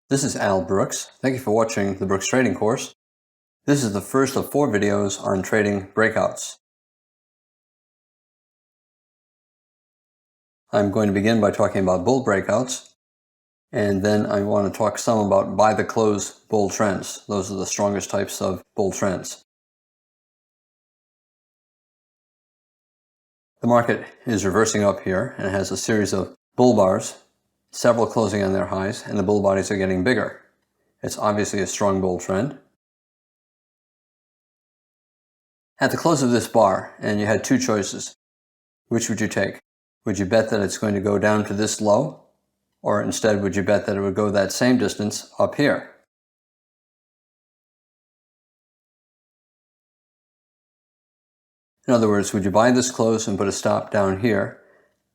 This is Al Brooks. Thank you for watching the Brooks Trading course. This is the first of 4 videos on trading breakouts. I'm going to begin by talking about bull breakouts, and then I want to talk some about by the close bull trends. Those are the strongest types of bull trends. The market is reversing up here and has a series of bull bars, several closing on their highs, and the bull bodies are getting bigger. It's obviously a strong bull trend. At the close of this bar, and you had 2 choices, which would you take? Would you bet that it's going to go down to this low? Or instead, would you bet that it would go that same distance up here? In other words, would you buy this close and put a stop down here,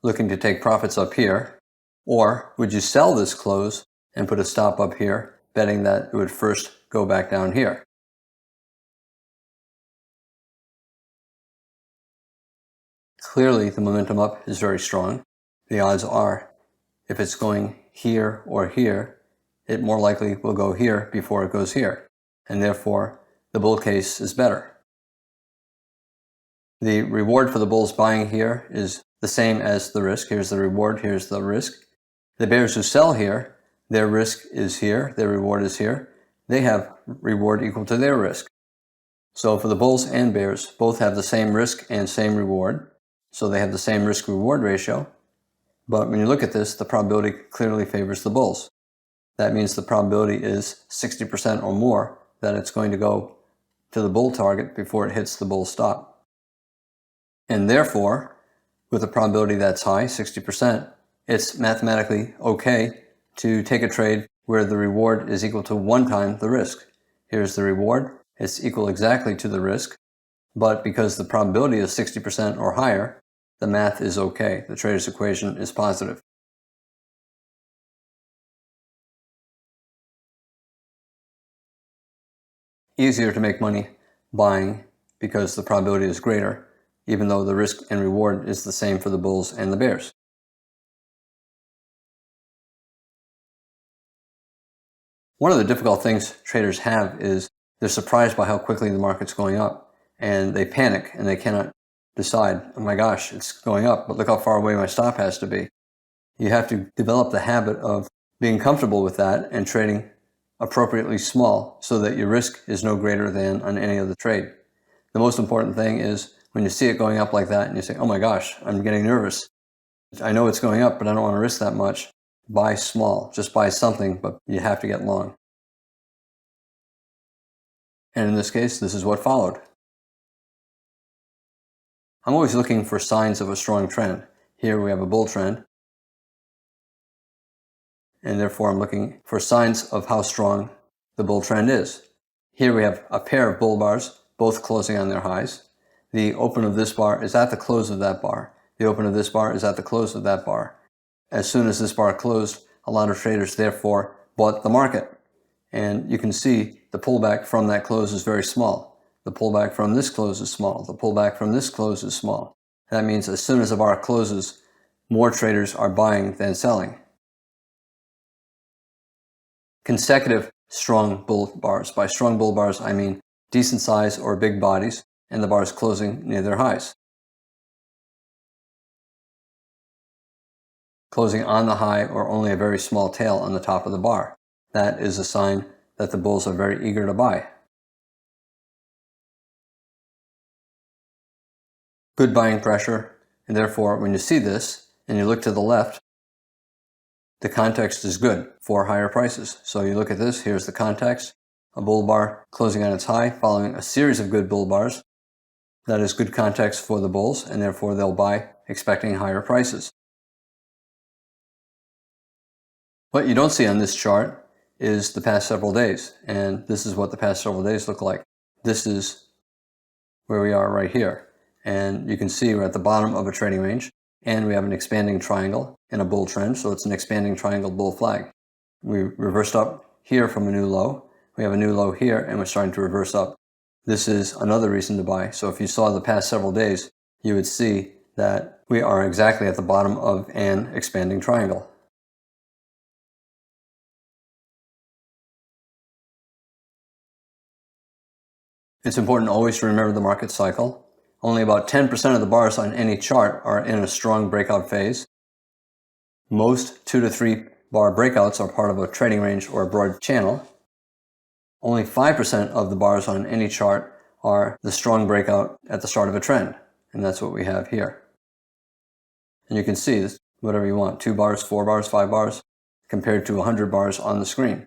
looking to take profits up here? Or would you sell this close and put a stop up here, betting that it would first go back down here? Clearly, the momentum up is very strong. The odds are, if it's going here or here, it more likely will go here before it goes here, and therefore the bull case is better. The reward for the bulls buying here is the same as the risk. Here's the reward, here's the risk. The bears who sell here, their risk is here, their reward is here. They have reward equal to their risk. So for the bulls and bears, both have the same risk and same reward. So they have the same risk-reward ratio. But when you look at this, the probability clearly favors the bulls. That means the probability is 60% or more that it's going to go to the bull target before it hits the bull stop. And therefore, with a probability that's high, 60%, it's mathematically okay to take a trade where the reward is equal to 1 time the risk. Here's the reward. It's equal exactly to the risk. But because the probability is 60% or higher, the math is okay. The trader's equation is positive. Easier to make money buying because the probability is greater, even though the risk and reward is the same for the bulls and the bears. One of the difficult things traders have is they're surprised by how quickly the market's going up, and they panic and they cannot decide, oh my gosh, it's going up, but look how far away my stop has to be. You have to develop the habit of being comfortable with that and trading appropriately small so that your risk is no greater than on any other trade. The most important thing is when you see it going up like that and you say, oh my gosh, I'm getting nervous. I know it's going up, but I don't want to risk that much. Buy small, just buy something, but you have to get long. And in this case, this is what followed. I'm always looking for signs of a strong trend. Here we have a bull trend, and therefore I'm looking for signs of how strong the bull trend is. Here we have a pair of bull bars, both closing on their highs. The open of this bar is at the close of that bar. The open of this bar is at the close of that bar. As soon as this bar closed, a lot of traders therefore bought the market. And you can see the pullback from that close is very small. The pullback from this close is small. The pullback from this close is small. That means as soon as the bar closes, more traders are buying than selling. Consecutive strong bull bars. By strong bull bars, I mean decent size or big bodies, and the bars closing near their highs. Closing on the high or only a very small tail on the top of the bar. That is a sign that the bulls are very eager to buy. Good buying pressure, and therefore when you see this and you look to the left, the context is good for higher prices. So you look at this, here's the context, a bull bar closing on its high following a series of good bull bars. That is good context for the bulls, and therefore they'll buy expecting higher prices. What you don't see on this chart is the past several days, and this is what the past several days look like. This is where we are right here, and you can see we're at the bottom of a trading range, and we have an expanding triangle in a bull trend, so it's an expanding triangle bull flag. We reversed up here from a new low. We have a new low here, and we're starting to reverse up. This is another reason to buy. So if you saw the past several days, you would see that we are exactly at the bottom of an expanding triangle. It's important always to remember the market cycle. Only about 10% of the bars on any chart are in a strong breakout phase. Most 2 to 3 bar breakouts are part of a trading range or a broad channel. Only 5% of the bars on any chart are the strong breakout at the start of a trend, and that's what we have here. And you can see this, whatever you want, 2 bars, 4 bars, 5 bars, compared to 100 bars on the screen.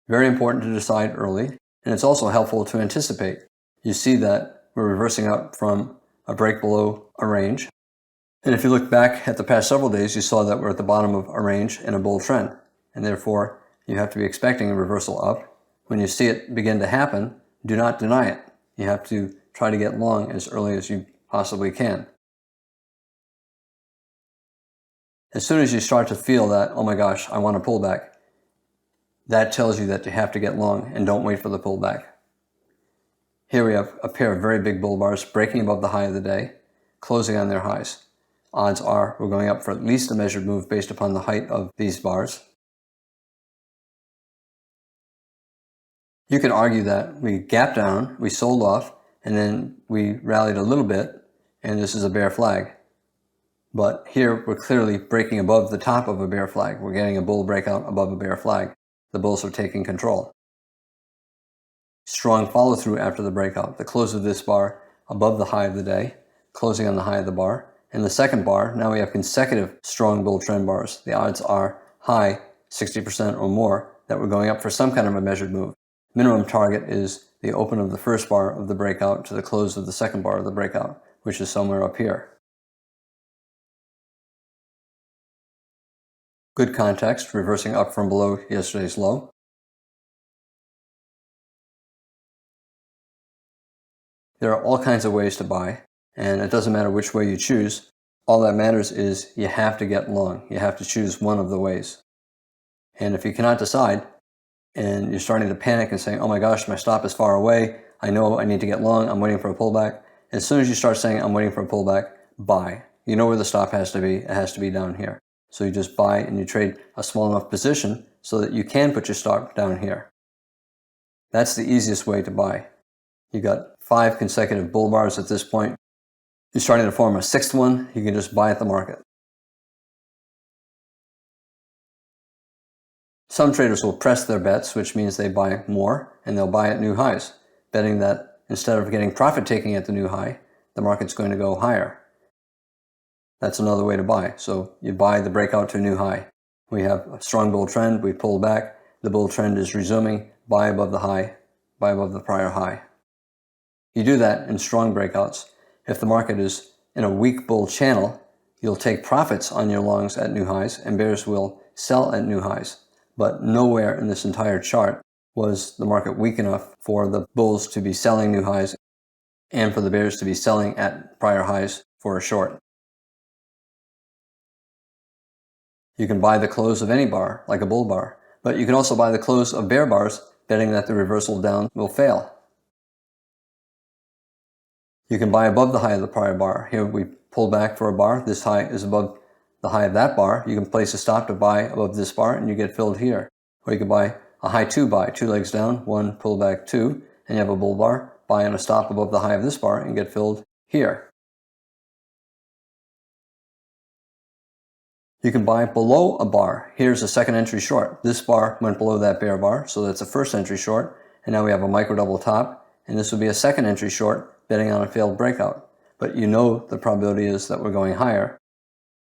Very important to decide early, and it's also helpful to anticipate. You see that we're reversing up from a break below a range. And if you look back at the past several days, you saw that we're at the bottom of a range in a bull trend. And therefore, you have to be expecting a reversal up. When you see it begin to happen, do not deny it. You have to try to get long as early as you possibly can. As soon as you start to feel that, oh my gosh, I want a pullback, that tells you that you have to get long and don't wait for the pullback. Here we have a pair of very big bull bars breaking above the high of the day, closing on their highs. Odds are we're going up for at least a measured move based upon the height of these bars. You could argue that we gapped down, we sold off, and then we rallied a little bit, and this is a bear flag. But here we're clearly breaking above the top of a bear flag. We're getting a bull breakout above a bear flag. The bulls are taking control. Strong follow through after the breakout. The close of this bar above the high of the day, closing on the high of the bar. And the second bar, now we have consecutive strong bull trend bars. The odds are high, 60% or more, that we're going up for some kind of a measured move. Minimum target is the open of the first bar of the breakout to the close of the second bar of the breakout, which is somewhere up here. Good context, reversing up from below yesterday's low. There are all kinds of ways to buy, and it doesn't matter which way you choose. All that matters is you have to get long. You have to choose one of the ways. And if you cannot decide, and you're starting to panic and saying, oh my gosh, my stop is far away, I know I need to get long, I'm waiting for a pullback. As soon as you start saying, I'm waiting for a pullback, buy. You know where the stop has to be. It has to be down here. So you just buy and you trade a small enough position so that you can put your stop down here. That's the easiest way to buy. You got 5 consecutive bull bars at this point. You're starting to form a 6th one, you can just buy at the market. Some traders will press their bets, which means they buy more, and they'll buy at new highs, betting that instead of getting profit taking at the new high, the market's going to go higher. That's another way to buy. So you buy the breakout to a new high. We have a strong bull trend, we pull back, the bull trend is resuming, buy above the high, buy above the prior high. You do that in strong breakouts. If the market is in a weak bull channel, you'll take profits on your longs at new highs, and bears will sell at new highs. But nowhere in this entire chart was the market weak enough for the bulls to be selling new highs and for the bears to be selling at prior highs for a short. You can buy the close of any bar, like a bull bar, but you can also buy the close of bear bars, betting that the reversal down will fail. You can buy above the high of the prior bar. Here we pull back for a bar. This high is above the high of that bar. You can place a stop to buy above this bar and you get filled here. Or you can buy a high 2 buy, 2 legs down, 1 pull back 2, and you have a bull bar. Buy on a stop above the high of this bar and get filled here. You can buy below a bar. Here's a second entry short. This bar went below that bear bar, so that's a first entry short. And now we have a micro double top, and this would be a second entry short, betting on a failed breakout. But you know the probability is that we're going higher,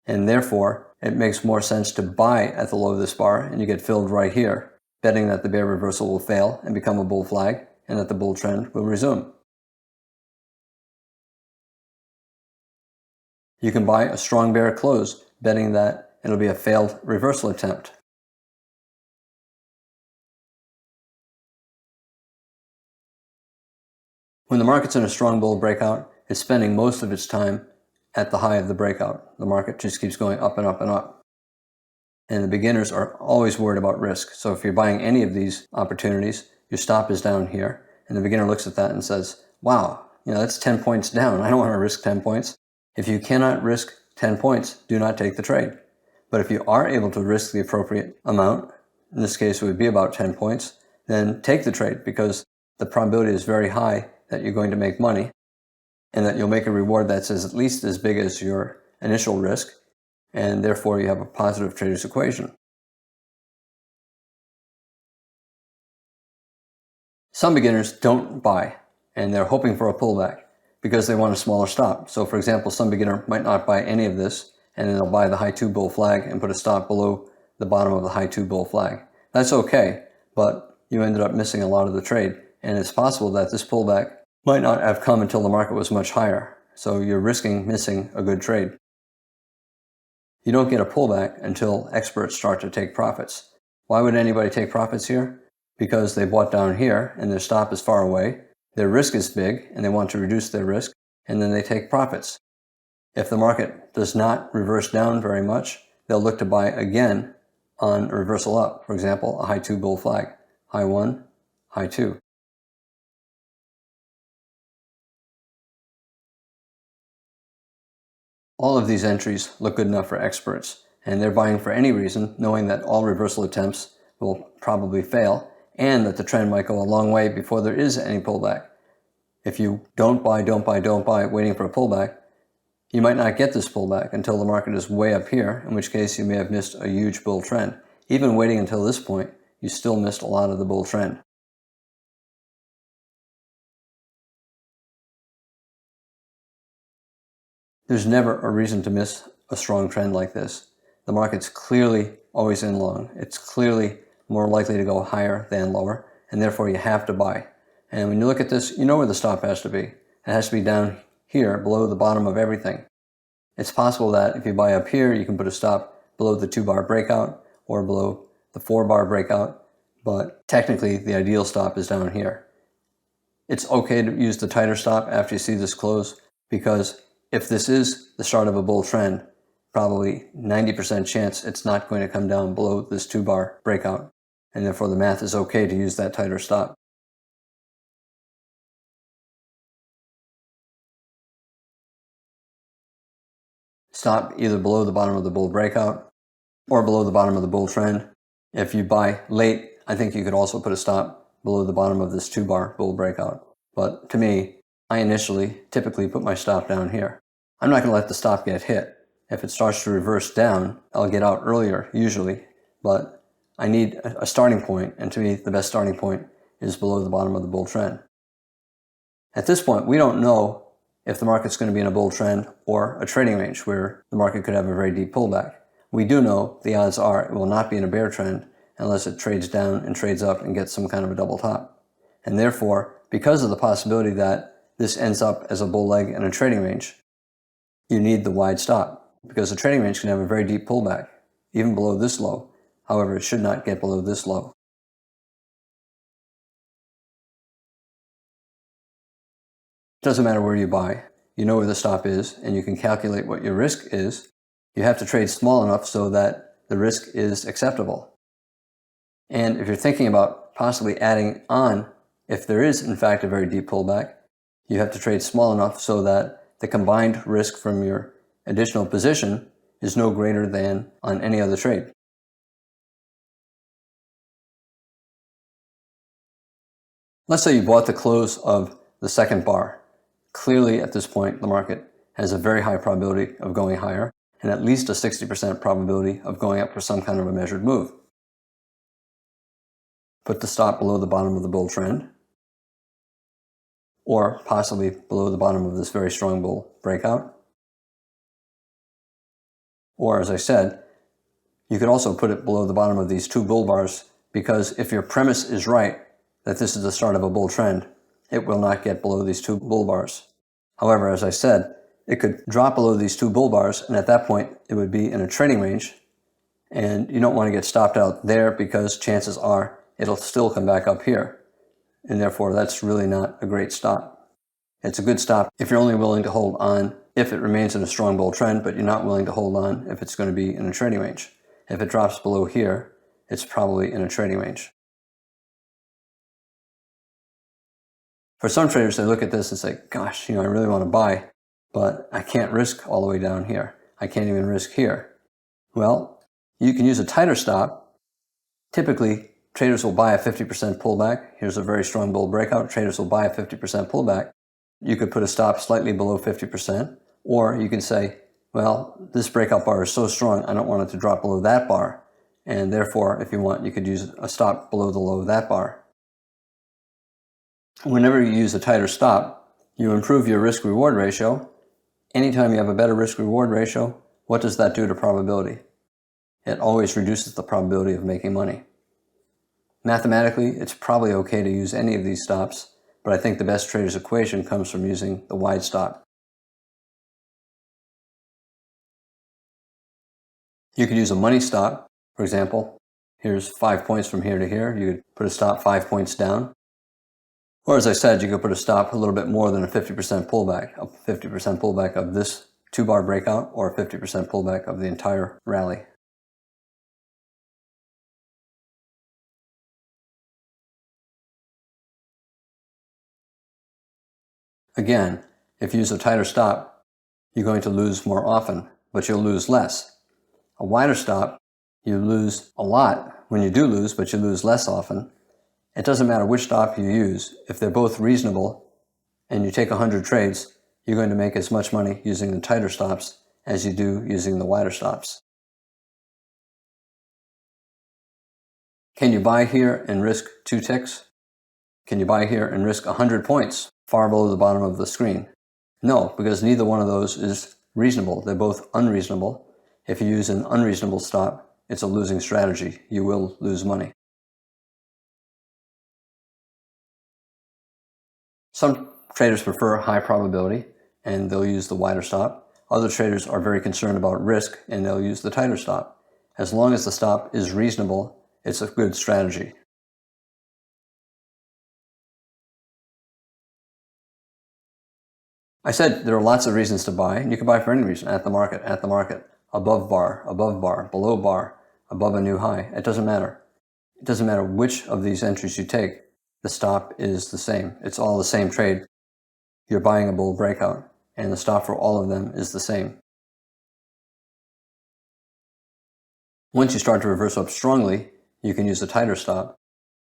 and therefore it makes more sense to buy at the low of this bar, and you get filled right here, betting that the bear reversal will fail and become a bull flag, and that the bull trend will resume. You can buy a strong bear close, betting that it'll be a failed reversal attempt. When the market's in a strong bull breakout, it's spending most of its time at the high of the breakout. The market just keeps going up and up and up. And the beginners are always worried about risk. So if you're buying any of these opportunities, your stop is down here, and the beginner looks at that and says, wow, that's 10 points down. I don't want to risk 10 points. If you cannot risk 10 points, do not take the trade. But if you are able to risk the appropriate amount, in this case it would be about 10 points, then take the trade, because the probability is very high that you're going to make money and that you'll make a reward that's at least as big as your initial risk, and therefore you have a positive trader's equation. Some beginners don't buy, and they're hoping for a pullback because they want a smaller stop. So for example, some beginner might not buy any of this, and then they'll buy the high 2 bull flag and put a stop below the bottom of the high 2 bull flag. That's okay, but you ended up missing a lot of the trade, and it's possible that this pullback might not have come until the market was much higher. So you're risking missing a good trade. You don't get a pullback until experts start to take profits. Why would anybody take profits here? Because they bought down here and their stop is far away, their risk is big and they want to reduce their risk, and then they take profits. If the market does not reverse down very much, they'll look to buy again on a reversal up. For example, a high 2 bull flag, high 1, high 2. All of these entries look good enough for experts, and they're buying for any reason, knowing that all reversal attempts will probably fail, and that the trend might go a long way before there is any pullback. If you don't buy, waiting for a pullback, you might not get this pullback until the market is way up here, in which case you may have missed a huge bull trend. Even waiting until this point, you still missed a lot of the bull trend. There's never a reason to miss a strong trend like this. The market's clearly always in long. It's clearly more likely to go higher than lower, and therefore you have to buy. And when you look at this, you know where the stop has to be. It has to be down here, below the bottom of everything. It's possible that if you buy up here, you can put a stop below the 2-bar breakout or below the 4-bar breakout, but technically the ideal stop is down here. It's okay to use the tighter stop after you see this close, because if this is the start of a bull trend, probably 90% chance it's not going to come down below this 2-bar breakout, and therefore the math is okay to use that tighter stop. Stop either below the bottom of the bull breakout or below the bottom of the bull trend. If you buy late, I think you could also put a stop below the bottom of this 2-bar bull breakout. But to me, I initially typically put my stop down here. I'm not going to let the stop get hit. If it starts to reverse down, I'll get out earlier, usually, but I need a starting point, and to me, the best starting point is below the bottom of the bull trend. At this point, we don't know if the market's going to be in a bull trend or a trading range where the market could have a very deep pullback. We do know the odds are it will not be in a bear trend unless it trades down and trades up and gets some kind of a double top. And therefore, because of the possibility that this ends up as a bull leg in a trading range, you need the wide stop, because the trading range can have a very deep pullback, even below this low. However, it should not get below this low. It doesn't matter where you buy. You know where the stop is, and you can calculate what your risk is. You have to trade small enough so that the risk is acceptable. And if you're thinking about possibly adding on, if there is in fact a very deep pullback, you have to trade small enough so that the combined risk from your additional position is no greater than on any other trade. Let's say you bought the close of the second bar. Clearly at this point, the market has a very high probability of going higher and at least a 60% probability of going up for some kind of a measured move. Put the stop below the bottom of the bull trend, or possibly below the bottom of this very strong bull breakout. Or, as I said, you could also put it below the bottom of these 2 bull bars, because if your premise is right, that this is the start of a bull trend, it will not get below these 2 bull bars. However, as I said, it could drop below these 2 bull bars, and at that point, it would be in a trading range, and you don't want to get stopped out there because chances are it'll still come back up here, and therefore that's really not a great stop. It's a good stop if you're only willing to hold on if it remains in a strong bull trend, but you're not willing to hold on if it's going to be in a trading range. If it drops below here, it's probably in a trading range. For some traders, they look at this and say, gosh, I really want to buy, but I can't risk all the way down here. I can't even risk here. Well, you can use a tighter stop Typically, traders will buy a 50% pullback. Here's a very strong bull breakout. Traders will buy a 50% pullback. You could put a stop slightly below 50%, or you can say, well, this breakout bar is so strong, I don't want it to drop below that bar. And therefore, if you want, you could use a stop below the low of that bar. Whenever you use a tighter stop, you improve your risk-reward ratio. Anytime you have a better risk-reward ratio, what does that do to probability? It always reduces the probability of making money. Mathematically, it's probably okay to use any of these stops, but I think the best trader's equation comes from using the wide stop. You could use a money stop. For example, here's 5 points from here to here. You could put a stop 5 points down. Or as I said, you could put a stop a little bit more than a 50% pullback, a 50% pullback of this 2-bar breakout, or a 50% pullback of the entire rally. Again, if you use a tighter stop, you're going to lose more often, but you'll lose less. A wider stop, you lose a lot when you do lose, but you lose less often. It doesn't matter which stop you use. If they're both reasonable and you take 100 trades, you're going to make as much money using the tighter stops as you do using the wider stops. Can you buy here and risk 2 ticks? Can you buy here and risk 100 points far below the bottom of the screen? No, because neither one of those is reasonable. They're both unreasonable. If you use an unreasonable stop, it's a losing strategy. You will lose money. Some traders prefer high probability and they'll use the wider stop. Other traders are very concerned about risk and they'll use the tighter stop. As long as the stop is reasonable, it's a good strategy. I said there are lots of reasons to buy, and you can buy for any reason, at the market, above bar, below bar, above a new high. It doesn't matter. It doesn't matter which of these entries you take. The stop is the same. It's all the same trade. You're buying a bull breakout, and the stop for all of them is the same. Once you start to reverse up strongly, you can use a tighter stop.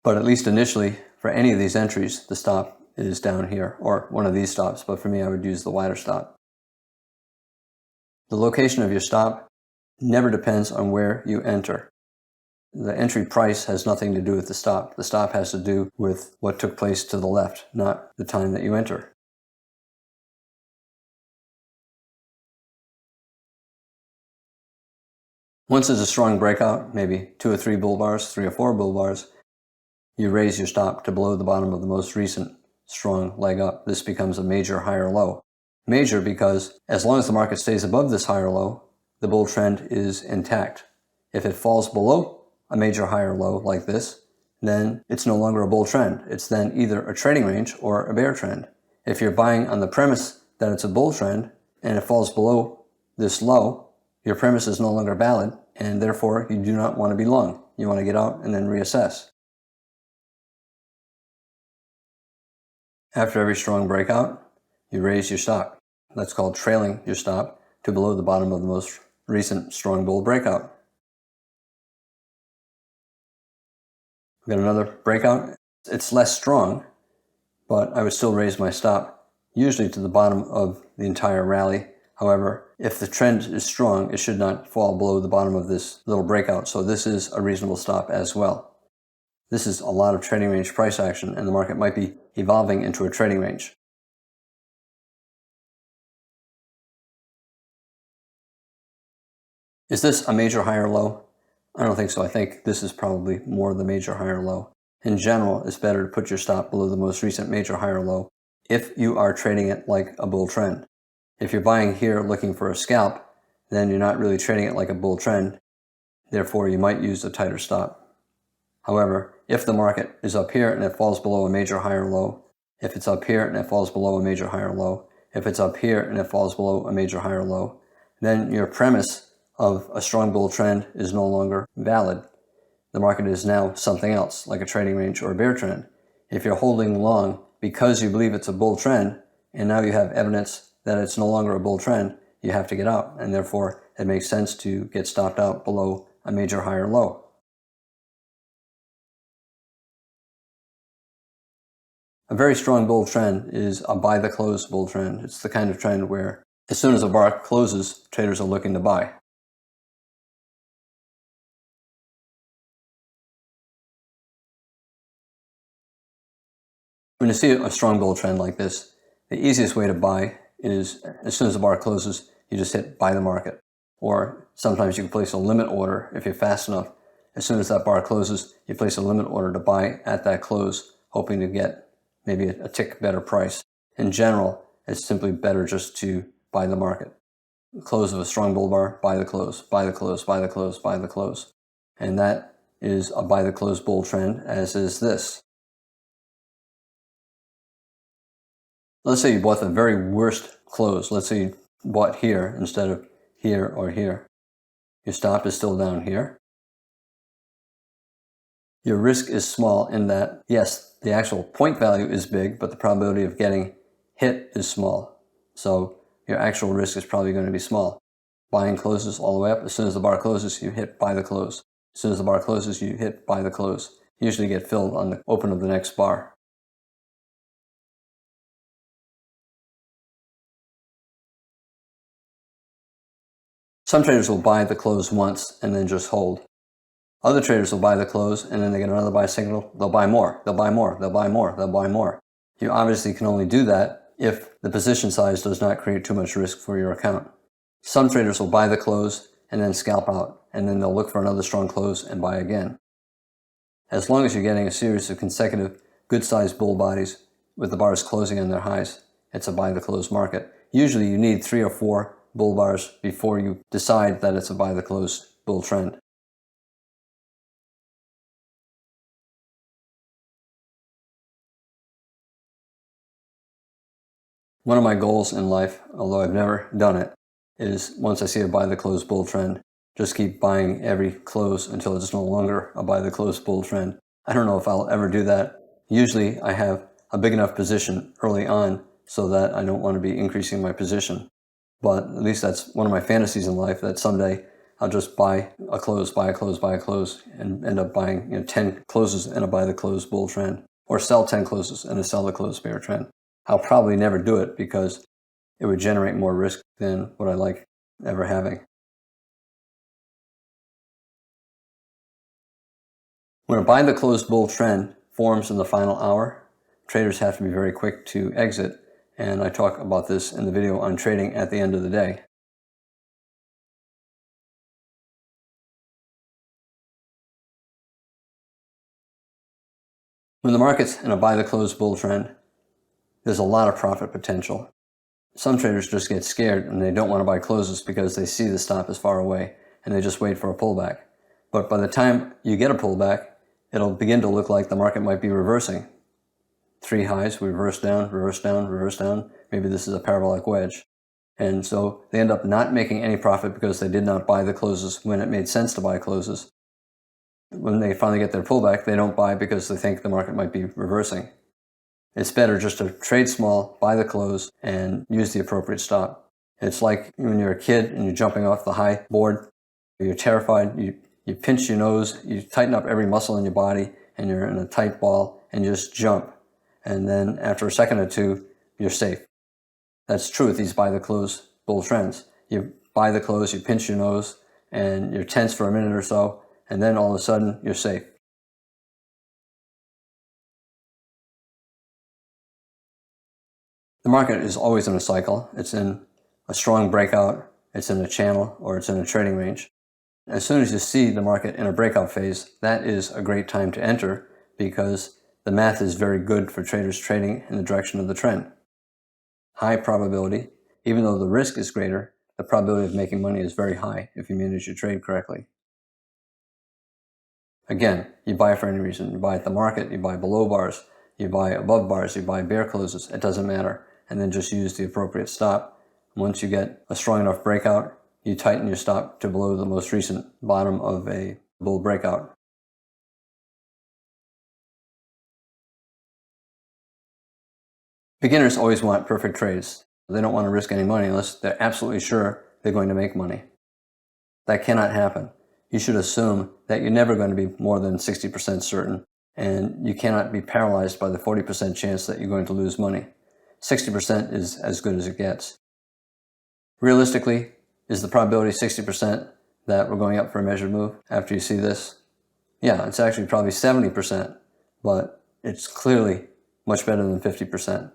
But at least initially, for any of these entries, the stop is down here, or one of these stops, but for me I would use the wider stop. The location of your stop never depends on where you enter. The entry price has nothing to do with the stop. The stop has to do with what took place to the left, not the time that you enter. Once there's a strong breakout, maybe 2 or 3 bull bars, 3 or 4 bull bars, you raise your stop to below the bottom of the most recent strong leg up. This becomes a major higher low. Major because as long as the market stays above this higher low, the bull trend is intact. If it falls below a major higher low like this, then it's no longer a bull trend. It's then either a trading range or a bear trend. If you're buying on the premise that it's a bull trend and it falls below this low, your premise is no longer valid and therefore you do not want to be long. You want to get out and then reassess. After every strong breakout, you raise your stop. That's called trailing your stop to below the bottom of the most recent strong bull breakout. We've got another breakout. It's less strong, but I would still raise my stop, usually to the bottom of the entire rally. However, if the trend is strong, it should not fall below the bottom of this little breakout. So this is a reasonable stop as well. This is a lot of trading range price action, and the market might be evolving into a trading range. Is this a major higher low? I don't think so. I think this is probably more the major higher low. In general, it's better to put your stop below the most recent major higher low if you are trading it like a bull trend. If you're buying here looking for a scalp, then you're not really trading it like a bull trend. Therefore, you might use a tighter stop. However, if the market is up here and it falls below a major higher low, if it's up here and it falls below a major higher low, if it's up here and it falls below a major higher low, then your premise of a strong bull trend is no longer valid. The market is now something else, like a trading range or a bear trend. If you're holding long because you believe it's a bull trend, and now you have evidence that it's no longer a bull trend, you have to get out, and therefore it makes sense to get stopped out below a major higher low. A very strong bull trend is a buy the close bull trend. It's the kind of trend where as soon as a bar closes, traders are looking to buy. When you see a strong bull trend like this, the easiest way to buy is as soon as the bar closes, you just hit buy the market. Or sometimes you can place a limit order if you're fast enough. As soon as that bar closes, you place a limit order to buy at that close, hoping to get maybe a tick better price. In general, it's simply better just to buy the market. Close of a strong bull bar, buy the close, buy the close, buy the close, buy the close. And that is a buy the close bull trend, as is this. Let's say you bought the very worst close. Let's say you bought here instead of here or here. Your stop is still down here. Your risk is small in that, yes, the actual point value is big, but the probability of getting hit is small. So your actual risk is probably going to be small. Buying closes all the way up. As soon as the bar closes, you hit buy the close. As soon as the bar closes, you hit buy the close. You usually get filled on the open of the next bar. Some traders will buy the close once and then just hold. Other traders will buy the close and then they get another buy signal. They'll buy more, they'll buy more, they'll buy more, they'll buy more. You obviously can only do that if the position size does not create too much risk for your account. Some traders will buy the close and then scalp out, and then they'll look for another strong close and buy again. As long as you're getting a series of consecutive good-sized bull bodies with the bars closing on their highs, it's a buy the close market. Usually you need 3 or 4 bull bars before you decide that it's a buy the close bull trend. One of my goals in life, although I've never done it, is once I see a buy the close bull trend, just keep buying every close until it's no longer a buy the close bull trend. I don't know if I'll ever do that. Usually I have a big enough position early on so that I don't want to be increasing my position. But at least that's one of my fantasies in life, that someday I'll just buy a close, buy a close, buy a close, and end up buying 10 closes in a buy the close bull trend, or sell 10 closes in a sell the close bear trend. I'll probably never do it because it would generate more risk than what I like ever having. When a buy the close bull trend forms in the final hour, traders have to be very quick to exit, and I talk about this in the video on trading at the end of the day. When the market's in a buy the close bull trend, there's a lot of profit potential. Some traders just get scared and they don't want to buy closes because they see the stop is far away and they just wait for a pullback. But by the time you get a pullback, it'll begin to look like the market might be reversing. 3 highs, reverse down, reverse down, reverse down. Maybe this is a parabolic wedge. And so they end up not making any profit because they did not buy the closes when it made sense to buy closes. When they finally get their pullback, they don't buy because they think the market might be reversing. It's better just to trade small, buy the close, and use the appropriate stop. It's like when you're a kid and you're jumping off the high board, you're terrified, you pinch your nose, you tighten up every muscle in your body, and you're in a tight ball, and you just jump. And then after a second or two, you're safe. That's true with these buy the close bull trends. You buy the close, you pinch your nose, and you're tense for a minute or so, and then all of a sudden, you're safe. The market is always in a cycle. It's in a strong breakout, it's in a channel, or it's in a trading range. As soon as you see the market in a breakout phase, that is a great time to enter because the math is very good for traders trading in the direction of the trend. High probability, even though the risk is greater, the probability of making money is very high if you manage your trade correctly. Again, you buy for any reason. You buy at the market, you buy below bars, you buy above bars, you buy bear closes, it doesn't matter. And then just use the appropriate stop. Once you get a strong enough breakout, you tighten your stop to below the most recent bottom of a bull breakout. Beginners always want perfect trades. They don't want to risk any money unless they're absolutely sure they're going to make money. That cannot happen. You should assume that you're never going to be more than 60% certain and you cannot be paralyzed by the 40% chance that you're going to lose money. 60% is as good as it gets. Realistically, is the probability 60% that we're going up for a measured move after you see this? Yeah, it's actually probably 70%, but it's clearly much better than 50%.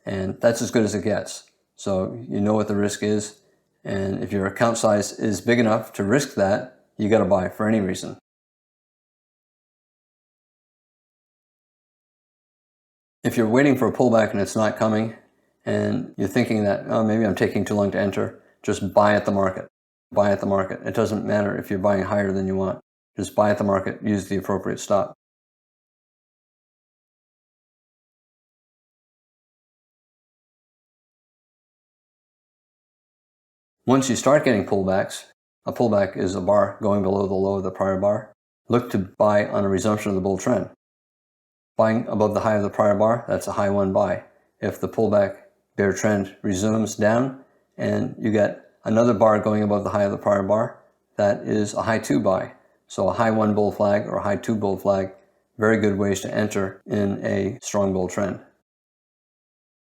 And that's as good as it gets. So you know what the risk is, and if your account size is big enough to risk that, you got to buy for any reason. If you're waiting for a pullback and it's not coming, and you're thinking that, oh, maybe I'm taking too long to enter, just buy at the market. Buy at the market. It doesn't matter if you're buying higher than you want. Just buy at the market, use the appropriate stop. Once you start getting pullbacks, a pullback is a bar going below the low of the prior bar, look to buy on a resumption of the bull trend. Buying above the high of the prior bar, that's a high one buy. If the pullback bear trend resumes down and you get another bar going above the high of the prior bar, that is a high two buy. So a high one bull flag or a high two bull flag, very good ways to enter in a strong bull trend.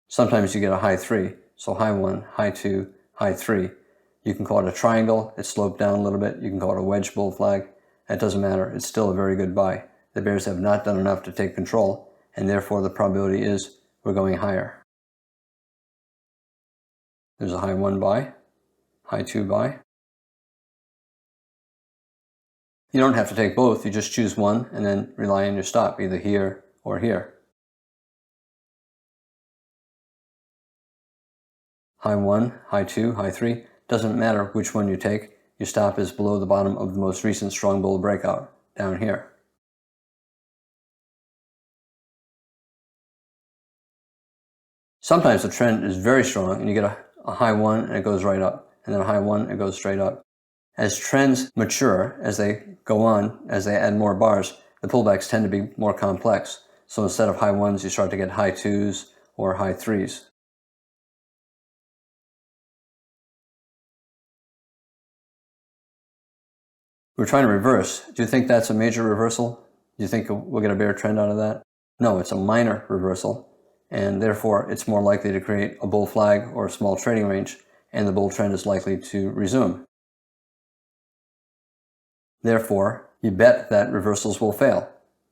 Sometimes you get a high three, so high one, high two, high three. You can call it a triangle, it's sloped down a little bit. You can call it a wedge bull flag. That doesn't matter, it's still a very good buy. The bears have not done enough to take control, and therefore the probability is we're going higher. There's a high one buy, high two buy. You don't have to take both, you just choose one and then rely on your stop, either here or here. High one, high two, high three, doesn't matter which one you take, your stop is below the bottom of the most recent strong bull breakout, down here. Sometimes the trend is very strong and you get a high one and it goes right up, and then a high one and it goes straight up. As trends mature, as they go on, as they add more bars, the pullbacks tend to be more complex. So instead of high ones, you start to get high twos or high threes. We're trying to reverse. Do you think that's a major reversal? Do you think we'll get a bear trend out of that? No, it's a minor reversal, and therefore it's more likely to create a bull flag or a small trading range, and the bull trend is likely to resume. Therefore, you bet that reversals will fail.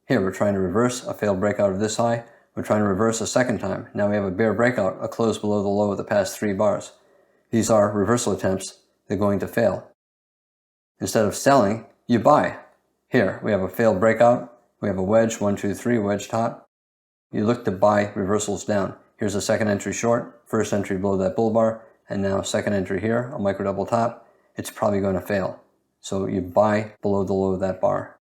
Here, we're trying to reverse a failed breakout of this high. We're trying to reverse a second time. Now we have a bear breakout, a close below the low of the past three bars. These are reversal attempts. They're going to fail. Instead of selling, you buy. Here, we have a failed breakout. We have a wedge, 1, 2, 3, wedge top. You look to buy reversals down. Here's a second entry short, first entry below that bull bar, and now second entry here, a micro double top. It's probably going to fail. So you buy below the low of that bar.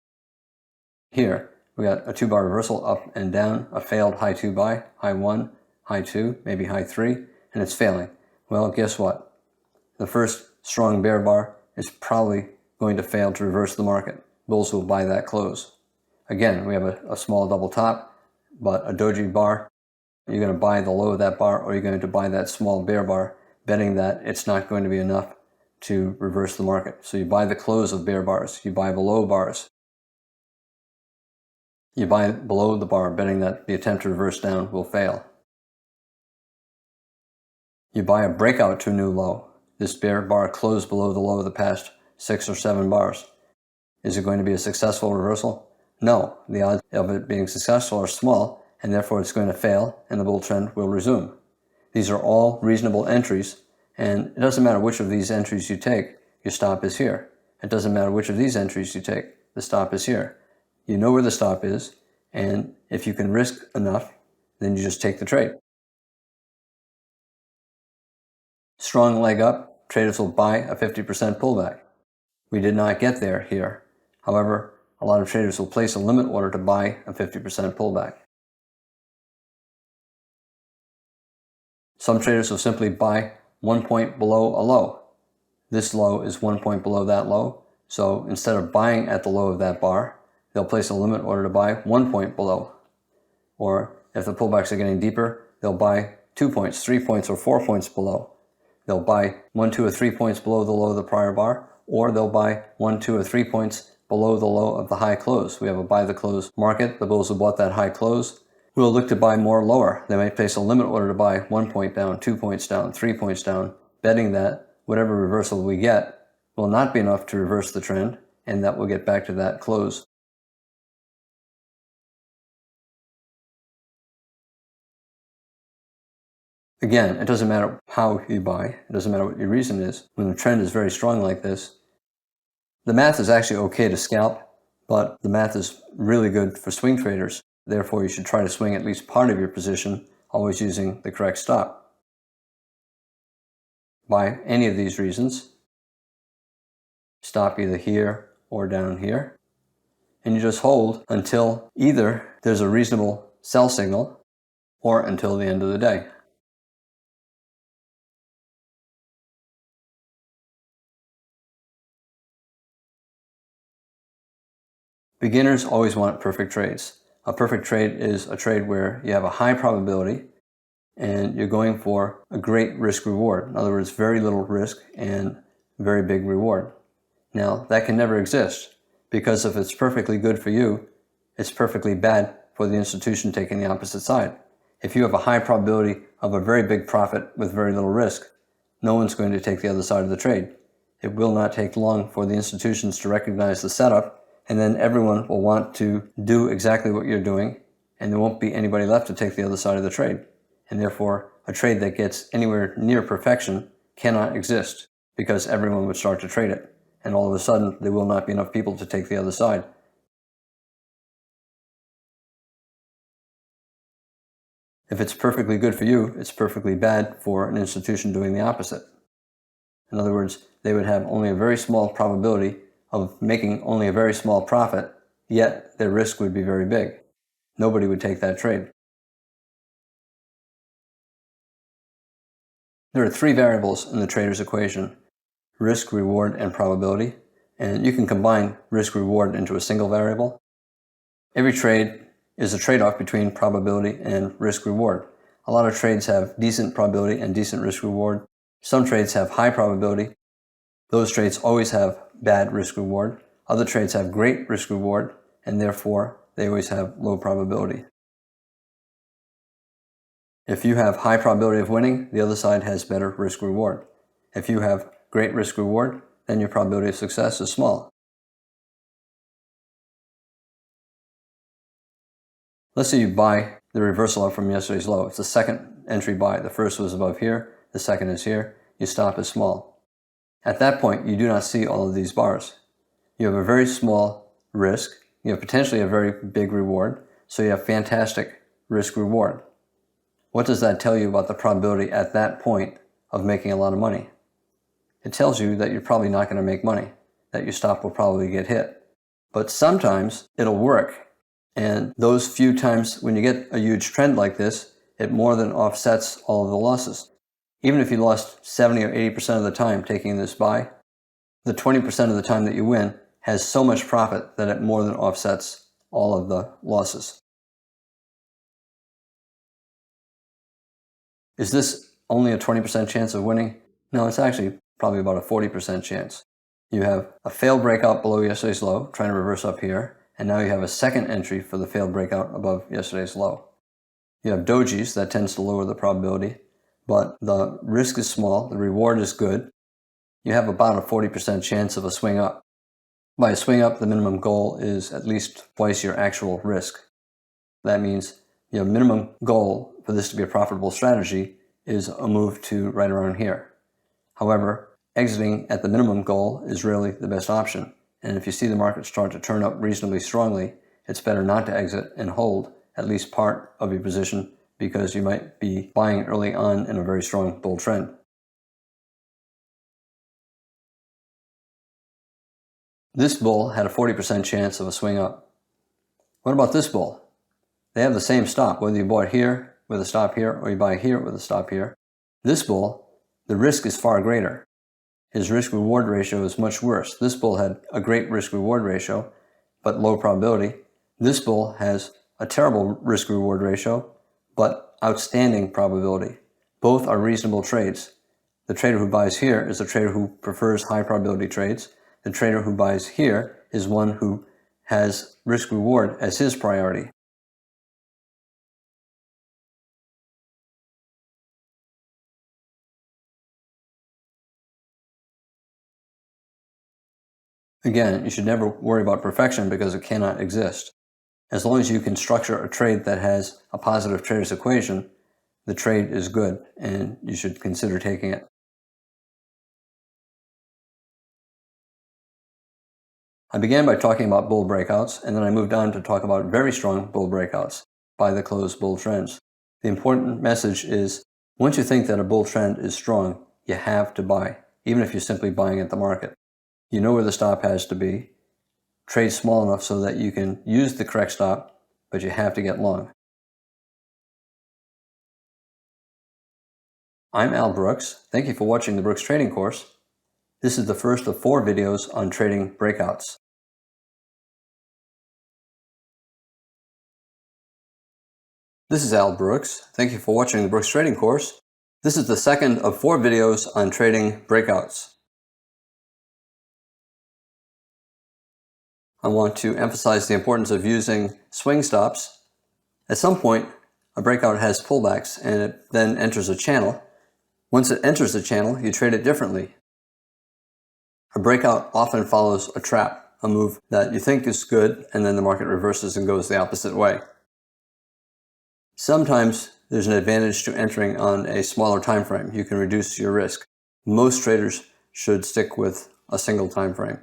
Here, we got a two bar reversal up and down, a failed high two buy, high one, high two, maybe high three, and it's failing. Well, guess what? The first strong bear bar is probably going to fail to reverse the market. Bulls will buy that close. Again, we have a small double top, but a doji bar. You're going to buy the low of that bar, or you're going to buy that small bear bar, betting that it's not going to be enough to reverse the market. So you buy the close of bear bars, you buy below bars. You buy below the bar, betting that the attempt to reverse down will fail. You buy a breakout to a new low. This bear bar closed below the low of the past 6 or 7 bars. Is it going to be a successful reversal? No. The odds of it being successful are small, and therefore it's going to fail, and the bull trend will resume. These are all reasonable entries, and it doesn't matter which of these entries you take, your stop is here. It doesn't matter which of these entries you take, the stop is here. You know where the stop is, and if you can risk enough, then you just take the trade. Strong leg up, traders will buy a 50% pullback. We did not get there here. However, a lot of traders will place a limit order to buy a 50% pullback. Some traders will simply buy 1 point below a low. This low is 1 point below that low, so instead of buying at the low of that bar, they'll place a limit order to buy 1 point below. Or if the pullbacks are getting deeper, they'll buy 2 points, 3 points, or 4 points below. They'll buy 1, 2, or 3 points below the low of the prior bar, or they'll buy 1, 2, or 3 points below the low of the high close. We have a buy the close market. The bulls have bought that high close. We'll look to buy more lower. They might place a limit order to buy 1 point down, 2 points down, 3 points down, betting that whatever reversal we get will not be enough to reverse the trend, and that we'll get back to that close. Again, it doesn't matter how you buy. It doesn't matter what your reason is. When the trend is very strong like this, the math is actually okay to scalp, but the math is really good for swing traders. Therefore, you should try to swing at least part of your position, always using the correct stop. By any of these reasons, stop either here or down here, and you just hold until either there's a reasonable sell signal or until the end of the day. Beginners always want perfect trades. A perfect trade is a trade where you have a high probability and you're going for a great risk reward. In other words, very little risk and very big reward. Now, that can never exist, because if it's perfectly good for you, it's perfectly bad for the institution taking the opposite side. If you have a high probability of a very big profit with very little risk, no one's going to take the other side of the trade. It will not take long for the institutions to recognize the setup, and then everyone will want to do exactly what you're doing, and there won't be anybody left to take the other side of the trade. And therefore, a trade that gets anywhere near perfection cannot exist, because everyone would start to trade it. And all of a sudden, there will not be enough people to take the other side. If it's perfectly good for you, it's perfectly bad for an institution doing the opposite. In other words, they would have only a very small probability of making only a very small profit, yet their risk would be very big. Nobody would take that trade. There are three variables in the trader's equation: risk, reward, and probability. And you can combine risk, reward into a single variable. Every trade is a trade-off between probability and risk, reward. A lot of trades have decent probability and decent risk, reward. Some trades have high probability. Those trades always have bad risk reward. Other trades have great risk reward, and therefore they always have low probability. If you have high probability of winning, the other side has better risk reward. If you have great risk reward, then your probability of success is small. Let's say you buy the reversal up from yesterday's low. It's the second entry buy. The first was above here, the second is here. Your stop is small. At that point, you do not see all of these bars. You have a very small risk. You have potentially a very big reward. So you have fantastic risk reward. What does that tell you about the probability at that point of making a lot of money? It tells you that you're probably not going to make money, that your stop will probably get hit. But sometimes it'll work. And those few times when you get a huge trend like this, it more than offsets all of the losses. Even if you lost 70 or 80% of the time taking this buy, the 20% of the time that you win has so much profit that it more than offsets all of the losses. Is this only a 20% chance of winning? No, it's actually probably about a 40% chance. You have a failed breakout below yesterday's low, trying to reverse up here, and now you have a second entry for the failed breakout above yesterday's low. You have dojis, that tends to lower the probability, but the risk is small, the reward is good. You have about a 40% chance of a swing up. By a swing up, the minimum goal is at least twice your actual risk. That means your minimum goal for this to be a profitable strategy is a move to right around here. However, exiting at the minimum goal is rarely the best option. And if you see the market start to turn up reasonably strongly, it's better not to exit and hold at least part of your position, because you might be buying early on in a very strong bull trend. This bull had a 40% chance of a swing up. What about this bull? They have the same stop, whether you bought here with a stop here or you buy here with a stop here. This bull, the risk is far greater. His risk-reward ratio is much worse. This bull had a great risk-reward ratio, but low probability. This bull has a terrible risk-reward ratio, but outstanding probability. Both are reasonable trades. The trader who buys here is a trader who prefers high probability trades. the trader who buys here is one who has risk reward as his priority. Again, you should never worry about perfection because it cannot exist. As long as you can structure a trade that has a positive trader's equation, the trade is good and you should consider taking it. I began by talking about bull breakouts, and then I moved on to talk about very strong bull breakouts by the close bull trends. The important message is, once you think that a bull trend is strong, you have to buy, even if you're simply buying at the market. You know where the stop has to be. Trade small enough so that you can use the correct stop, but you have to get long. I'm Al Brooks. Thank you for watching the Brooks Trading Course. This is the first of 4 videos on trading breakouts. This is Al Brooks. Thank you for watching the Brooks Trading Course. This is the second of 4 videos on trading breakouts. I want to emphasize the importance of using swing stops. At some point, a breakout has pullbacks and it then enters a channel. Once it enters the channel, you trade it differently. A breakout often follows a trap, a move that you think is good, and then the market reverses and goes the opposite way. Sometimes there's an advantage to entering on a smaller time frame. You can reduce your risk. Most traders should stick with a single time frame.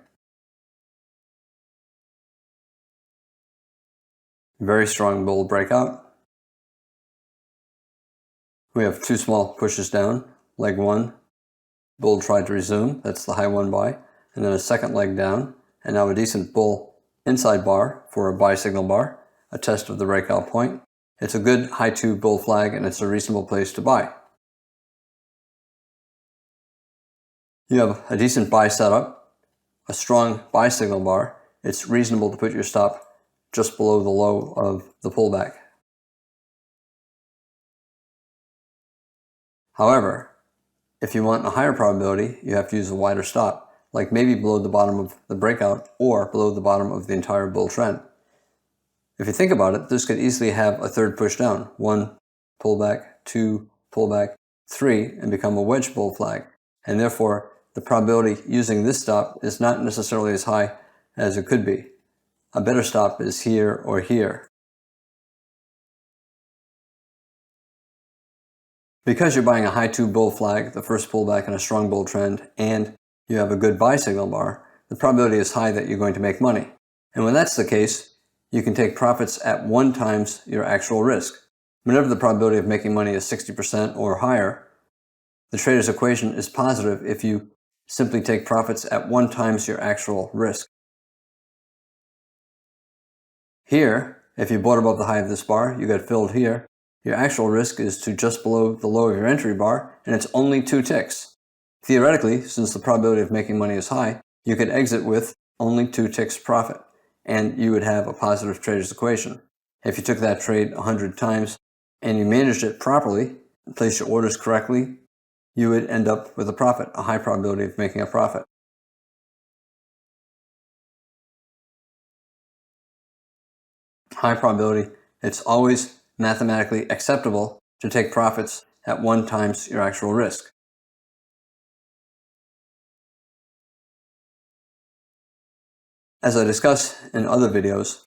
Very strong bull breakout. We have 2 small pushes down. Leg 1, bull tried to resume, that's the high 1 buy, and then a second leg down, and now a decent bull inside bar for a buy signal bar, a test of the breakout point. It's a good high 2 bull flag and it's a reasonable place to buy. You have a decent buy setup, a strong buy signal bar. It's reasonable to put your stop just below the low of the pullback. However, if you want a higher probability, you have to use a wider stop, like maybe below the bottom of the breakout or below the bottom of the entire bull trend. If you think about it, this could easily have a third push down, 1 pullback, 2 pullback, 3, and become a wedge bull flag. And therefore, the probability using this stop is not necessarily as high as it could be. A better stop is here or here. Because you're buying a high 2 bull flag, the first pullback in a strong bull trend, and you have a good buy signal bar, the probability is high that you're going to make money. And when that's the case, you can take profits at 1 times your actual risk. Whenever the probability of making money is 60% or higher, the trader's equation is positive if you simply take profits at 1 times your actual risk. Here, if you bought above the high of this bar, you got filled here. Your actual risk is to just below the low of your entry bar, and it's only 2 ticks. Theoretically, since the probability of making money is high, you could exit with only 2 ticks profit, and you would have a positive trader's equation. If you took that trade 100 times and you managed it properly, placed your orders correctly, you would end up with a profit, a high probability of making a profit. High probability, it's always mathematically acceptable to take profits at 1 times your actual risk. As I discussed in other videos,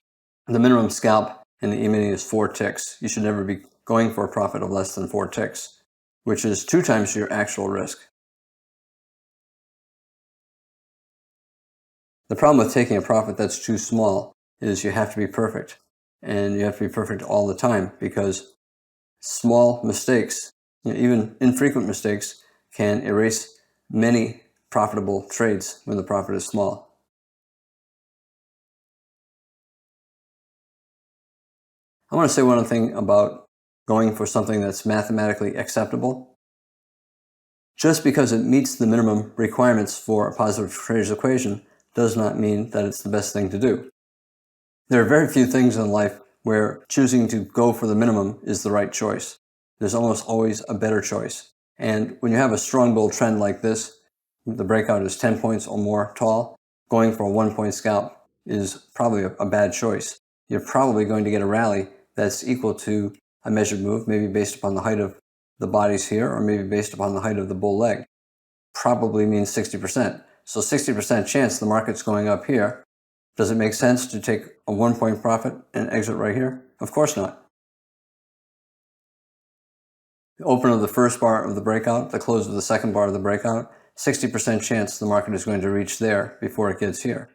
the minimum scalp in the E-mini is 4 ticks. You should never be going for a profit of less than 4 ticks, which is 2 times your actual risk. The problem with taking a profit that's too small is you have to be perfect. And you have to be perfect all the time because small mistakes, even infrequent mistakes, can erase many profitable trades when the profit is small. I want to say one thing about going for something that's mathematically acceptable. Just because it meets the minimum requirements for a positive trader's equation does not mean that it's the best thing to do. There are very few things in life where choosing to go for the minimum is the right choice. There's almost always a better choice. And when you have a strong bull trend like this, the breakout is 10 points or more tall, going for a 1-point scalp is probably a bad choice. You're probably going to get a rally that's equal to a measured move, maybe based upon the height of the bodies here, or maybe based upon the height of the bull leg. Probably means 60%. So 60% chance the market's going up here. Does it make sense to take a 1-point profit and exit right here? Of course not. The open of the first bar of the breakout, the close of the second bar of the breakout, 60% chance the market is going to reach there before it gets here.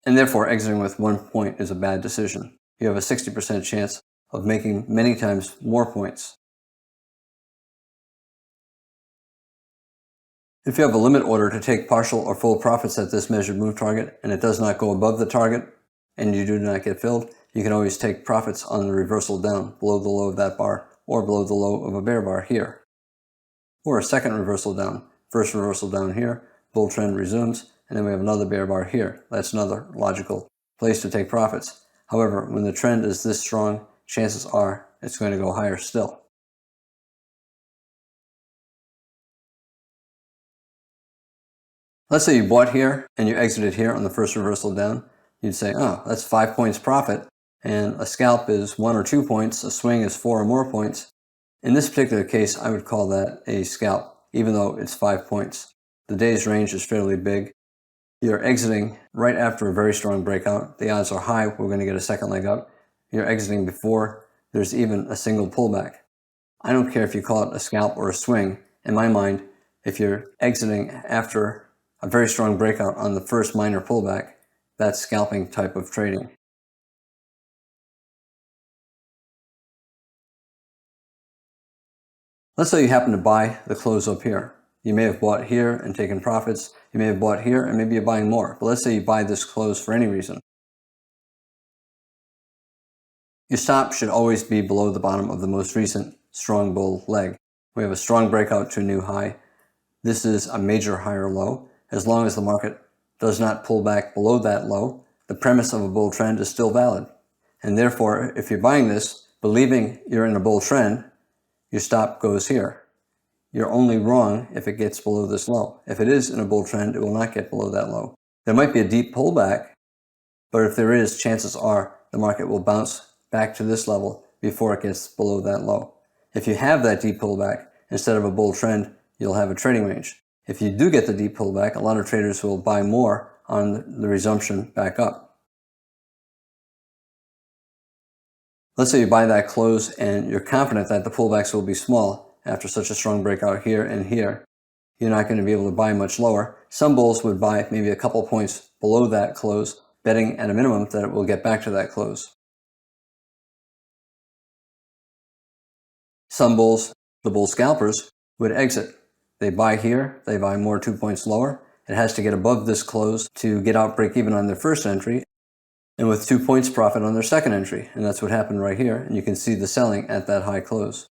And therefore, exiting with 1 point is a bad decision. You have a 60% chance of making many times more points. If you have a limit order to take partial or full profits at this measured move target and it does not go above the target and you do not get filled, you can always take profits on the reversal down below the low of that bar or below the low of a bear bar here. Or a second reversal down. First reversal down here, bull trend resumes, and then we have another bear bar here. That's another logical place to take profits. However, when the trend is this strong, chances are it's going to go higher still. Let's say you bought here and you exited here on the first reversal down. You'd say, oh, that's 5 points profit, and a scalp is 1 or 2 points, a swing is 4 or more points. In this particular case, I would call that a scalp, even though it's 5 points. The day's range is fairly big. You're exiting right after a very strong breakout. The odds are high we're going to get a second leg up. You're exiting before there's even a single pullback. I don't care if you call it a scalp or a swing. In my mind, if you're exiting after a very strong breakout on the first minor pullback, that's scalping type of trading. Let's say you happen to buy the close up here. You may have bought here and taken profits. You may have bought here and maybe you're buying more. But let's say you buy this close for any reason. Your stop should always be below the bottom of the most recent strong bull leg. We have a strong breakout to a new high. This is a major higher low. As long as the market does not pull back below that low, the premise of a bull trend is still valid. And therefore, if you're buying this, believing you're in a bull trend, your stop goes here. You're only wrong if it gets below this low. If it is in a bull trend, it will not get below that low. There might be a deep pullback, but if there is, chances are the market will bounce back to this level before it gets below that low. If you have that deep pullback, instead of a bull trend, you'll have a trading range. If you do get the deep pullback, a lot of traders will buy more on the resumption back up. Let's say you buy that close and you're confident that the pullbacks will be small after such a strong breakout here and here. You're not going to be able to buy much lower. Some bulls would buy maybe a couple points below that close, betting at a minimum that it will get back to that close. Some bulls, the bull scalpers, would exit. They buy here, they buy more 2 points lower. It has to get above this close to get out break even on their first entry, and with 2 points profit on their second entry. And that's what happened right here. And you can see the selling at that high close.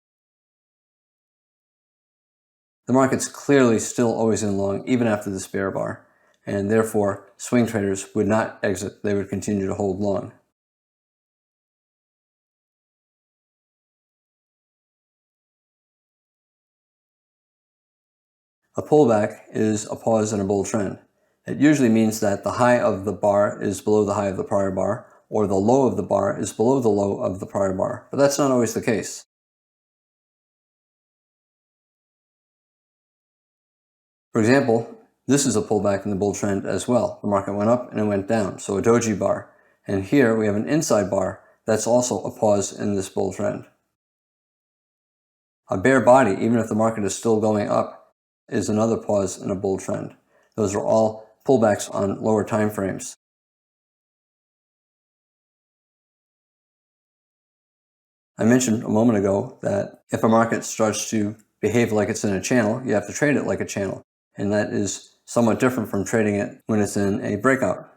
The market's clearly still always in long, even after this bear bar. And therefore, swing traders would not exit. They would continue to hold long. A pullback is a pause in a bull trend. It usually means that the high of the bar is below the high of the prior bar, or the low of the bar is below the low of the prior bar. But that's not always the case. For example, this is a pullback in the bull trend as well. The market went up and it went down, so a doji bar. And here we have an inside bar. That's also a pause in this bull trend. A bear body, even if the market is still going up, is another pause in a bull trend. Those are all pullbacks on lower time frames. I mentioned a moment ago that if a market starts to behave like it's in a channel, you have to trade it like a channel. And that is somewhat different from trading it when it's in a breakout.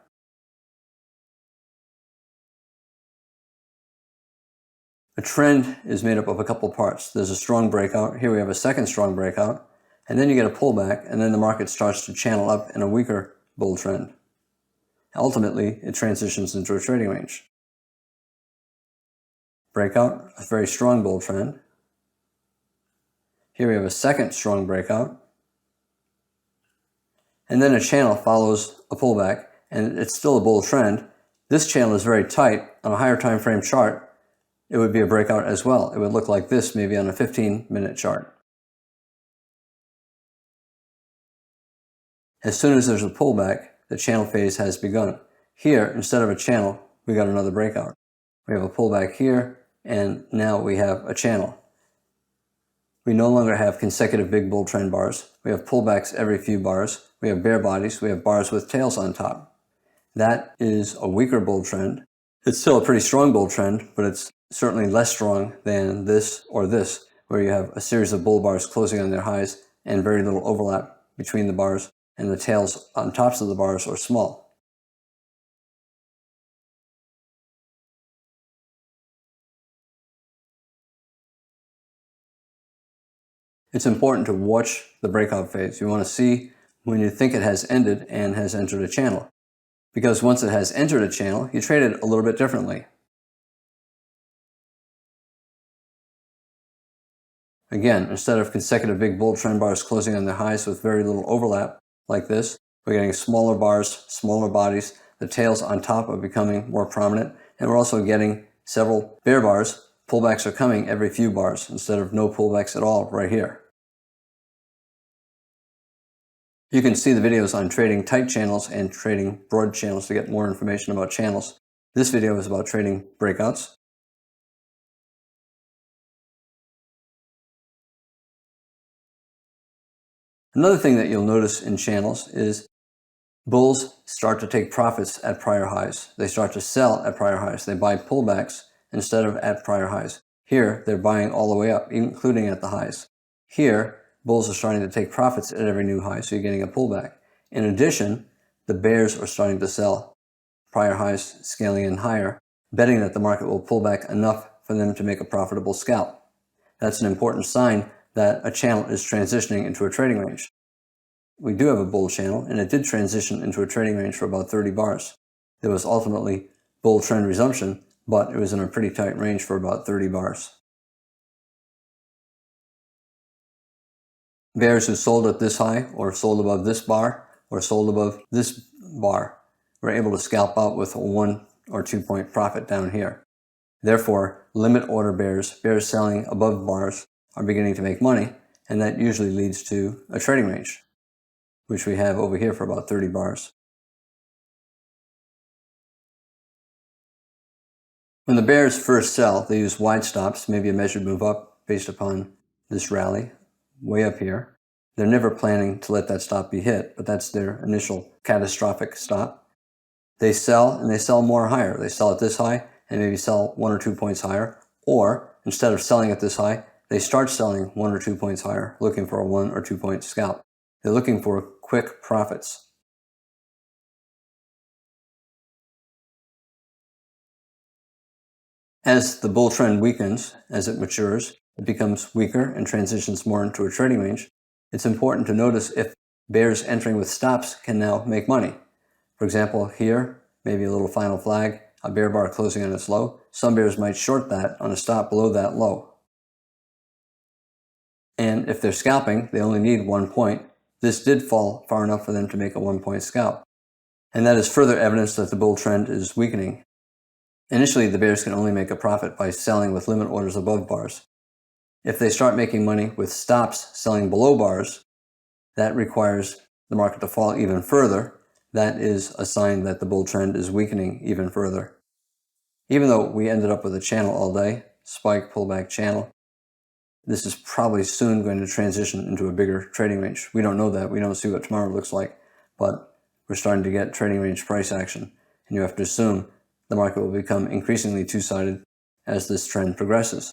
A trend is made up of a couple parts. There's a strong breakout. Here we have a second strong breakout. And then you get a pullback, and then the market starts to channel up in a weaker bull trend. Ultimately, it transitions into a trading range. Breakout, a very strong bull trend. Here we have a second strong breakout. And then a channel follows a pullback, and it's still a bull trend, this channel is very tight. On a higher time frame chart, it would be a breakout as well. It would look like this maybe on a 15-minute chart. As soon as there's a pullback, the channel phase has begun. Here, instead of a channel, we got another breakout. We have a pullback here, and now we have a channel. We no longer have consecutive big bull trend bars. We have pullbacks every few bars. We have bear bodies. We have bars with tails on top. That is a weaker bull trend. It's still a pretty strong bull trend, but it's certainly less strong than this or this, where you have a series of bull bars closing on their highs and very little overlap between the bars, and the tails on tops of the bars are small. It's important to watch the breakout phase. You want to see when you think it has ended and has entered a channel. Because once it has entered a channel, you trade it a little bit differently. Again, instead of consecutive big bull trend bars closing on their highs with very little overlap like this, we're getting smaller bars, smaller bodies, the tails on top are becoming more prominent, and we're also getting several bear bars. Pullbacks are coming every few bars instead of no pullbacks at all right here. You can see the videos on trading tight channels and trading broad channels to get more information about channels. This video is about trading breakouts. Another thing that you'll notice in channels is bulls start to take profits at prior highs. They start to sell at prior highs. They buy pullbacks instead of at prior highs. Here, they're buying all the way up, including at the highs. Here, bulls are starting to take profits at every new high, so you're getting a pullback. In addition, the bears are starting to sell prior highs, scaling in higher, betting that the market will pull back enough for them to make a profitable scalp. That's an important sign that a channel is transitioning into a trading range. We do have a bull channel, and it did transition into a trading range for about 30 bars. There was ultimately bull trend resumption, but it was in a pretty tight range for about 30 bars. Bears who sold at this high, or sold above this bar, or sold above this bar, were able to scalp out with a 1 or 2 point profit down here. Therefore, limit order bears selling above bars, are beginning to make money, and that usually leads to a trading range, which we have over here for about 30 bars. When the bears first sell, they use wide stops, maybe a measured move up based upon this rally way up here. They're never planning to let that stop be hit, but that's their initial catastrophic stop. They sell, and they sell more higher. They sell at this high and maybe sell 1 or 2 points higher, or instead of selling at this high, they start selling 1 or 2 points higher, looking for a 1 or 2 point scalp. They're looking for quick profits. As the bull trend weakens, as it matures, it becomes weaker and transitions more into a trading range. It's important to notice if bears entering with stops can now make money. For example, here, maybe a little final flag, a bear bar closing on its low. Some bears might short that on a stop below that low. And if they're scalping, they only need 1 point. This did fall far enough for them to make a 1 point scalp. And that is further evidence that the bull trend is weakening. Initially, the bears can only make a profit by selling with limit orders above bars. If they start making money with stops selling below bars, that requires the market to fall even further. That is a sign that the bull trend is weakening even further. Even though we ended up with a channel all day, spike, pullback, channel, this is probably soon going to transition into a bigger trading range. We don't know that. We don't see what tomorrow looks like, but we're starting to get trading range price action, and you have to assume the market will become increasingly two-sided as this trend progresses.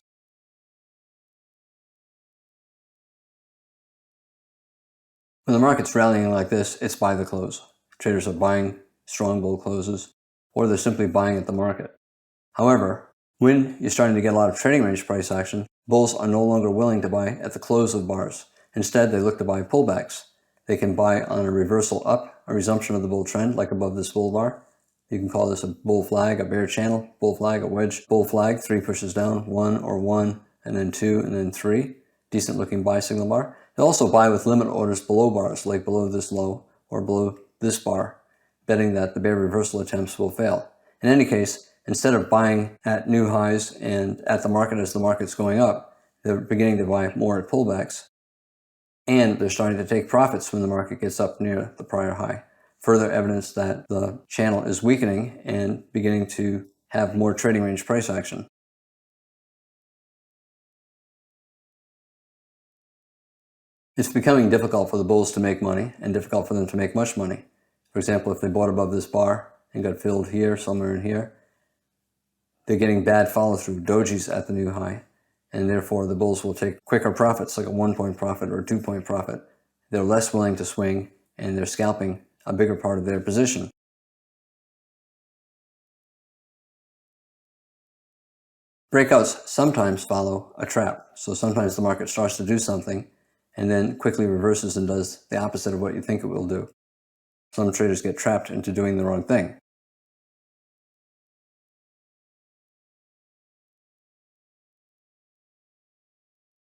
When the market's rallying like this, it's buy the close. Traders are buying strong bull closes, or they're simply buying at the market. However, when you're starting to get a lot of trading range price action, bulls are no longer willing to buy at the close of bars. Instead, they look to buy pullbacks. They can buy on a reversal up, a resumption of the bull trend, like above this bull bar. You can call this a bull flag, a bear channel, bull flag, a wedge, bull flag, 3 pushes down, 1 or 1, and then 2, and then 3. Decent looking buy signal bar. They'll also buy with limit orders below bars, like below this low or below this bar. betting that the bear reversal attempts will fail. In any case, instead of buying at new highs and at the market as the market's going up, they're beginning to buy more at pullbacks. And they're starting to take profits when the market gets up near the prior high. Further evidence that the channel is weakening and beginning to have more trading range price action. It's becoming difficult for the bulls to make money and difficult for them to make much money. For example, if they bought above this bar and got filled here, somewhere in here, they're getting bad follow-through, dojis at the new high, and therefore the bulls will take quicker profits, like a 1-point profit or a 2-point profit. They're less willing to swing, and they're scalping a bigger part of their position. Breakouts sometimes follow a trap, so sometimes the market starts to do something and then quickly reverses and does the opposite of what you think it will do. Some traders get trapped into doing the wrong thing.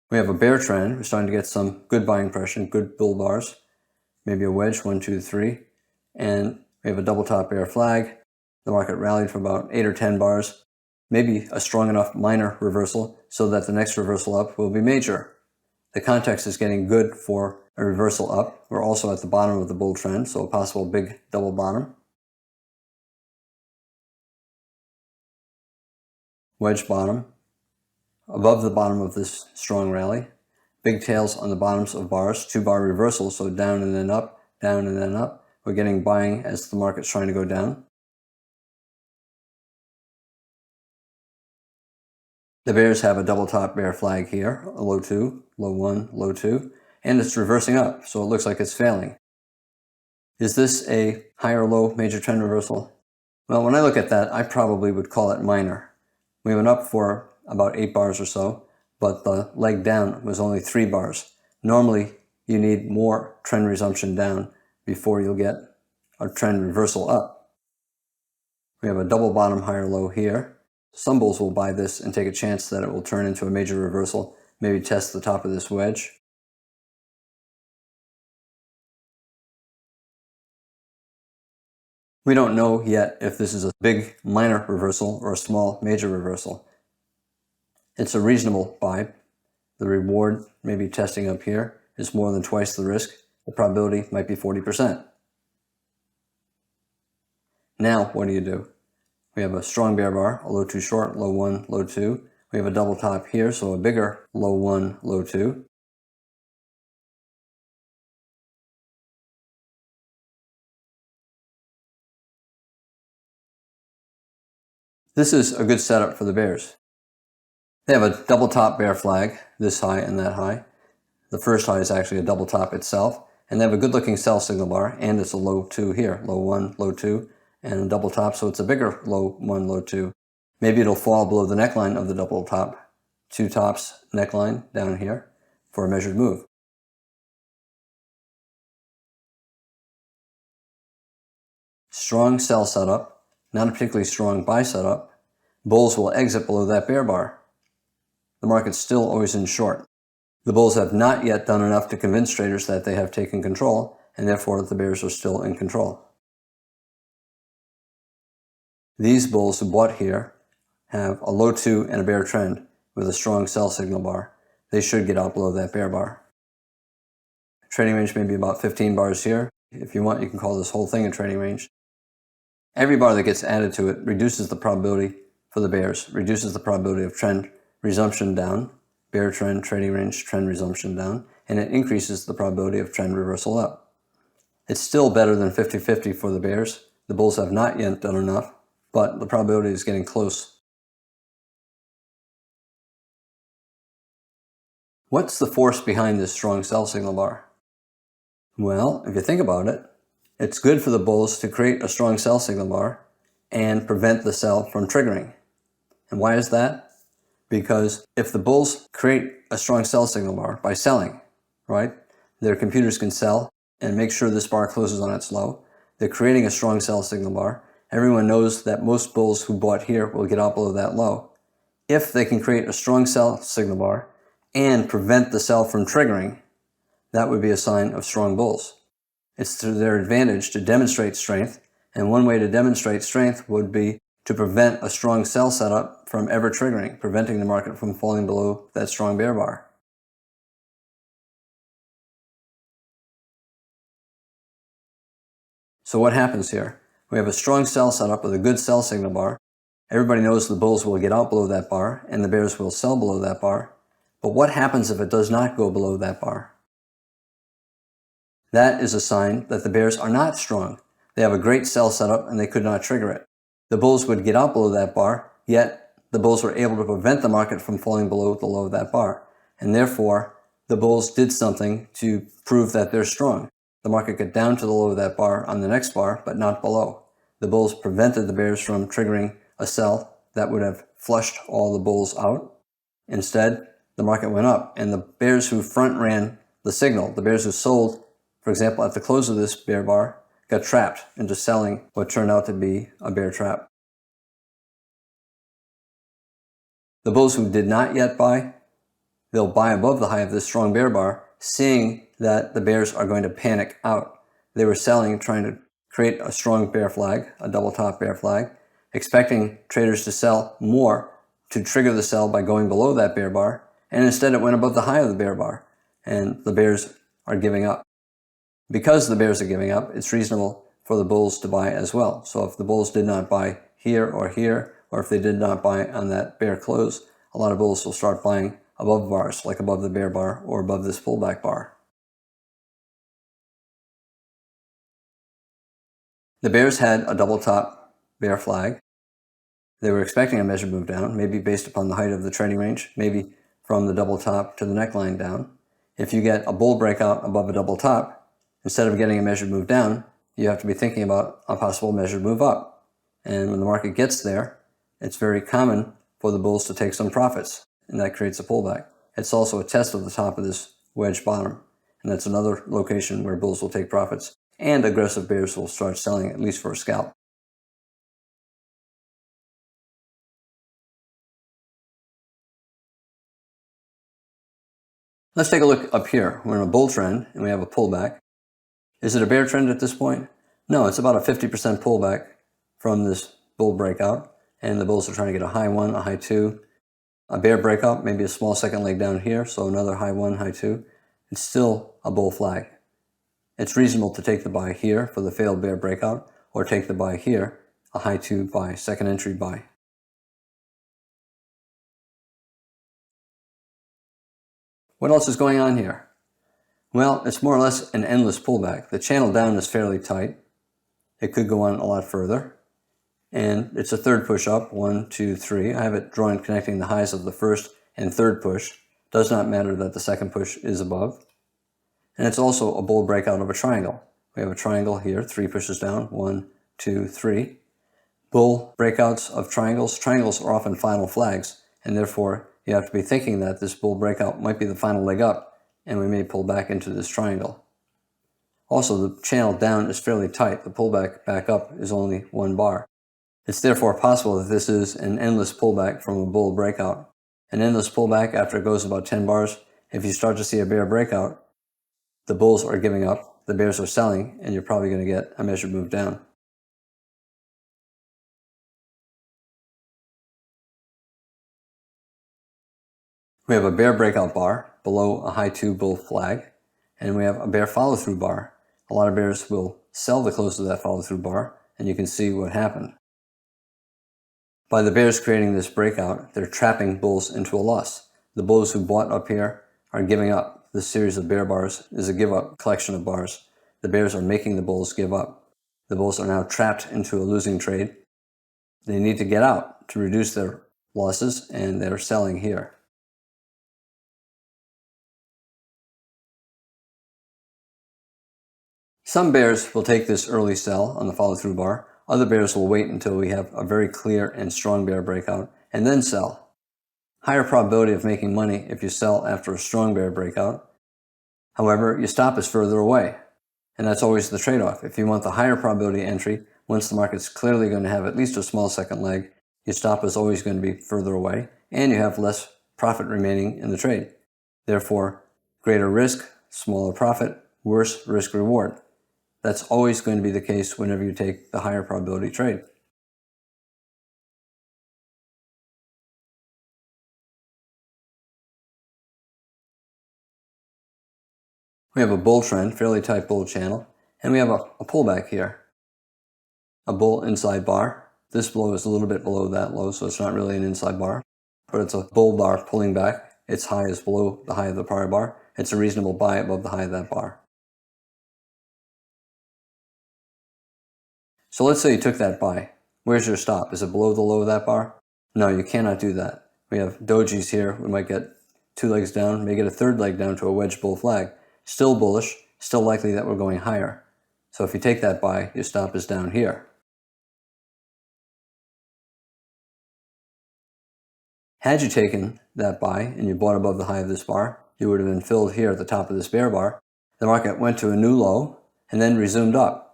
We have a bear trend. We're starting to get some good buying pressure, good bull bars, maybe a wedge, 1, 2, 3, and we have a double top bear flag. The market rallied for about 8 or 10 bars, maybe a strong enough minor reversal so that the next reversal up will be major. The context is getting good for a reversal up. We're also at the bottom of the bull trend, so a possible big double bottom. Wedge bottom. Above the bottom of this strong rally. Big tails on the bottoms of bars, 2-bar reversals, so down and then up, down and then up. We're getting buying as the market's trying to go down. The bears have a double top bear flag here, a low 2, low 1, low 2, and it's reversing up, so it looks like it's failing. Is this a high or low major trend reversal? Well, when I look at that, I probably would call it minor. We went up for about 8 bars or so, but the leg down was only 3 bars. Normally, you need more trend resumption down before you'll get a trend reversal up. We have a double bottom high or low here. Some bulls will buy this and take a chance that it will turn into a major reversal, maybe test the top of this wedge. We don't know yet if this is a big minor reversal or a small major reversal. It's a reasonable buy. The reward, maybe testing up here, is more than twice the risk. The probability might be 40%. Now, what do? We have a strong bear bar, a low 2 short, low 1, low 2. We have a double top here, so a bigger low 1, low 2. This is a good setup for the bears. They have a double top bear flag, this high and that high. The first high is actually a double top itself, and they have a good looking sell signal bar, and it's a low 2 here, low 1, low 2, and a double top, so it's a bigger low 1, low 2. Maybe it'll fall below the neckline of the double top, 2 tops neckline down here for a measured move. Strong sell setup, not a particularly strong buy setup. Bulls will exit below that bear bar. The market's still always in short. The bulls have not yet done enough to convince traders that they have taken control, and therefore the bears are still in control. These bulls who bought here have a low 2 and a bear trend with a strong sell signal bar. They should get out below that bear bar. Trading range may be about 15 bars here. If you want, you can call this whole thing a trading range. Every bar that gets added to it reduces the probability for the bears, reduces the probability of trend resumption down, bear trend, trading range, trend resumption down, and it increases the probability of trend reversal up. It's still better than 50-50 for the bears. The bulls have not yet done enough, but the probability is getting close. What's the force behind this strong sell signal bar? Well, if you think about it, it's good for the bulls to create a strong sell signal bar and prevent the sell from triggering. And why is that? Because if the bulls create a strong sell signal bar by selling, right, their computers can sell and make sure this bar closes on its low. They're creating a strong sell signal bar. Everyone knows that most bulls who bought here will get out below that low. If they can create a strong sell signal bar and prevent the sell from triggering, that would be a sign of strong bulls. It's to their advantage to demonstrate strength And one way to demonstrate strength would be to prevent a strong sell setup from ever triggering, preventing the market from falling below that strong bear bar. So what happens here? We have a strong sell setup with a good sell signal bar. Everybody knows the bulls will get out below that bar and the bears will sell below that bar. But what happens if it does not go below that bar? That is a sign that the bears are not strong. They have a great sell setup and they could not trigger it. The bulls would get out below that bar, yet the bulls were able to prevent the market from falling below the low of that bar. And therefore, the bulls did something to prove that they're strong. The market got down to the low of that bar on the next bar, but not below. The bulls prevented the bears from triggering a sell that would have flushed all the bulls out. Instead, the market went up, and the bears who front ran the signal, the bears who sold, for example, at the close of this bear bar, got trapped into selling what turned out to be a bear trap. The bulls who did not yet buy, they'll buy above the high of this strong bear bar, seeing that the bears are going to panic out. They were selling, trying to create a strong bear flag, a double top bear flag, expecting traders to sell more to trigger the sell by going below that bear bar, and instead it went above the high of the bear bar, and the bears are giving up. Because the bears are giving up, it's reasonable for the bulls to buy as well. So if the bulls did not buy here, or if they did not buy on that bear close, a lot of bulls will start buying above bars, like above the bear bar or above this pullback bar. The bears had a double top bear flag. They were expecting a measured move down, maybe based upon the height of the trading range, maybe from the double top to the neckline down. If you get a bull breakout above a double top, instead of getting a measured move down, you have to be thinking about a possible measured move up. And when the market gets there, it's very common for the bulls to take some profits, and that creates a pullback. It's also a test of the top of this wedge bottom, and that's another location where bulls will take profits, and aggressive bears will start selling, at least for a scalp. Let's take a look up here. We're in a bull trend, and we have a pullback. Is it a bear trend at this point? No, it's about a 50% pullback from this bull breakout, and the bulls are trying to get a high 1, a high 2, a bear breakout, maybe a small second leg down here, so another high 1, high 2. It's still a bull flag. It's reasonable to take the buy here for the failed bear breakout, or take the buy here, a high 2 buy, second entry buy. What else is going on here? Well, it's more or less an endless pullback. The channel down is fairly tight. It could go on a lot further. And it's a third push up, 1, 2, 3. I have it drawn connecting the highs of the first and third push. Does not matter that the second push is above. And it's also a bull breakout of a triangle. We have a triangle here, 3 pushes down, 1, 2, 3. Bull breakouts of triangles. Triangles are often final flags, and therefore you have to be thinking that this bull breakout might be the final leg up, and we may pull back into this triangle. Also, the channel down is fairly tight. The pullback back up is only 1 bar. It's therefore possible that this is an endless pullback from a bull breakout. An endless pullback after it goes about 10 bars, if you start to see a bear breakout, the bulls are giving up, the bears are selling, and you're probably going to get a measured move down. We have a bear breakout bar below a high 2 bull flag, and we have a bear follow-through bar. A lot of bears will sell the close of that follow-through bar, and you can see what happened. By the bears creating this breakout, they're trapping bulls into a loss. The bulls who bought up here are giving up. This series of bear bars is a give-up collection of bars. The bears are making the bulls give up. The bulls are now trapped into a losing trade. They need to get out to reduce their losses, and they're selling here. Some bears will take this early sell on the follow-through bar. Other bears will wait until we have a very clear and strong bear breakout and then sell. Higher probability of making money if you sell after a strong bear breakout. However, your stop is further away, and that's always the trade-off. If you want the higher probability entry, once the market's clearly going to have at least a small second leg, your stop is always going to be further away, and you have less profit remaining in the trade. Therefore, greater risk, smaller profit, worse risk-reward. That's always going to be the case whenever you take the higher probability trade. We have a bull trend, fairly tight bull channel, and we have a pullback here. A bull inside bar. This low is a little bit below that low, so it's not really an inside bar, but it's a bull bar pulling back. Its high is below the high of the prior bar. It's a reasonable buy above the high of that bar. So let's say you took that buy. Where's your stop? Is it below the low of that bar? No, you cannot do that. We have dojis here. We might get 2 legs down, may get a 3rd leg down to a wedge bull flag. Still bullish, still likely that we're going higher. So if you take that buy, your stop is down here. Had you taken that buy and you bought above the high of this bar, you would have been filled here at the top of this bear bar. The market went to a new low and then resumed up.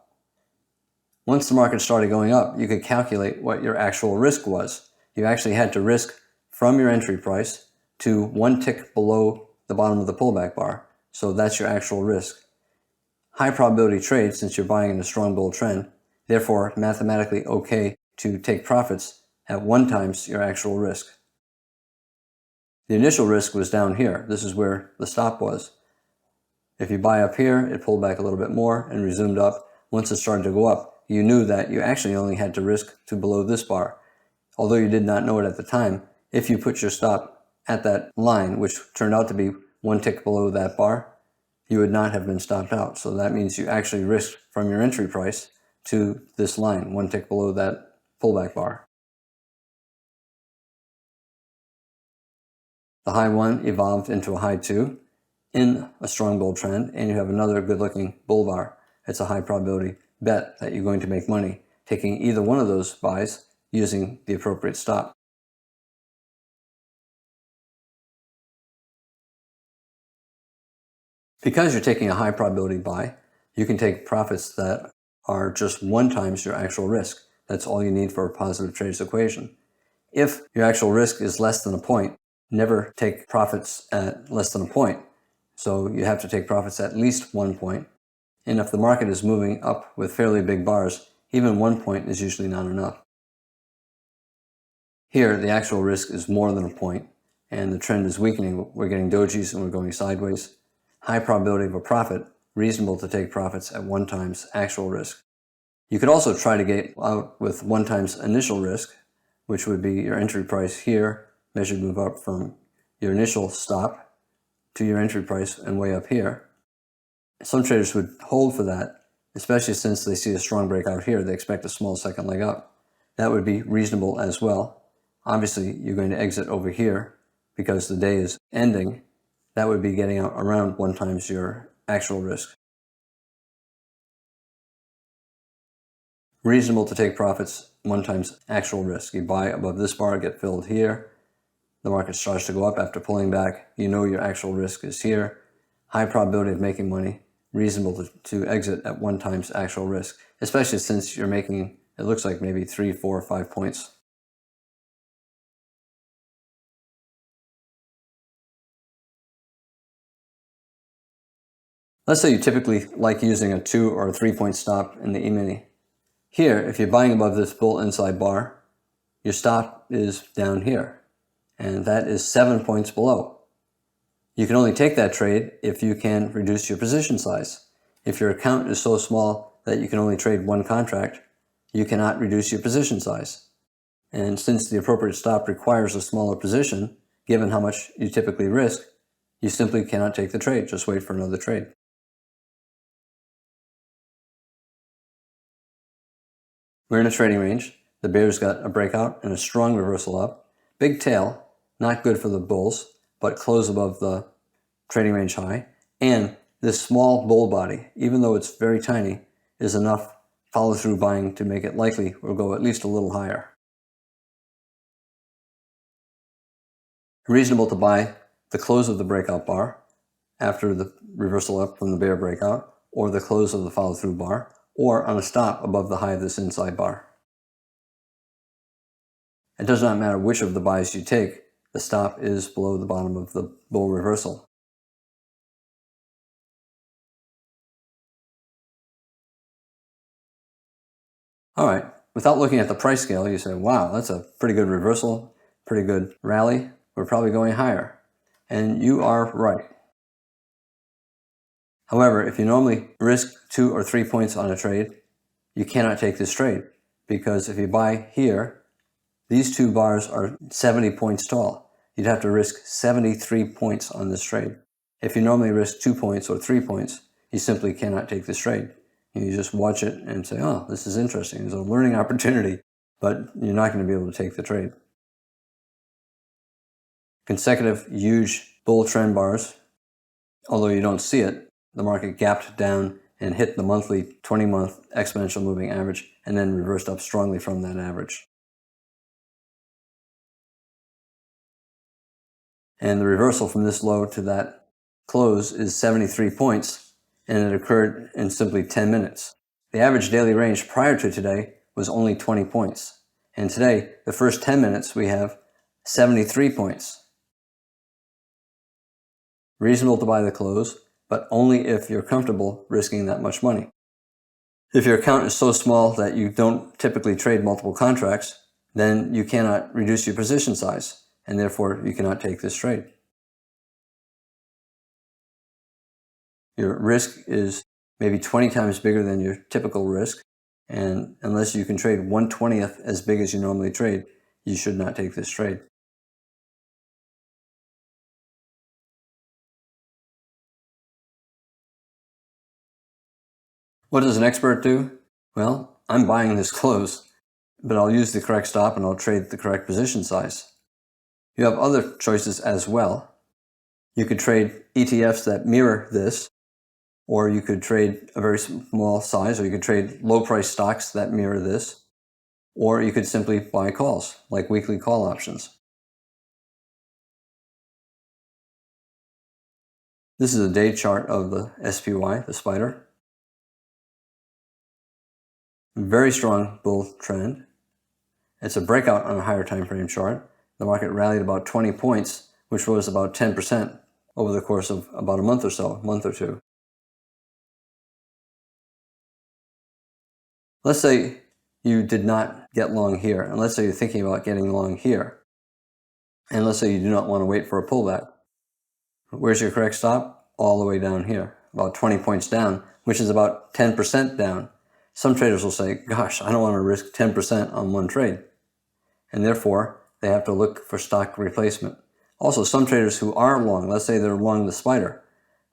Once the market started going up, you could calculate what your actual risk was. You actually had to risk from your entry price to 1 tick below the bottom of the pullback bar. So that's your actual risk. High probability trade, since you're buying in a strong bull trend, therefore mathematically okay to take profits at 1 times your actual risk. The initial risk was down here. This is where the stop was. If you buy up here, it pulled back a little bit more and resumed up. Once it started to go up, you knew that you actually only had to risk to below this bar. Although you did not know it at the time, if you put your stop at that line, which turned out to be 1 tick below that bar, you would not have been stopped out. So that means you actually risked from your entry price to this line, 1 tick below that pullback bar. The high 1 evolved into a high 2 in a strong bull trend, and you have another good-looking bull bar. It's a high probability bet that you're going to make money taking either one of those buys using the appropriate stop. Because you're taking a high probability buy, you can take profits that are just 1 times your actual risk. That's all you need for a positive trader's equation. If your actual risk is less than a point, never take profits at less than a point. So you have to take profits at least 1 point. And if the market is moving up with fairly big bars, even 1 point is usually not enough. Here, the actual risk is more than a point, and the trend is weakening. We're getting dojis and we're going sideways. High probability of a profit, reasonable to take profits at 1 times actual risk. You could also try to get out with 1 times initial risk, which would be your entry price here, measured move up from your initial stop to your entry price and way up here. Some traders would hold for that, especially since they see a strong breakout here. They expect a small second leg up. That would be reasonable as well. Obviously, you're going to exit over here because the day is ending. That would be getting out around 1 times your actual risk. Reasonable to take profits 1 times actual risk. You buy above this bar, get filled here. The market starts to go up after pulling back. You know your actual risk is here. High probability of making money. Reasonable to exit at 1 times actual risk, especially since you're making, it looks like maybe 3, 4, 5 points. Let's say you typically like using a 2 or a 3 point stop in the E-mini. Here, if you're buying above this bull inside bar, your stop is down here, and that is 7 points below. You can only take that trade if you can reduce your position size. If your account is so small that you can only trade 1 contract, you cannot reduce your position size. And since the appropriate stop requires a smaller position, given how much you typically risk, you simply cannot take the trade. Just wait for another trade. We're in a trading range. The bears got a breakout and a strong reversal up. Big tail, not good for the bulls, but close above the trading range high. And this small bull body, even though it's very tiny, is enough follow-through buying to make it likely we'll go at least a little higher. Reasonable to buy the close of the breakout bar after the reversal up from the bear breakout, or the close of the follow-through bar, or on a stop above the high of this inside bar. It does not matter which of the buys you take, the stop is below the bottom of the bull reversal. All right, without looking at the price scale, you say, wow, that's a pretty good reversal, pretty good rally. We're probably going higher. And you are right. However, if you normally risk 2 or 3 points on a trade, you cannot take this trade, because if you buy here, these two bars are 70 points tall. You'd have to risk 73 points on this trade. If you normally risk 2 points or 3 points, you simply cannot take this trade. You just watch it and say, oh, this is interesting. It's a learning opportunity, but you're not going to be able to take the trade. Consecutive huge bull trend bars, although you don't see it, the market gapped down and hit the monthly 20-month exponential moving average and then reversed up strongly from that average. And the reversal from this low to that close is 73 points, and it occurred in simply 10 minutes. The average daily range prior to today was only 20 points. And today, the first 10 minutes, we have 73 points. Reasonable to buy the close, but only if you're comfortable risking that much money. If your account is so small that you don't typically trade multiple contracts, then you cannot reduce your position size, and therefore you cannot take this trade. Your risk is maybe 20 times bigger than your typical risk, and unless you can trade 1/20th as big as you normally trade, you should not take this trade. What does an expert do? Well, I'm buying this close, but I'll use the correct stop and I'll trade the correct position size. You have other choices as well. You could trade ETFs that mirror this, or you could trade a very small size, or you could trade low price stocks that mirror this, or you could simply buy calls, like weekly call options. This is a day chart of the SPY, the spider. Very strong bull trend. It's a breakout on a higher time frame chart. The market rallied about 20 points, which was about 10% over the course of about a month or so, a month or two. Let's say you did not get long here, and let's say you're thinking about getting long here, and let's say you do not want to wait for a pullback. Where's your correct stop? All the way down here, about 20 points down, which is about 10% down. Some traders will say, gosh, I don't want to risk 10% on one trade. And therefore, they have to look for stock replacement. Also, some traders who are long, let's say they're long the spider,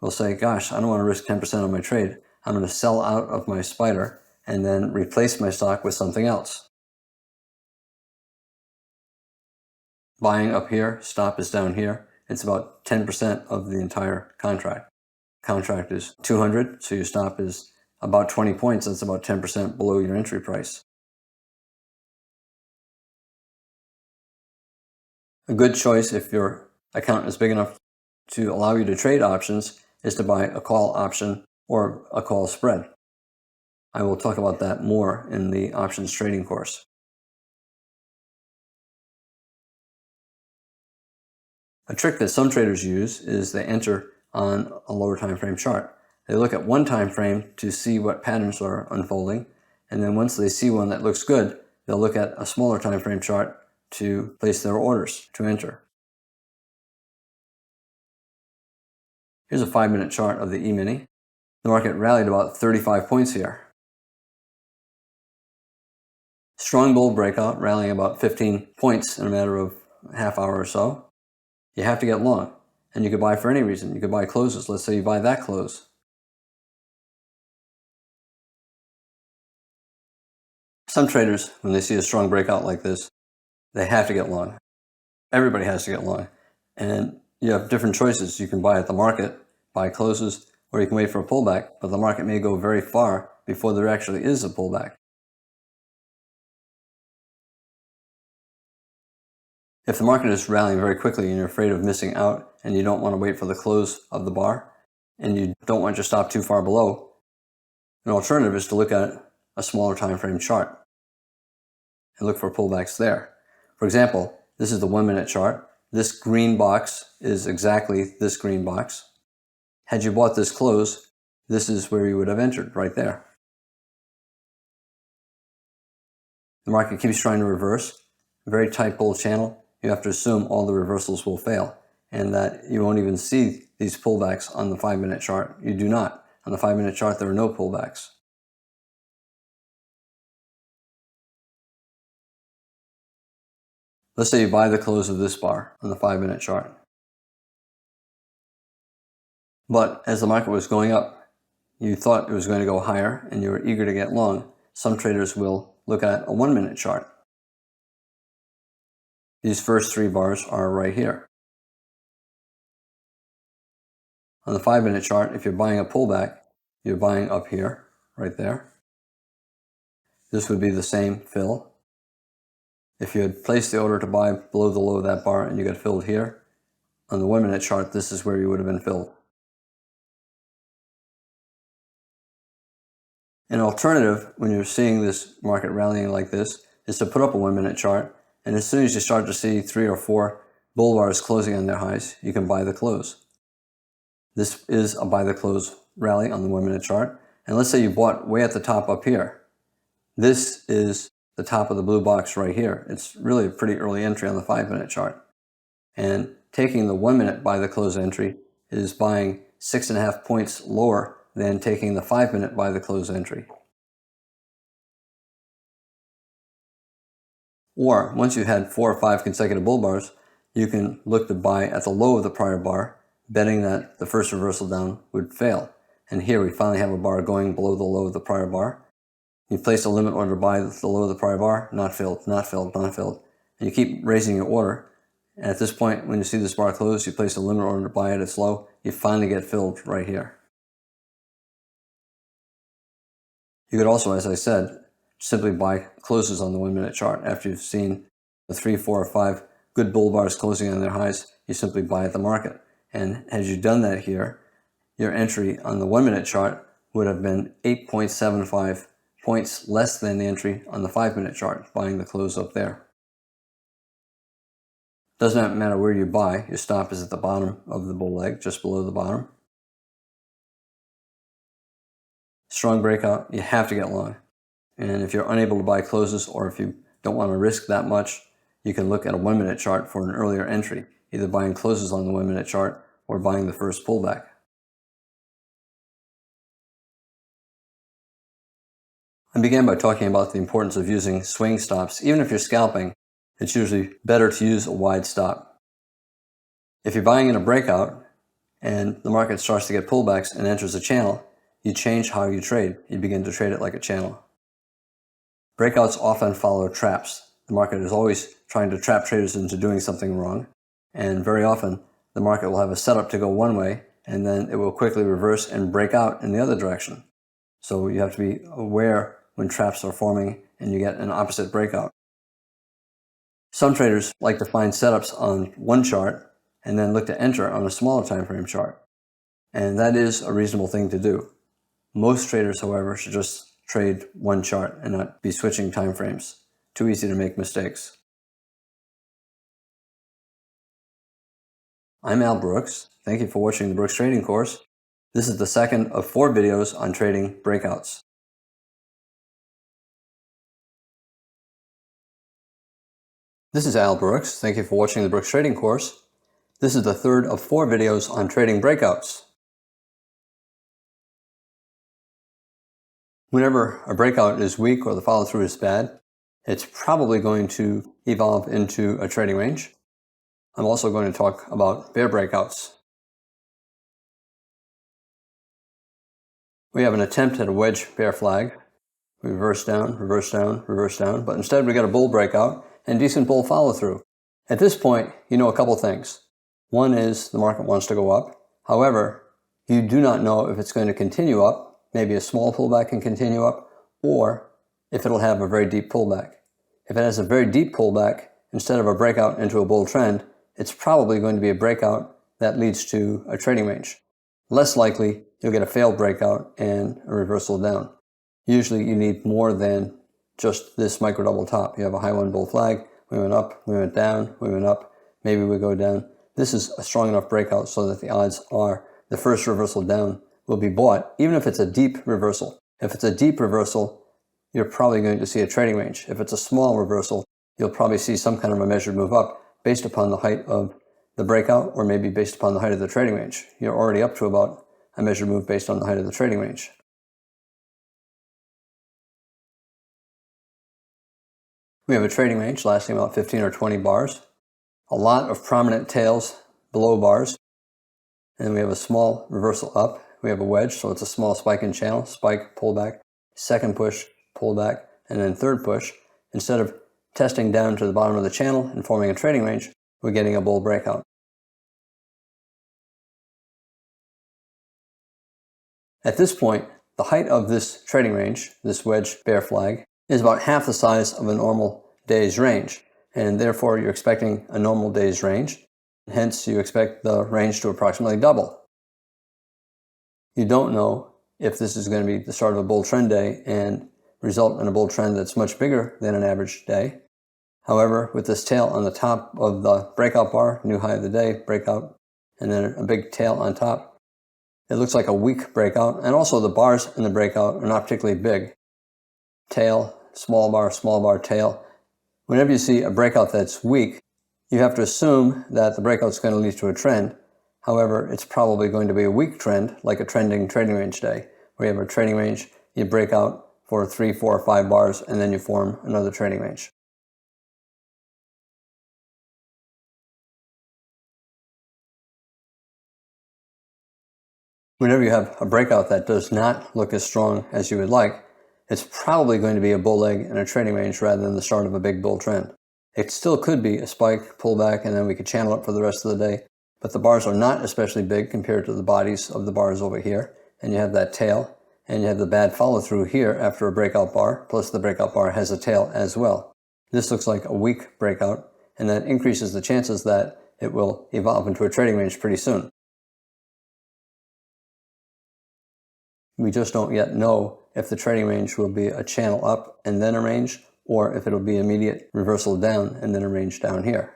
will say, gosh, I don't want to risk 10% on my trade. I'm going to sell out of my spider and then replace my stock with something else. Buying up here, stop is down here. It's about 10% of the entire contract. Contract is 200, so your stop is about 20 points. That's about 10% below your entry price. A good choice, if your account is big enough to allow you to trade options, is to buy a call option or a call spread. I will talk about that more in the options trading course. A trick that some traders use is they enter on a lower time frame chart. They look at one time frame to see what patterns are unfolding, and then once they see one that looks good, they'll look at a smaller time frame chart to place their orders to enter. Here's a 5-minute chart of the E-mini. The market rallied about 35 points here. Strong bull breakout, rallying about 15 points in a matter of a half hour or so. You have to get long, and you could buy for any reason. You could buy closes. Let's say you buy that close. Some traders, when they see a strong breakout like this, they have to get long. Everybody has to get long. And you have different choices. You can buy at the market, buy closes, or you can wait for a pullback, but the market may go very far before there actually is a pullback. If the market is rallying very quickly and you're afraid of missing out and you don't want to wait for the close of the bar and you don't want your stop too far below, an alternative is to look at a smaller time frame chart and look for pullbacks there. For example, this is the 1-minute chart. This green box is exactly this green box. Had you bought this close, this is where you would have entered, right there. the market keeps trying to reverse, a very tight bull channel, you have to assume all the reversals will fail and that you won't even see these pullbacks on the 5-minute chart. You do not. On the 5-minute chart, there are no pullbacks. Let's say you buy the close of this bar on the 5-minute chart. But as the market was going up, you thought it was going to go higher and you were eager to get long. Some traders will look at a 1-minute chart. These first 3 bars are right here. On the 5-minute chart, if you're buying a pullback, you're buying up here, right there. This would be the same fill. If you had placed the order to buy below the low of that bar and you got filled here, on the 1-minute chart, this is where you would have been filled. An alternative, when you're seeing this market rallying like this, is to put up a 1-minute chart, and as soon as you start to see 3 or 4 bull bars closing on their highs, you can buy the close. This is a buy the close rally on the 1-minute chart, and let's say you bought way at the top up here. This is the top of the blue box right here. It's really a pretty early entry on the 5-minute chart. And taking the 1-minute buy the close entry is buying 6.5 points lower than taking the 5-minute buy the close entry. Or once you've had 4 or 5 consecutive bull bars, you can look to buy at the low of the prior bar, betting that the first reversal down would fail. And here we finally have a bar going below the low of the prior bar. You place a limit order to buy the low of the prior bar, not filled, not filled, not filled. And you keep raising your order. And at this point, when you see this bar close, you place a limit order to buy at its low, you finally get filled right here. You could also, as I said, simply buy closes on the 1-minute chart. After you've seen the 3, 4, or 5 good bull bars closing on their highs, you simply buy at the market. And had you done that here, your entry on the 1-minute chart would have been 8.75 points less than the entry on the 5-minute chart, buying the close up there. Does not matter where you buy, your stop is at the bottom of the bull leg, just below the bottom. Strong breakout, you have to get long. And if you're unable to buy closes, or if you don't want to risk that much, you can look at a 1-minute chart for an earlier entry, either buying closes on the 1-minute chart or buying the first pullback. I began by talking about the importance of using swing stops. Even if you're scalping, it's usually better to use a wide stop. If you're buying in a breakout and the market starts to get pullbacks and enters a channel, you change how you trade. You begin to trade it like a channel. Breakouts often follow traps. The market is always trying to trap traders into doing something wrong, and very often the market will have a setup to go one way and then it will quickly reverse and break out in the other direction. So you have to be aware when traps are forming and you get an opposite breakout. Some traders like to find setups on one chart and then look to enter on a smaller time frame chart. And that is a reasonable thing to do. Most traders, however, should just trade one chart and not be switching time frames. Too easy to make mistakes. I'm Al Brooks. Thank you for watching the Brooks Trading Course. This is the second of 4 videos on trading breakouts. This is Al Brooks. Thank you for watching the Brooks Trading Course. This is the third of 4 videos on trading breakouts. Whenever a breakout is weak or the follow-through is bad, it's probably going to evolve into a trading range. I'm also going to talk about bear breakouts. We have an attempt at a wedge bear flag. We reverse down, reverse down, reverse down, but instead we got a bull breakout and decent bull follow-through. At this point, you know a couple things. One is the market wants to go up. However, you do not know if it's going to continue up. Maybe a small pullback can continue up, or if it'll have a very deep pullback. If it has a very deep pullback, instead of a breakout into a bull trend, it's probably going to be a breakout that leads to a trading range. Less likely, you'll get a failed breakout and a reversal down. Usually you need more than just this micro double top. You have a high one bull flag, we went up, we went down, we went up, maybe we go down. This is a strong enough breakout so that the odds are the first reversal down will be bought, even if it's a deep reversal. If it's a deep reversal, you're probably going to see a trading range. If it's a small reversal, you'll probably see some kind of a measured move up based upon the height of the breakout, or maybe based upon the height of the trading range. You're already up to about a measured move based on the height of the trading range. We have a trading range lasting about 15 or 20 bars, a lot of prominent tails below bars, and then we have a small reversal up. We have a wedge, so it's a small spike in channel, spike, pullback, second push, pullback, and then third push. Instead of testing down to the bottom of the channel and forming a trading range, we're getting a bull breakout. At this point, the height of this trading range, this wedge bear flag, is about half the size of a normal day's range, and therefore you're expecting a normal day's range. Hence, you expect the range to approximately double. You don't know if this is going to be the start of a bull trend day and result in a bull trend that's much bigger than an average day. However, with this tail on the top of the breakout bar, new high of the day, breakout, and then a big tail on top, it looks like a weak breakout, and also the bars in the breakout are not particularly big. Tail, small bar, tail. Whenever you see a breakout that's weak, you have to assume that the breakout's going to lead to a trend. However, it's probably going to be a weak trend, like a trending trading range day, where you have a trading range, you break out for 3, 4, or 5 bars, and then you form another trading range. Whenever you have a breakout that does not look as strong as you would like, it's probably going to be a bull leg in a trading range rather than the start of a big bull trend. It still could be a spike, pullback, and then we could channel it for the rest of the day, but the bars are not especially big compared to the bodies of the bars over here, and you have that tail, and you have the bad follow through here after a breakout bar, plus the breakout bar has a tail as well. This looks like a weak breakout, and that increases the chances that it will evolve into a trading range pretty soon. We just don't yet know if the trading range will be a channel up and then a range, or if it'll be immediate reversal down and then a range down here.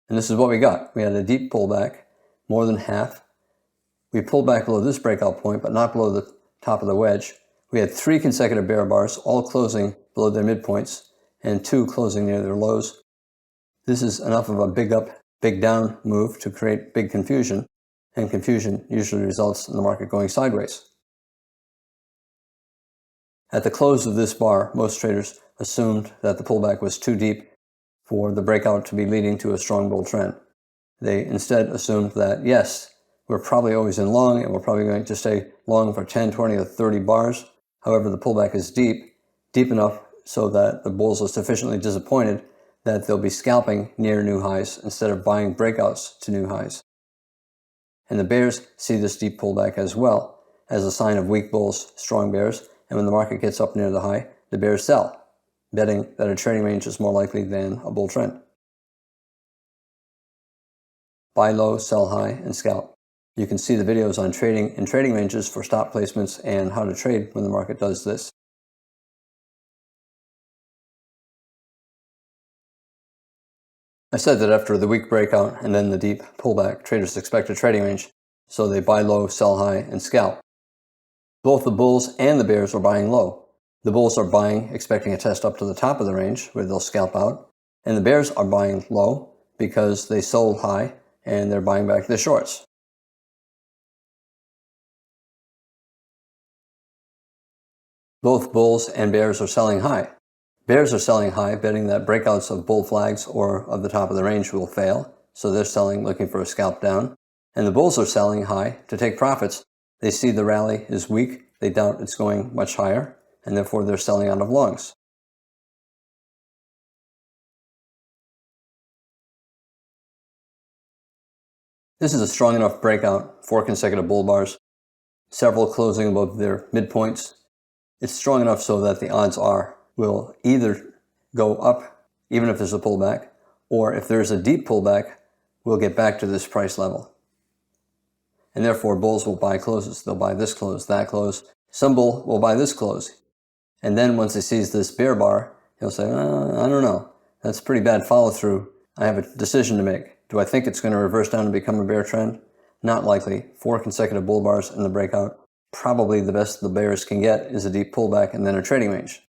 And this is what we got. We had a deep pullback, more than half. We pulled back below this breakout point, but not below the top of the wedge. We had 3 consecutive bear bars, all closing below their midpoints, and 2 closing near their lows. This is enough of a big up, big down move to create big confusion, and confusion usually results in the market going sideways. At the close of this bar, most traders assumed that the pullback was too deep for the breakout to be leading to a strong bull trend. They instead assumed that, yes, we're probably always in long, and we're probably going to stay long for 10, 20, or 30 bars. However, the pullback is deep enough so that the bulls are sufficiently disappointed that they'll be scalping near new highs instead of buying breakouts to new highs. And the bears see this deep pullback as well as a sign of weak bulls, strong bears, and when the market gets up near the high, the bears sell, betting that a trading range is more likely than a bull trend. Buy low, sell high, and scalp. You can see the videos on trading and trading ranges for stop placements and how to trade when the market does this. I said that after the weak breakout and then the deep pullback, traders expect a trading range, so they buy low, sell high, and scalp. Both the bulls and the bears are buying low. The bulls are buying, expecting a test up to the top of the range, where they'll scalp out, and the bears are buying low because they sold high and they're buying back their shorts. Both bulls and bears are selling high. Bears are selling high, betting that breakouts of bull flags or of the top of the range will fail, so they're selling, looking for a scalp down. And the bulls are selling high to take profits. They see the rally is weak, they doubt it's going much higher, and therefore they're selling out of longs. This is a strong enough breakout, 4 consecutive bull bars, several closing above their midpoints. It's strong enough so that the odds are will either go up, even if there's a pullback, or if there's a deep pullback, we'll get back to this price level. And therefore, bulls will buy closes. They'll buy this close, that close. Some bull will buy this close. And then once he sees this bear bar, he'll say, I don't know. That's pretty bad follow through. I have a decision to make. Do I think it's going to reverse down and become a bear trend? Not likely. 4 consecutive bull bars in the breakout. probably the best the bears can get is a deep pullback and then a trading range.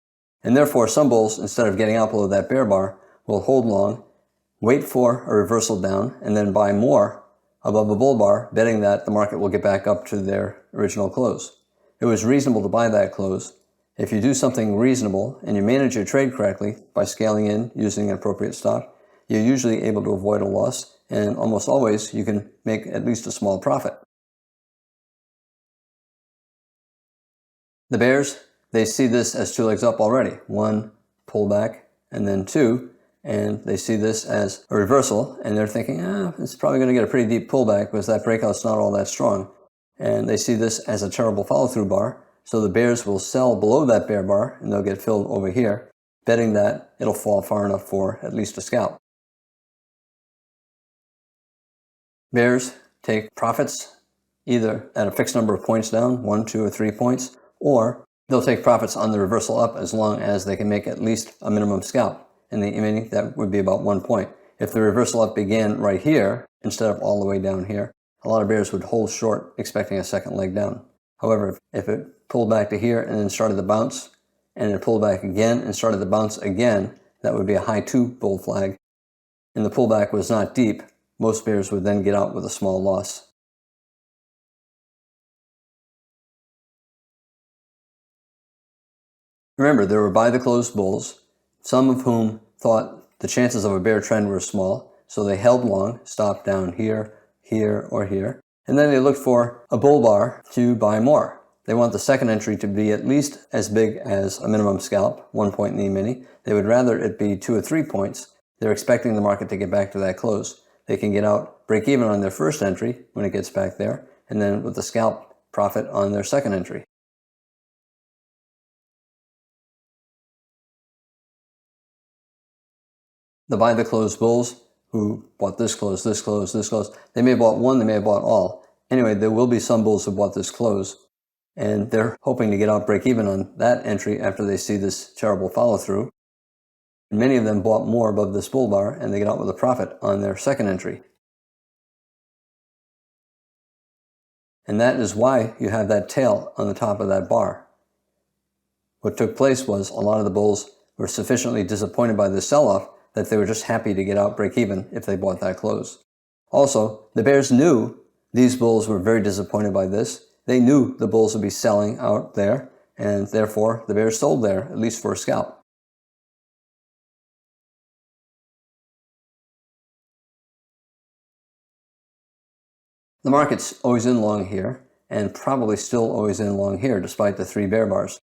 And therefore, some bulls, instead of getting out below that bear bar, will hold long, wait for a reversal down, and then buy more above a bull bar, betting that the market will get back up to their original close. It was reasonable to buy that close. If you do something reasonable and you manage your trade correctly by scaling in using an appropriate stop, you're usually able to avoid a loss, and almost always you can make at least a small profit. The bears, they see this as two legs up already. One, pullback, and then two, and they see this as a reversal, and they're thinking, it's probably going to get a pretty deep pullback because that breakout's not all that strong. And they see this as a terrible follow-through bar, so the bears will sell below that bear bar, and they'll get filled over here, betting that it'll fall far enough for at least a scalp. Bears take profits either at a fixed number of points down, 1, 2, or 3 points, or they'll take profits on the reversal up as long as they can make at least a minimum scalp, and meaning that would be about 1 point. If the reversal up began right here instead of all the way down here, a lot of bears would hold short expecting a second leg down. However, if it pulled back to here and then started the bounce, and it pulled back again and started the bounce again, that would be a high 2 bull flag, and the pullback was not deep, most bears would then get out with a small loss. Remember, there were buy the close bulls, some of whom thought the chances of a bear trend were small, so they held long, stopped down here, here, or here, and then they looked for a bull bar to buy more. They want the second entry to be at least as big as a minimum scalp, 1 point in the E-mini. They would rather it be 2 or 3 points. They're expecting the market to get back to that close. They can get out, break even on their first entry when it gets back there, and then with the scalp profit on their second entry. The buy the close bulls who bought this close, this close, this close, they may have bought one, they may have bought all. Anyway, there will be some bulls who bought this close, and they're hoping to get out break even on that entry after they see this terrible follow through. Many of them bought more above this bull bar, and they get out with a profit on their second entry. And that is why you have that tail on the top of that bar. What took place was a lot of the bulls were sufficiently disappointed by the sell-off that they were just happy to get out break even if they bought that close. Also, the bears knew these bulls were very disappointed by this. They knew the bulls would be selling out there, and therefore the bears sold there, at least for a scalp. The market's always in long here, and probably still always in long here, despite the 3 bear bars.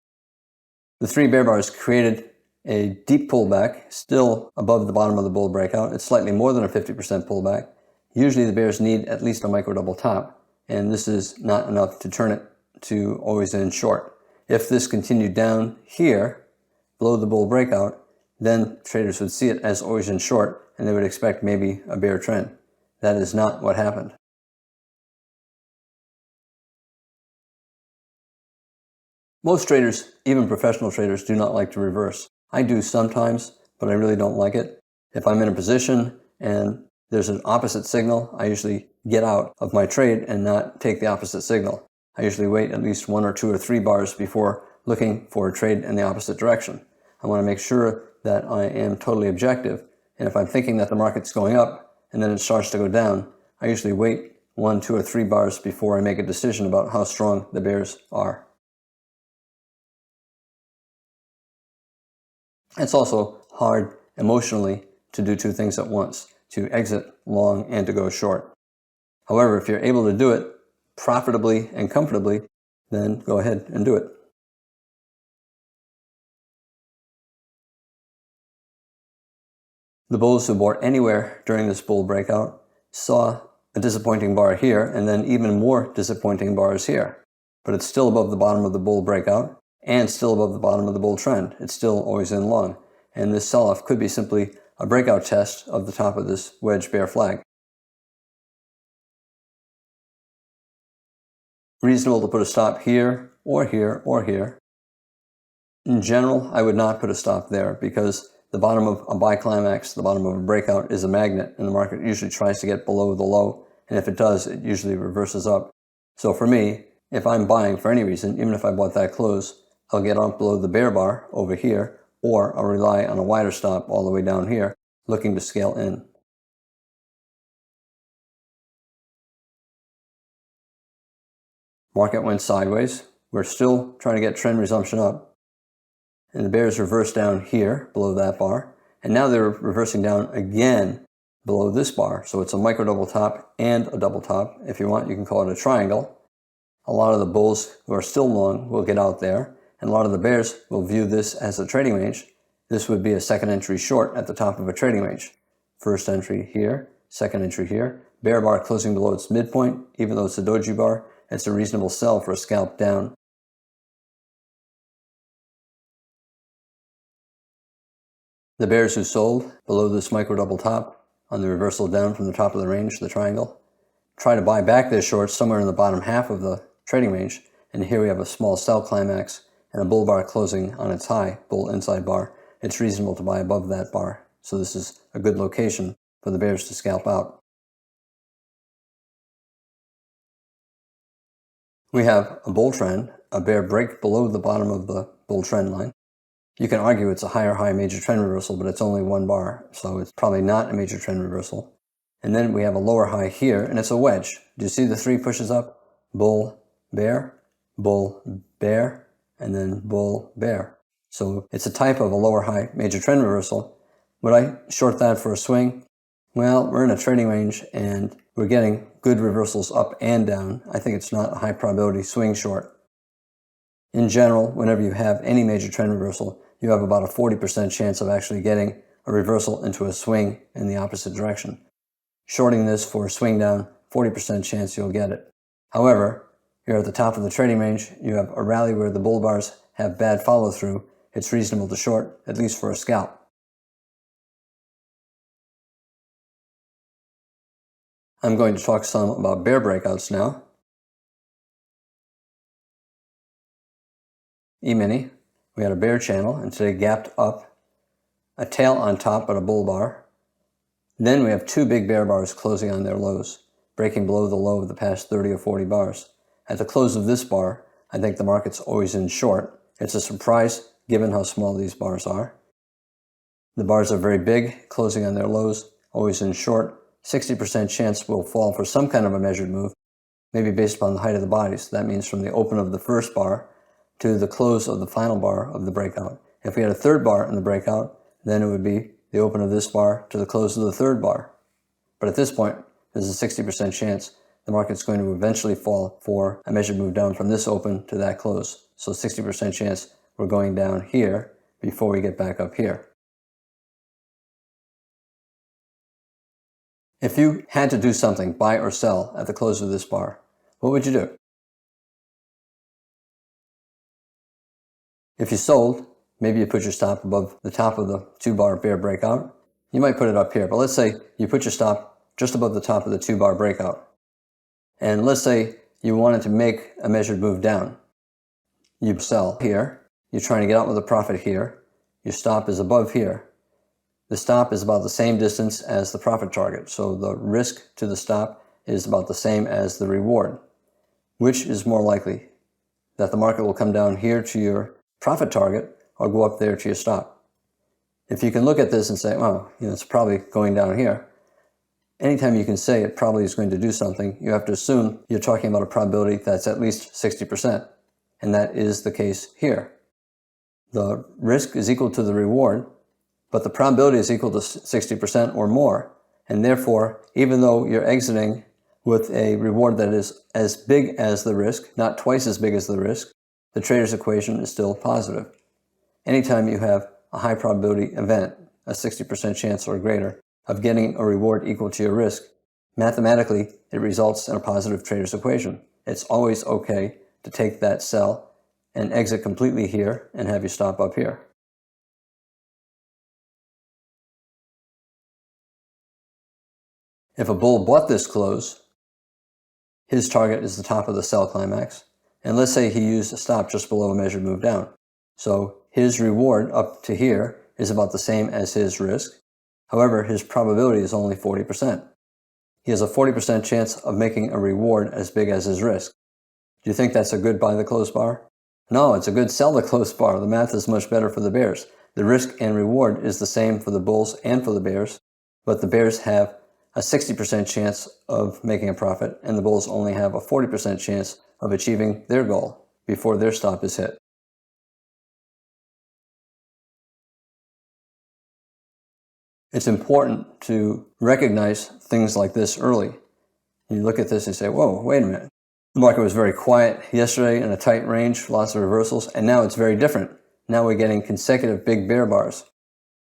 The 3 bear bars created a deep pullback, still above the bottom of the bull breakout. It's slightly more than a 50% pullback. Usually the bears need at least a micro double top, and this is not enough to turn it to always in short. If this continued down here, below the bull breakout, then traders would see it as always in short, and they would expect maybe a bear trend. That is not what happened. Most traders, even professional traders, do not like to reverse. I do sometimes, but I really don't like it. If I'm in a position and there's an opposite signal, I usually get out of my trade and not take the opposite signal. I usually wait at least 1 or 2 or 3 bars before looking for a trade in the opposite direction. I want to make sure that I am totally objective, and if I'm thinking that the market's going up and then it starts to go down, I usually wait 1, 2, or 3 bars before I make a decision about how strong the bears are. It's also hard emotionally to do 2 things at once, to exit long and to go short. However, if you're able to do it profitably and comfortably, then go ahead and do it. The bulls who bought anywhere during this bull breakout saw a disappointing bar here and then even more disappointing bars here. But it's still above the bottom of the bull breakout and still above the bottom of the bull trend. It's still always in long. And this sell-off could be simply a breakout test of the top of this wedge bear flag. Reasonable to put a stop here, or here, or here. In general, I would not put a stop there because the bottom of a biclimax, the bottom of a breakout, is a magnet, and the market usually tries to get below the low, and if it does, it usually reverses up. So for me, if I'm buying for any reason, even if I bought that close, I'll get up below the bear bar over here, or I'll rely on a wider stop all the way down here, looking to scale in. Market went sideways. We're still trying to get trend resumption up. And the bears reversed down here below that bar. And now they're reversing down again below this bar. So it's a micro double top and a double top. If you want, you can call it a triangle. A lot of the bulls who are still long will get out there. And a lot of the bears will view this as a trading range. This would be a second entry short at the top of a trading range. First entry here, second entry here. Bear bar closing below its midpoint, even though it's a doji bar. It's a reasonable sell for a scalp down. The bears who sold below this micro double top on the reversal down from the top of the range, the triangle, try to buy back their shorts somewhere in the bottom half of the trading range. And here we have a small sell climax and a bull bar closing on its high, bull inside bar. It's reasonable to buy above that bar. So this is a good location for the bears to scalp out. We have a bull trend, a bear break below the bottom of the bull trend line. You can argue it's a higher high major trend reversal, but it's only one bar, so it's probably not a major trend reversal. And then we have a lower high here, and it's a wedge. Do you see the three pushes up? Bull, bear, and then bull, bear. So it's a type of a lower high major trend reversal. Would I short that for a swing? Well, we're in a trading range and we're getting good reversals up and down. I think it's not a high probability swing short. In general, whenever you have any major trend reversal, you have about a 40% chance of actually getting a reversal into a swing in the opposite direction. Shorting this for a swing down, 40% chance you'll get it. However, here at the top of the trading range, you have a rally where the bull bars have bad follow through. It's reasonable to short, at least for a scalp. I'm going to talk some about bear breakouts now. E-mini, we had a bear channel and today gapped up, a tail on top but a bull bar. Then we have two big bear bars closing on their lows, breaking below the low of the past 30 or 40 bars. At the close of this bar, I think the market's always in short. It's a surprise given how small these bars are. The bars are very big, closing on their lows, always in short. 60% chance will fall for some kind of a measured move, maybe based upon the height of the body. So that means from the open of the first bar to the close of the final bar of the breakout. If we had a third bar in the breakout, then it would be the open of this bar to the close of the third bar. But at this point, there's a 60% chance the market's going to eventually fall for a measured move down from this open to that close. So 60% chance we're going down here before we get back up here. If you had to do something, buy or sell, at the close of this bar, what would you do? If you sold, maybe you put your stop above the top of the 2-bar bear breakout. You might put it up here, but let's say you put your stop just above the top of the 2-bar breakout. And let's say you wanted to make a measured move down. You sell here, you're trying to get out with a profit here, your stop is above here. The stop is about the same distance as the profit target, so the risk to the stop is about the same as the reward. Which is more likely? That the market will come down here to your profit target or go up there to your stop? If you can look at this and say, well, it's probably going down here. Anytime you can say it probably is going to do something, you have to assume you're talking about a probability that's at least 60%. And that is the case here. The risk is equal to the reward, but the probability is equal to 60% or more. And therefore, even though you're exiting with a reward that is as big as the risk, not twice as big as the risk, the trader's equation is still positive. Anytime you have a high probability event, a 60% chance or greater, of getting a reward equal to your risk, mathematically, it results in a positive trader's equation. It's always okay to take that sell and exit completely here and have your stop up here. If a bull bought this close, his target is the top of the sell climax. And let's say he used a stop just below a measured move down. So his reward up to here is about the same as his risk. However, his probability is only 40%. He has a 40% chance of making a reward as big as his risk. Do you think that's a good buy the close bar? No, it's a good sell the close bar. The math is much better for the bears. The risk and reward is the same for the bulls and for the bears, but the bears have a 60% chance of making a profit, and the bulls only have a 40% chance of achieving their goal before their stop is hit. It's important to recognize things like this early. You look at this and say, whoa, wait a minute. The market was very quiet yesterday in a tight range, lots of reversals, and now it's very different. Now we're getting consecutive big bear bars.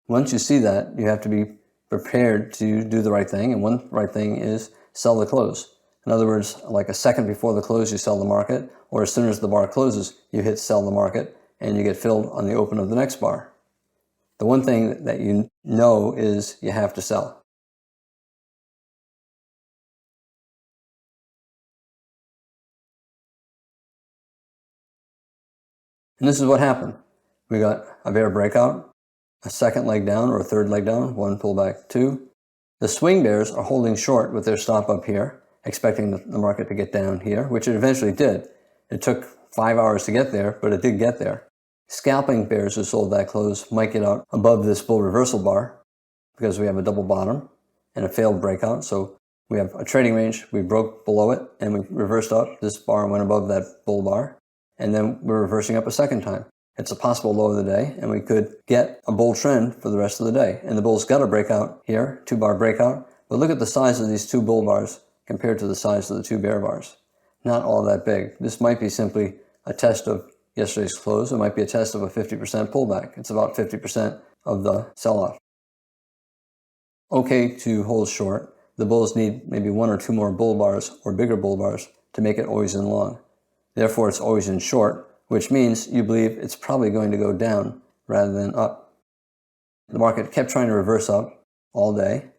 Once you see that, you have to be prepared to do the right thing, and one right thing is sell the close. In other words, like a second before the close, you sell the market, or as soon as the bar closes, you hit sell the market, and you get filled on the open of the next bar. The one thing that you know is you have to sell. And this is what happened. We got a bear breakout, a second leg down or a third leg down, one pullback, two. The swing bears are holding short with their stop up here, expecting the market to get down here, which it eventually did. It took 5 hours to get there, but it did get there. Scalping bears who sold that close might get out above this bull reversal bar because we have a double bottom and a failed breakout. So we have a trading range, we broke below it and we reversed up. This bar went above that bull bar, and then we're reversing up a second time. It's a possible low of the day, and we could get a bull trend for the rest of the day. And the bulls got a breakout here, 2-bar breakout. But look at the size of these 2 bull bars compared to the size of the 2 bear bars. Not all that big. This might be simply a test of yesterday's close. It might be a test of a 50% pullback. It's about 50% of the sell-off. Okay to hold short. The bulls need maybe 1 or 2 more bull bars or bigger bull bars to make it always in long. Therefore, it's always in short, which means you believe it's probably going to go down rather than up. The market kept trying to reverse up all day.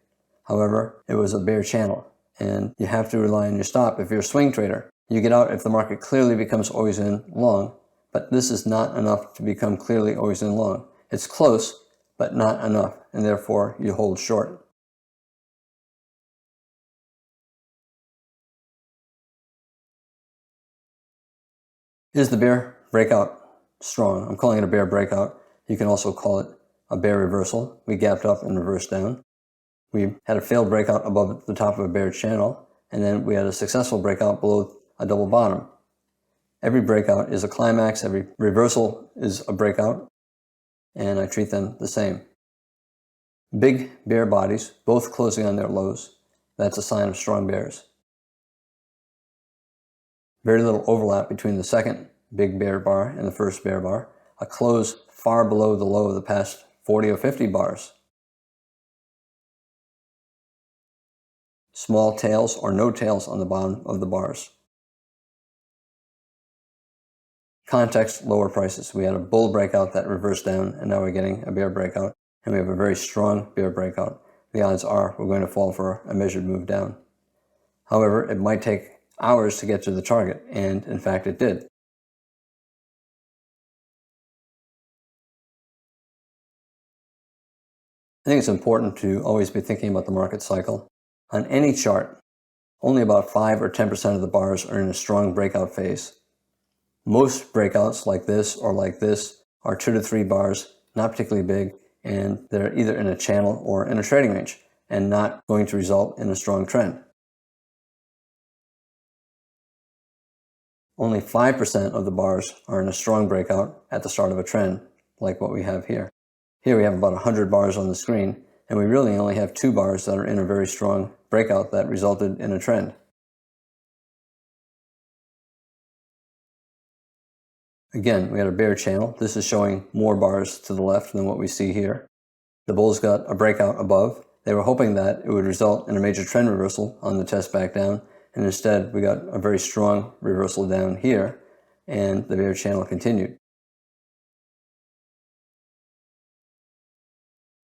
However, it was a bear channel, and you have to rely on your stop. If you're a swing trader, you get out if the market clearly becomes always in long, but this is not enough to become clearly always in long. It's close, but not enough, and therefore you hold short. Is the bear breakout strong? I'm calling it a bear breakout. You can also call it a bear reversal. We gapped up and reversed down. We had a failed breakout above the top of a bear channel, and then we had a successful breakout below a double bottom. Every breakout is a climax. Every reversal is a breakout, and I treat them the same. Big bear bodies, both closing on their lows. That's a sign of strong bears. Very little overlap between the second big bear bar and the first bear bar. A close far below the low of the past 40 or 50 bars. Small tails or no tails on the bottom of the bars. Context, lower prices. We had a bull breakout that reversed down, and now we're getting a bear breakout, and we have a very strong bear breakout. The odds are we're going to fall for a measured move down. However, it might take hours to get to the target, and in fact it did. I think it's important to always be thinking about the market cycle. On any chart, only about 5 or 10% of the bars are in a strong breakout phase. Most breakouts like this or like this are 2 to 3 bars, not particularly big, and they're either in a channel or in a trading range and not going to result in a strong trend. Only 5% of the bars are in a strong breakout at the start of a trend, like what we have here. Here we have about 100 bars on the screen, and we really only have 2 bars that are in a very strong breakout that resulted in a trend. Again, we had a bear channel. This is showing more bars to the left than what we see here. The bulls got a breakout above. They were hoping that it would result in a major trend reversal on the test back down, and instead we got a very strong reversal down here, and the bear channel continued.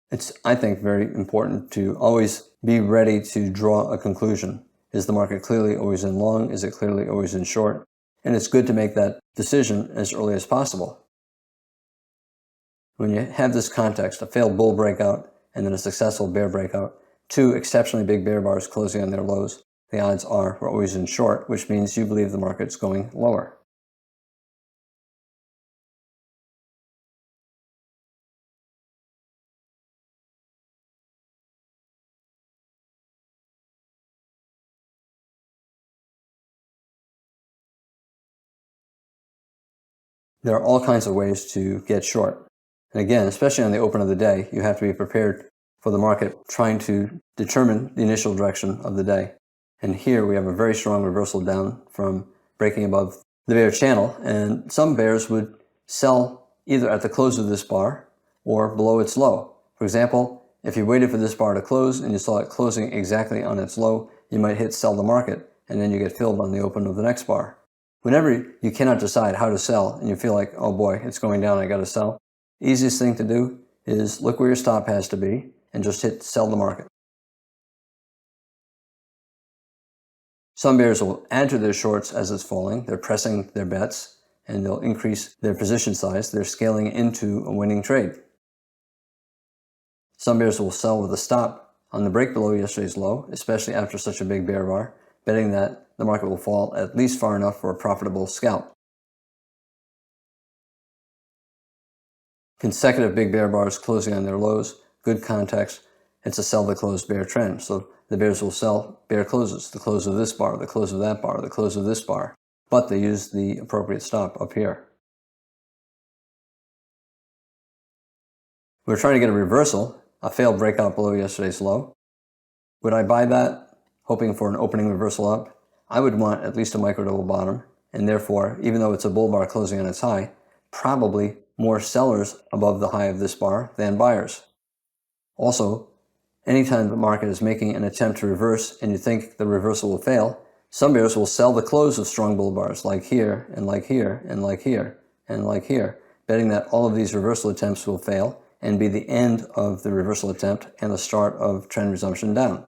It's, I think, very important to always be ready to draw a conclusion. Is the market clearly always in long? Is it clearly always in short? And it's good to make that decision as early as possible. When you have this context, a failed bull breakout and then a successful bear breakout, 2 exceptionally big bear bars closing on their lows, the odds are we're always in short, which means you believe the market's going lower. There are all kinds of ways to get short. And again, especially on the open of the day, you have to be prepared for the market trying to determine the initial direction of the day. And here we have a very strong reversal down from breaking above the bear channel. And some bears would sell either at the close of this bar or below its low. For example, if you waited for this bar to close and you saw it closing exactly on its low, you might hit sell the market, and then you get filled on the open of the next bar. Whenever you cannot decide how to sell and you feel like, oh boy, it's going down, I got to sell, easiest thing to do is look where your stop has to be and just hit sell the market. Some bears will add to their shorts as it's falling. They're pressing their bets and they'll increase their position size. They're scaling into a winning trade. Some bears will sell with a stop on the break below yesterday's low, especially after such a big bear bar, betting that the market will fall at least far enough for a profitable scalp. Consecutive big bear bars closing on their lows, good context. It's a sell the close bear trend. So the bears will sell bear closes, the close of this bar, the close of that bar, the close of this bar, but they use the appropriate stop up here. We're trying to get a reversal, a failed breakout below yesterday's low. Would I buy that, hoping for an opening reversal up? I would want at least a micro double bottom, and therefore, even though it's a bull bar closing on its high, probably more sellers above the high of this bar than buyers. Also, anytime the market is making an attempt to reverse and you think the reversal will fail, some bears will sell the close of strong bull bars, like here, and like here, and like here, and like here, betting that all of these reversal attempts will fail and be the end of the reversal attempt and the start of trend resumption down.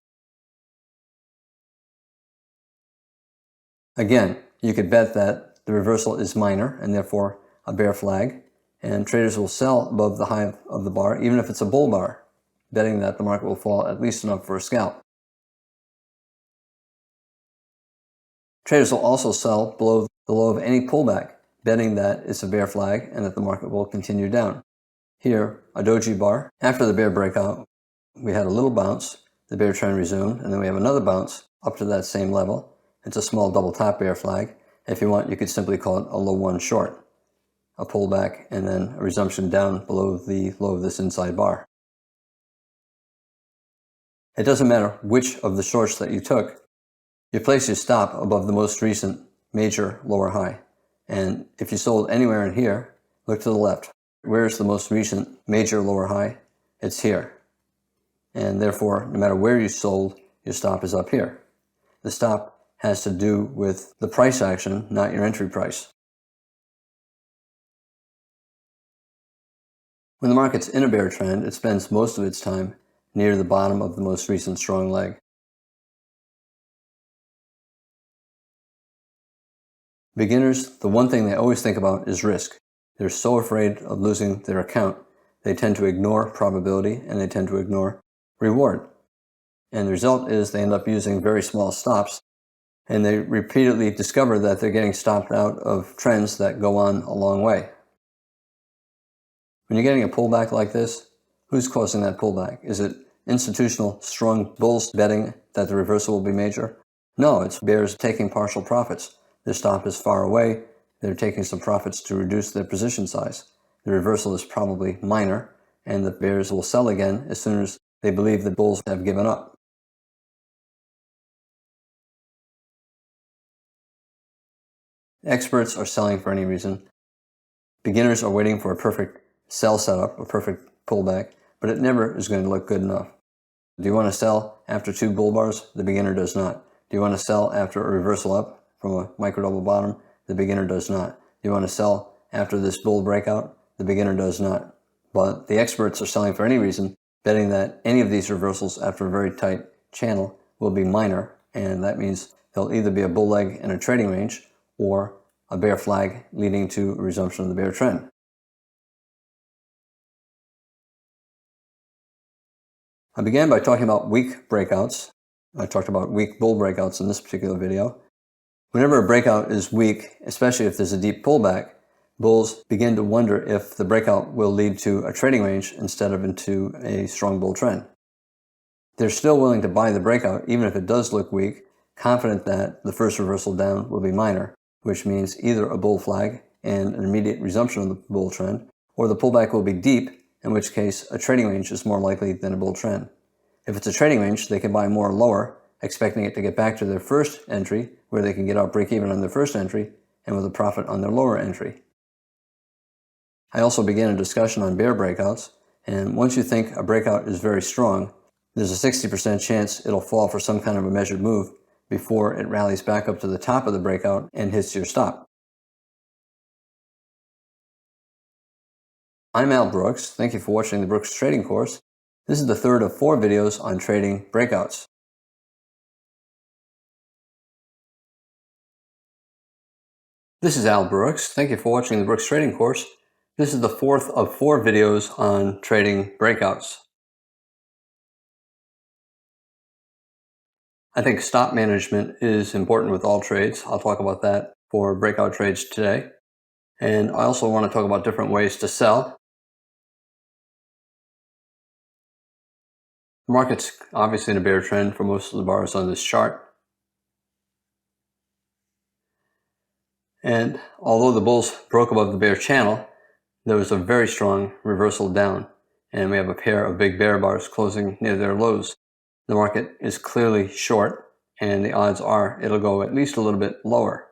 Again, you could bet that the reversal is minor and therefore a bear flag, and traders will sell above the high of the bar, even if it's a bull bar, betting that the market will fall at least enough for a scalp. Traders will also sell below the low of any pullback, betting that it's a bear flag and that the market will continue down. Here, a doji bar. After the bear breakout, we had a little bounce, the bear trend resumed, and then we have another bounce up to that same level. It's a small double top bear flag. If you want, you could simply call it a low one short, a pullback, and then a resumption down below the low of this inside bar. It doesn't matter which of the shorts that you took, you place your stop above the most recent major lower high. And if you sold anywhere in here, look to the left. Where's the most recent major lower high? It's here. And therefore, no matter where you sold, your stop is up here. The stop has to do with the price action, not your entry price. When the market's in a bear trend, it spends most of its time near the bottom of the most recent strong leg. Beginners, the one thing they always think about is risk. They're so afraid of losing their account, they tend to ignore probability and they tend to ignore reward. And the result is they end up using very small stops, and they repeatedly discover that they're getting stopped out of trends that go on a long way. When you're getting a pullback like this, who's causing that pullback? Is it institutional strong bulls betting that the reversal will be major? No, it's bears taking partial profits. Their stop is far away. They're taking some profits to reduce their position size. The reversal is probably minor, and the bears will sell again as soon as they believe the bulls have given up. Experts are selling for any reason. Beginners are waiting for a perfect sell setup, a perfect pullback, but it never is going to look good enough. Do you want to sell after two bull bars? The beginner does not. Do you want to sell after a reversal up from a micro double bottom? The beginner does not. Do you want to sell after this bull breakout? The beginner does not. But the experts are selling for any reason, betting that any of these reversals after a very tight channel will be minor, and that means there'll either be a bull leg in a trading range or a bear flag leading to a resumption of the bear trend. I began by talking about weak breakouts. I talked about weak bull breakouts in this particular video. Whenever a breakout is weak, especially if there's a deep pullback, bulls begin to wonder if the breakout will lead to a trading range instead of into a strong bull trend. They're still willing to buy the breakout even if it does look weak, confident that the first reversal down will be minor, which means either a bull flag and an immediate resumption of the bull trend, or the pullback will be deep, in which case a trading range is more likely than a bull trend. If it's a trading range, they can buy more lower, expecting it to get back to their first entry, where they can get out break even on their first entry, and with a profit on their lower entry. I also began a discussion on bear breakouts, and once you think a breakout is very strong, there's a 60% chance it'll fall for some kind of a measured move before it rallies back up to the top of the breakout and hits your stop. I'm Al Brooks. Thank you for watching the Brooks Trading Course. This is the third of 4 videos on trading breakouts. This is Al Brooks. Thank you for watching the Brooks Trading Course. This is the fourth of 4 videos on trading breakouts. I think stop management is important with all trades. I'll talk about that for breakout trades today. And I also want to talk about different ways to sell. The market's obviously in a bear trend for most of the bars on this chart. And although the bulls broke above the bear channel, there was a very strong reversal down. And we have a pair of big bear bars closing near their lows. The market is clearly short, and the odds are it'll go at least a little bit lower.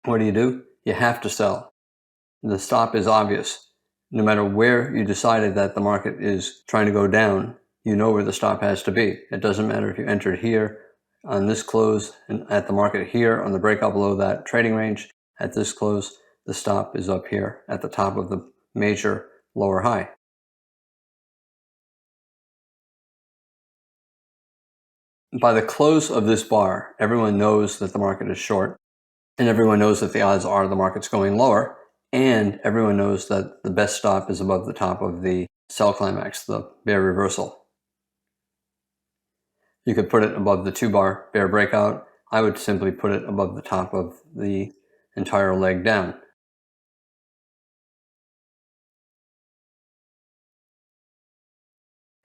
What do? You have to sell. The stop is obvious. No matter where you decided that the market is trying to go down, you know where the stop has to be. It doesn't matter if you entered here on this close and at the market here on the breakout below that trading range. At this close, the stop is up here at the top of the major lower high. By the close of this bar, everyone knows that the market is short, and everyone knows that the odds are the market's going lower, and everyone knows that the best stop is above the top of the sell climax, the bear reversal. You could put it above the 2-bar bear breakout. I would simply put it above the top of the entire leg down.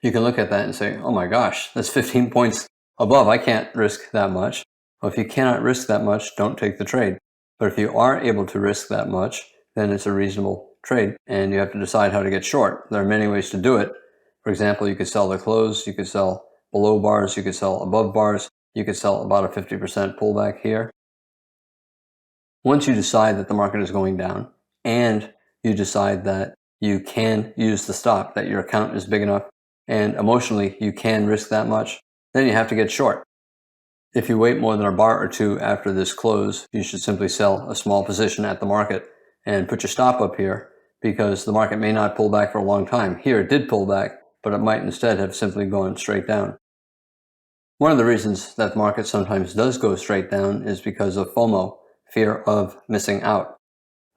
You can look at that and say, oh my gosh, that's 15 points above. I can't risk that much. Well, if you cannot risk that much, don't take the trade. But if you are able to risk that much, then it's a reasonable trade, and you have to decide how to get short. There are many ways to do it. For example, you could sell the close, you could sell below bars, you could sell above bars, you could sell about a 50% pullback here. Once you decide that the market is going down, and you decide that you can use the stop, that your account is big enough, and emotionally you can risk that much, then you have to get short. If you wait more than a bar or two after this close, you should simply sell a small position at the market and put your stop up here, because the market may not pull back for a long time. Here it did pull back, but it might instead have simply gone straight down. One of the reasons that the market sometimes does go straight down is because of FOMO, fear of missing out.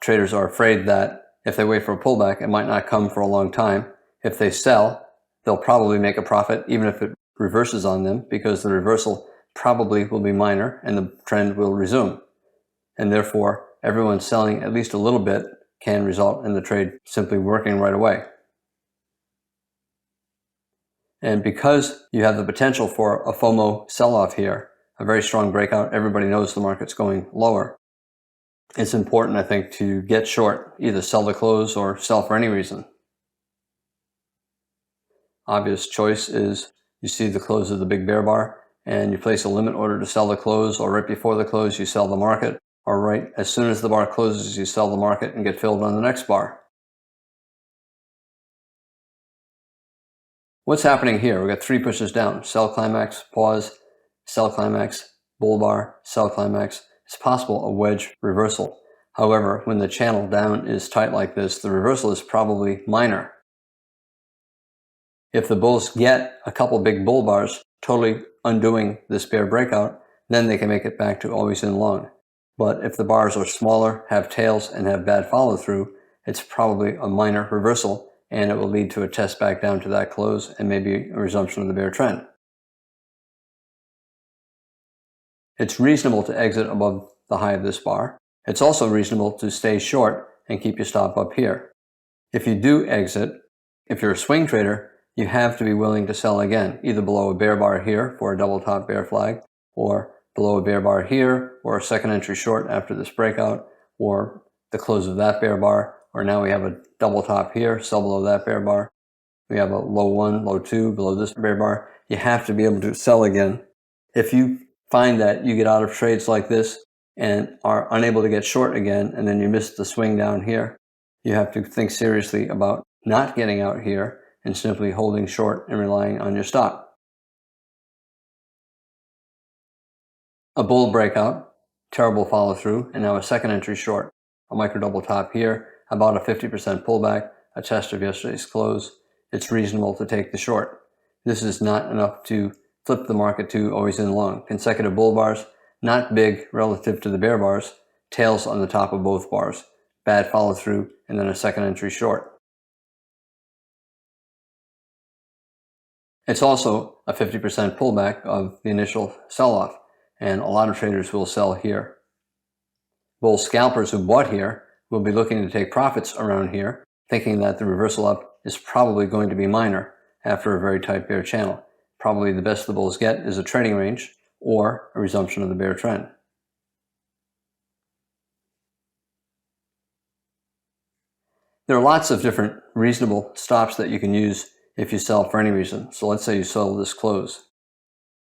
Traders are afraid that if they wait for a pullback, it might not come for a long time. If they sell, they'll probably make a profit even if it reverses on them, because the reversal probably will be minor and the trend will resume. And therefore, everyone selling at least a little bit can result in the trade simply working right away. And because you have the potential for a FOMO sell-off here, a very strong breakout, everybody knows the market's going lower, it's important, I think, to get short, either sell the close or sell for any reason. Obvious choice is you see the close of the big bear bar and you place a limit order to sell the close, or right before the close you sell the market, or right as soon as the bar closes you sell the market and get filled on the next bar. What's happening here? We've got 3 pushes down: sell climax, pause, sell climax, bull bar, sell climax. It's possible a wedge reversal. However, when the channel down is tight like this, the reversal is probably minor. If the bulls get a couple big bull bars totally undoing this bear breakout, then they can make it back to always in long. But if the bars are smaller, have tails, and have bad follow through, it's probably a minor reversal, and it will lead to a test back down to that close and maybe a resumption of the bear trend. It's reasonable to exit above the high of this bar. It's also reasonable to stay short and keep your stop up here. If you do exit, if you're a swing trader, you have to be willing to sell again, either below a bear bar here for a double top bear flag, or below a bear bar here, or a second entry short after this breakout, or the close of that bear bar, or now we have a double top here, sell below that bear bar. We have a low 1, low 2 below this bear bar. You have to be able to sell again. If you find that you get out of trades like this and are unable to get short again, and then you miss the swing down here, you have to think seriously about not getting out here and simply holding short and relying on your stop. A bull breakout, terrible follow through, and now a second entry short. A micro double top here, about a 50% pullback, a test of yesterday's close. It's reasonable to take the short. This is not enough to flip the market to always in long. Consecutive bull bars, not big relative to the bear bars, tails on the top of both bars. Bad follow through, and then a second entry short. It's also a 50% pullback of the initial sell-off, and a lot of traders will sell here. Bull scalpers who bought here will be looking to take profits around here, thinking that the reversal up is probably going to be minor after a very tight bear channel. Probably the best the bulls get is a trading range or a resumption of the bear trend. There are lots of different reasonable stops that you can use if you sell for any reason. So let's say you sell this close.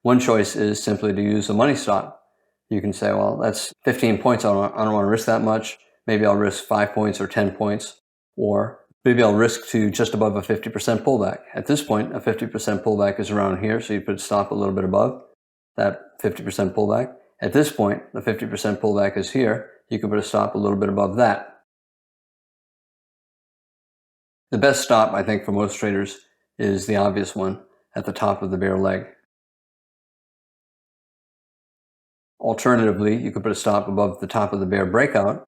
One choice is simply to use a money stop. You can say, well, that's 15 points. I don't want to risk that much. Maybe I'll risk 5 points or 10 points, or maybe I'll risk to just above a 50% pullback. At this point, a 50% pullback is around here, so you put stop a little bit above that 50% pullback. At this point, the 50% pullback is here. You can put a stop a little bit above that. The best stop, I think, for most traders is the obvious one at the top of the bear leg. Alternatively, you could put a stop above the top of the bear breakout.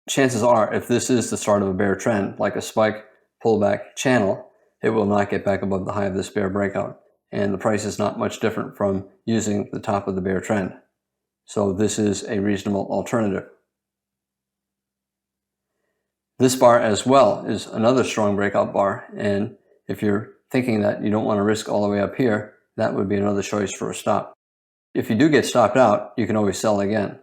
Chances are, if this is the start of a bear trend, like a spike pullback channel, it will not get back above the high of this bear breakout. And the price is not much different from using the top of the bear trend. So this is a reasonable alternative. This bar as well is another strong breakout bar, and if you're thinking that you don't want to risk all the way up here, that would be another choice for a stop. If you do get stopped out, you can always sell again.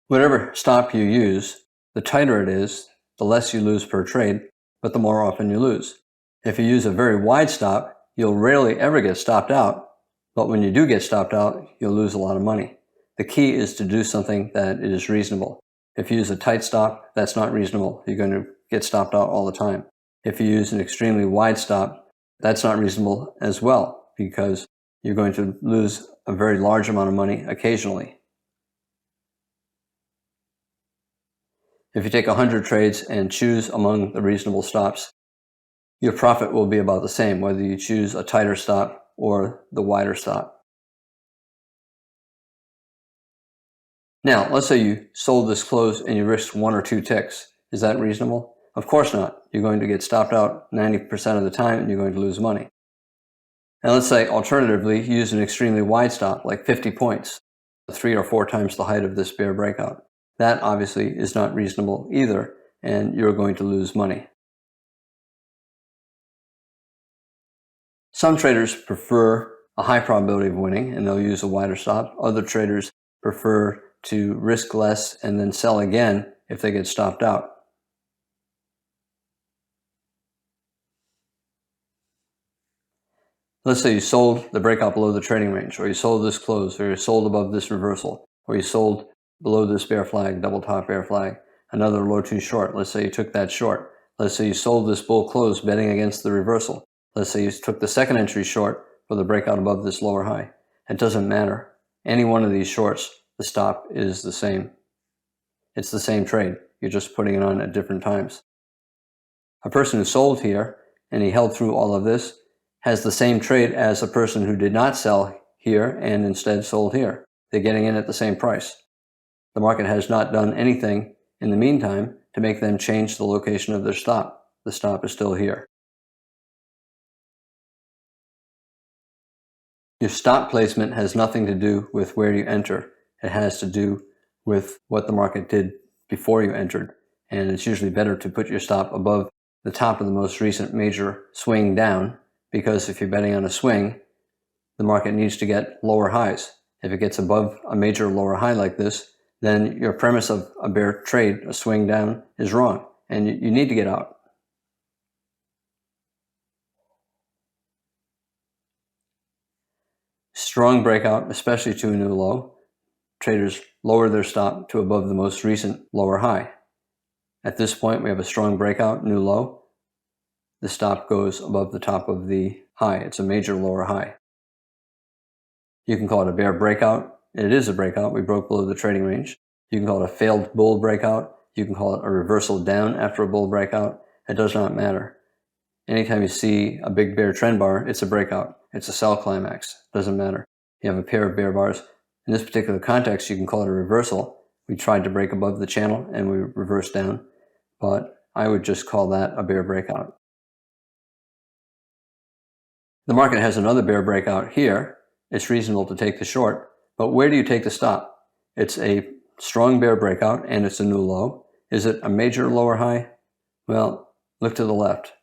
Whatever stop you use, the tighter it is, the less you lose per trade, but the more often you lose. If you use a very wide stop, you'll rarely ever get stopped out, but when you do get stopped out, you'll lose a lot of money. The key is to do something that is reasonable. If you use a tight stop, that's not reasonable. You're going to get stopped out all the time. If you use an extremely wide stop, that's not reasonable as well, because you're going to lose a very large amount of money occasionally. If you take 100 trades and choose among the reasonable stops, your profit will be about the same, whether you choose a tighter stop or the wider stop. Now, let's say you sold this close and you risked 1 or 2 ticks. Is that reasonable? Of course not. You're going to get stopped out 90% of the time and you're going to lose money. Now let's say alternatively, use an extremely wide stop, like 50 points, 3 or 4 times the height of this bear breakout. That obviously is not reasonable either, and you're going to lose money. Some traders prefer a high probability of winning, and they'll use a wider stop. Other traders prefer to risk less and then sell again if they get stopped out. Let's say you sold the breakout below the trading range, or you sold this close, or you sold above this reversal, or you sold below this bear flag, double top bear flag, another low 2 short. Let's say you took that short. Let's say you sold this bull close betting against the reversal. Let's say you took the second entry short for the breakout above this lower high. It doesn't matter. Any one of these shorts, the stop is the same. It's the same trade. You're just putting it on at different times. A person who sold here and he held through all of this has the same trade as a person who did not sell here and instead sold here. They're getting in at the same price. The market has not done anything in the meantime to make them change the location of their stop. The stop is still here. Your stop placement has nothing to do with where you enter. It has to do with what the market did before you entered. And it's usually better to put your stop above the top of the most recent major swing down, because if you're betting on a swing, the market needs to get lower highs. If it gets above a major lower high like this, then your premise of a bear trade, a swing down, is wrong, and you need to get out. Strong breakout, especially to a new low. Traders lower their stop to above the most recent lower high. At this point, we have a strong breakout, new low. The stop goes above the top of the high. It's a major lower high. You can call it a bear breakout. It is a breakout. We broke below the trading range. You can call it a failed bull breakout. You can call it a reversal down after a bull breakout. It does not matter. Anytime you see a big bear trend bar, it's a breakout. It's a sell climax. It doesn't matter. You have a pair of bear bars. In this particular context, you can call it a reversal. We tried to break above the channel and we reversed down, but I would just call that a bear breakout. The market has another bear breakout here. It's reasonable to take the short, but where do you take the stop? It's a strong bear breakout and it's a new low. Is it a major lower high? Well, look to the left.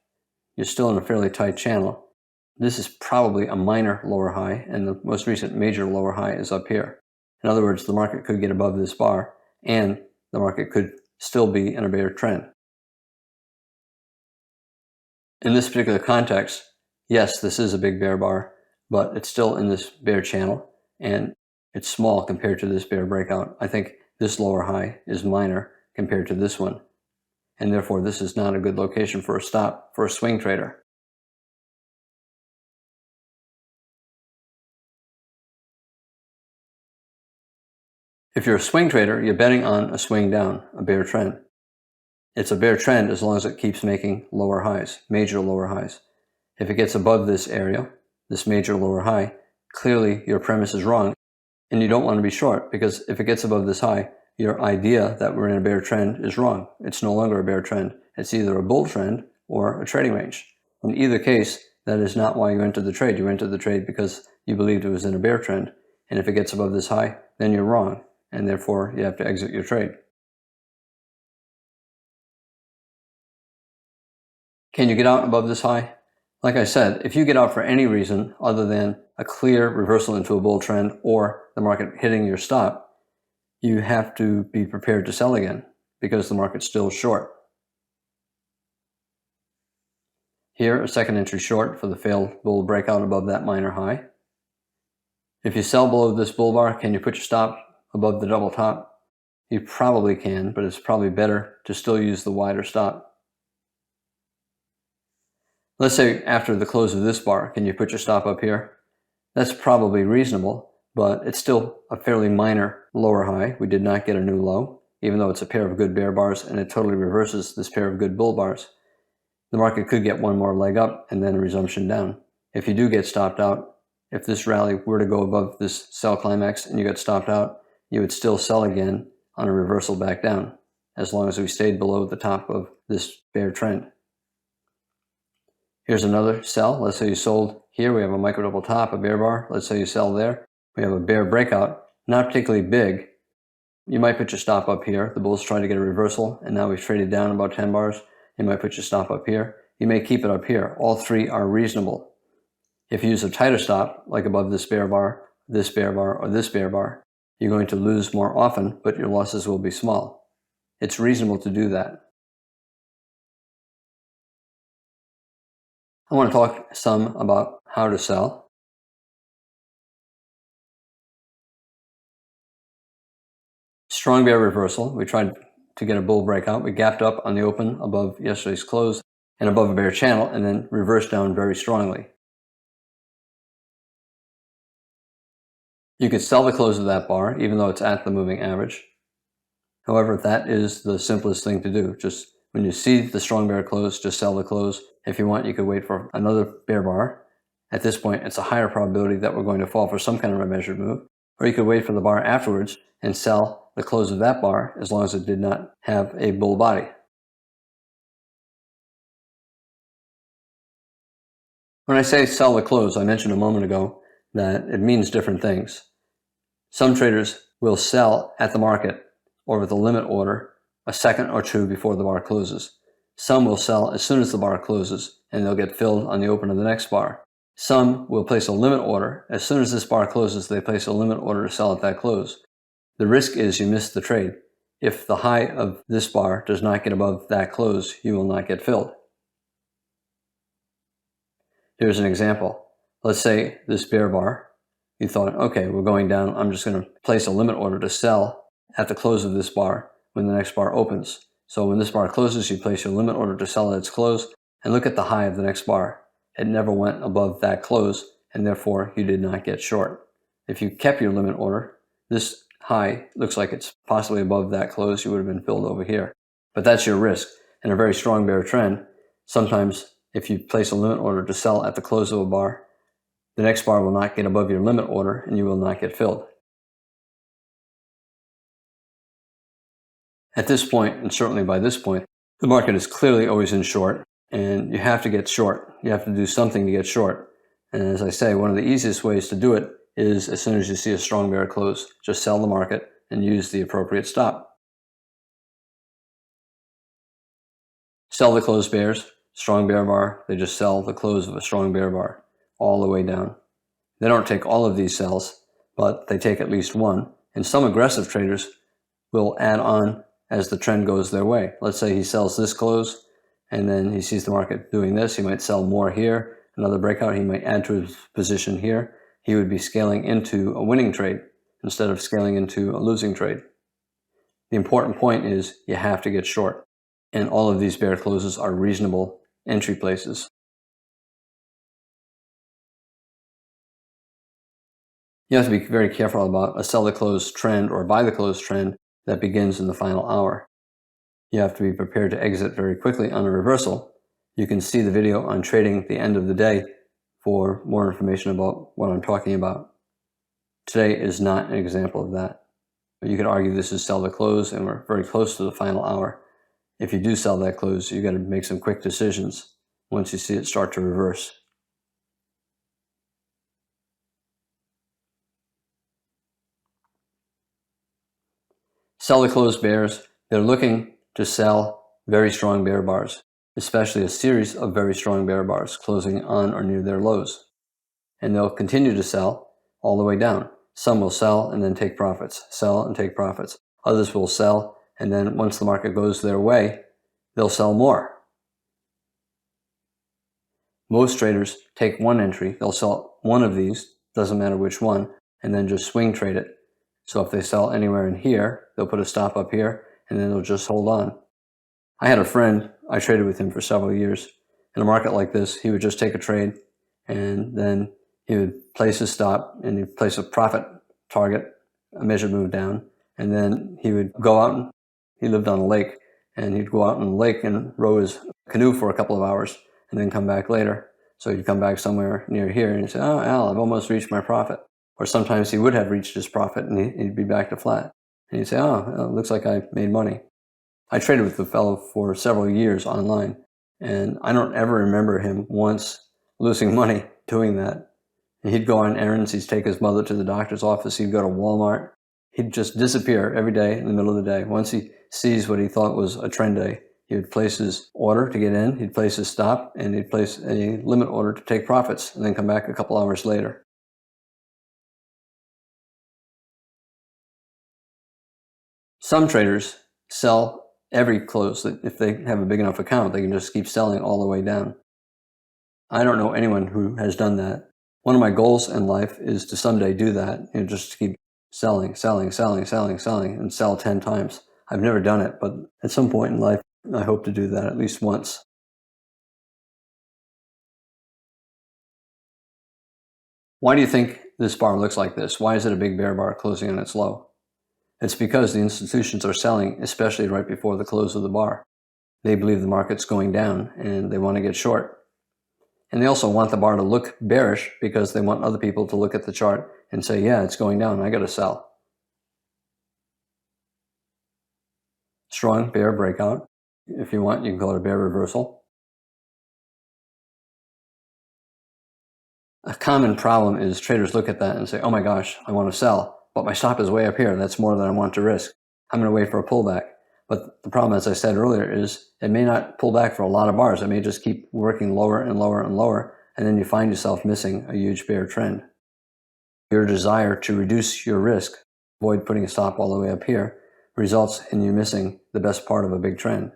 You're still in a fairly tight channel. This is probably a minor lower high, and the most recent major lower high is up here. In other words, the market could get above this bar, and the market could still be in a bear trend. In this particular context, yes, this is a big bear bar, but it's still in this bear channel, and it's small compared to this bear breakout. I think this lower high is minor compared to this one, and therefore this is not a good location for a stop for a swing trader. If you're a swing trader, you're betting on a swing down, a bear trend. It's a bear trend as long as it keeps making lower highs, major lower highs. If it gets above this area, this major lower high, clearly your premise is wrong, and you don't want to be short, because if it gets above this high, your idea that we're in a bear trend is wrong. It's no longer a bear trend. It's either a bull trend or a trading range. In either case, that is not why you entered the trade. You entered the trade because you believed it was in a bear trend, and if it gets above this high, then you're wrong, and therefore you have to exit your trade. Can you get out above this high? Like I said, if you get out for any reason other than a clear reversal into a bull trend or the market hitting your stop, you have to be prepared to sell again because the market's still short. Here, a second entry short for the failed bull breakout above that minor high. If you sell below this bull bar, can you put your stop above the double top? You probably can, but it's probably better to still use the wider stop. Let's say after the close of this bar, can you put your stop up here? That's probably reasonable, but it's still a fairly minor lower high. We did not get a new low, even though it's a pair of good bear bars, and it totally reverses this pair of good bull bars. The market could get one more leg up and then a resumption down. If you do get stopped out, if this rally were to go above this sell climax and you got stopped out, you would still sell again on a reversal back down, as long as we stayed below the top of this bear trend. Here's another sell. Let's say you sold here. We have a micro double top, a bear bar. Let's say you sell there. We have a bear breakout, not particularly big. You might put your stop up here. The bull's trying to get a reversal, and now we've traded down about 10 bars. You might put your stop up here. You may keep it up here. All three are reasonable. If you use a tighter stop, like above this bear bar, this bear bar, or this bear bar, you're going to lose more often, but your losses will be small. It's reasonable to do that. I want to talk some about how to sell. Strong bear reversal. We tried to get a bull breakout. We gapped up on the open above yesterday's close and above a bear channel, and then reversed down very strongly. You could sell the close of that bar, even though it's at the moving average. However, that is the simplest thing to do. Just when you see the strong bear close, just sell the close. If you want, you could wait for another bear bar. At this point, it's a higher probability that we're going to fall for some kind of a measured move. Or you could wait for the bar afterwards and sell the close of that bar as long as it did not have a bull body. When I say sell the close, I mentioned a moment ago that it means different things. Some traders will sell at the market or with a limit order a second or two before the bar closes. Some will sell as soon as the bar closes, and they'll get filled on the open of the next bar. Some will place a limit order. As soon as this bar closes, they place a limit order to sell at that close. The risk is you miss the trade. If the high of this bar does not get above that close, you will not get filled. Here's an example. Let's say this bear bar, you thought, okay, we're going down. I'm just going to place a limit order to sell at the close of this bar when the next bar opens. So when this bar closes, you place your limit order to sell at its close, and look at the high of the next bar. It never went above that close, and therefore you did not get short. If you kept your limit order, this high looks like it's possibly above that close, you would have been filled over here. But that's your risk. In a very strong bear trend, sometimes if you place a limit order to sell at the close of a bar, the next bar will not get above your limit order and you will not get filled. At this point, and certainly by this point, the market is clearly always in short, and you have to get short. You have to do something to get short. And as I say, one of the easiest ways to do it is as soon as you see a strong bear close, just sell the market and use the appropriate stop. Sell the closed bears, strong bear bar, they just sell the close of a strong bear bar all the way down. They don't take all of these sells, but they take at least one. And some aggressive traders will add on as the trend goes their way. Let's say he sells this close, and then he sees the market doing this. He might sell more here, another breakout. He might add to his position here. He would be scaling into a winning trade instead of scaling into a losing trade. The important point is you have to get short, and all of these bear closes are reasonable entry places. You have to be very careful about a sell the close trend or buy the close trend that begins in the final hour. You have to be prepared to exit very quickly on a reversal. You can see the video on trading the end of the day for more information about what I'm talking about. Today is not an example of that. You could argue this is sell the close, and we're very close to the final hour. If you do sell that close, you got to make some quick decisions once you see it start to reverse. Sell the closed bears, they're looking to sell very strong bear bars, especially a series of very strong bear bars closing on or near their lows. And they'll continue to sell all the way down. Some will sell and then take profits, sell and take profits. Others will sell, and then once the market goes their way, they'll sell more. Most traders take one entry. They'll sell one of these, doesn't matter which one, and then just swing trade it. So if they sell anywhere in here, they'll put a stop up here, and then they'll just hold on. I had a friend, I traded with him for several years. In a market like this, he would just take a trade, and then he would place his stop, and he'd place a profit target, a measured move down, and then he would go out, and he lived on a lake, and he'd go out on the lake and row his canoe for a couple of hours, and then come back later. So he'd come back somewhere near here, and he'd say, oh, Al, I've almost reached my profit. Or sometimes he would have reached his profit, and he'd be back to flat. And he'd say, oh, it looks like I made money. I traded with the fellow for several years online, and I don't ever remember him once losing money doing that. And he'd go on errands, he'd take his mother to the doctor's office, he'd go to Walmart. He'd just disappear every day in the middle of the day. Once he sees what he thought was a trend day, he would place his order to get in, he'd place his stop, and he'd place a limit order to take profits, and then come back a couple hours later. Some traders sell every close. That if they have a big enough account, they can just keep selling all the way down. I don't know anyone who has done that. One of my goals in life is to someday do that, just to keep selling, and sell 10 times. I've never done it, but at some point in life, I hope to do that at least once. Why do you think this bar looks like this? Why is it a big bear bar closing on its low? It's because the institutions are selling, especially right before the close of the bar. They believe the market's going down and they want to get short. And they also want the bar to look bearish because they want other people to look at the chart and say, yeah, it's going down, I got to sell. Strong bear breakout. If you want, you can call it a bear reversal. A common problem is traders look at that and say, oh my gosh, I want to sell, but my stop is way up here. That's more than I want to risk. I'm going to wait for a pullback. But the problem, as I said earlier, is it may not pull back for a lot of bars. It may just keep working lower and lower and lower, and then you find yourself missing a huge bear trend. Your desire to reduce your risk, avoid putting a stop all the way up here, results in you missing the best part of a big trend.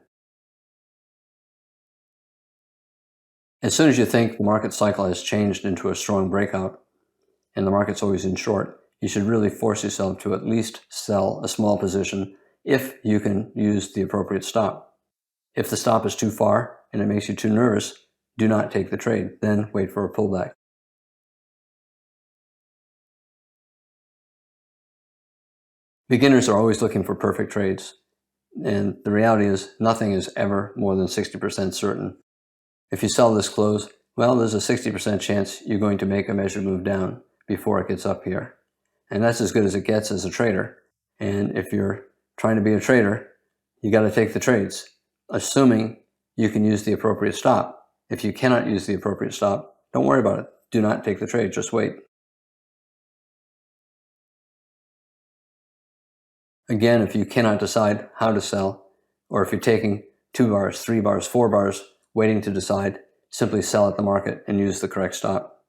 As soon as you think the market cycle has changed into a strong breakout, and the market's always in short, you should really force yourself to at least sell a small position if you can use the appropriate stop. If the stop is too far and it makes you too nervous, do not take the trade. Then wait for a pullback. Beginners are always looking for perfect trades, and the reality is nothing is ever more than 60% certain. If you sell this close, well, there's a 60% chance you're going to make a measured move down before it gets up here. And that's as good as it gets as a trader. And if you're trying to be a trader, you got to take the trades, assuming you can use the appropriate stop. If you cannot use the appropriate stop, don't worry about it. Do not take the trade, just wait. Again, if you cannot decide how to sell, or if you're taking 2 bars, 3 bars, 4 bars, waiting to decide, simply sell at the market and use the correct stop.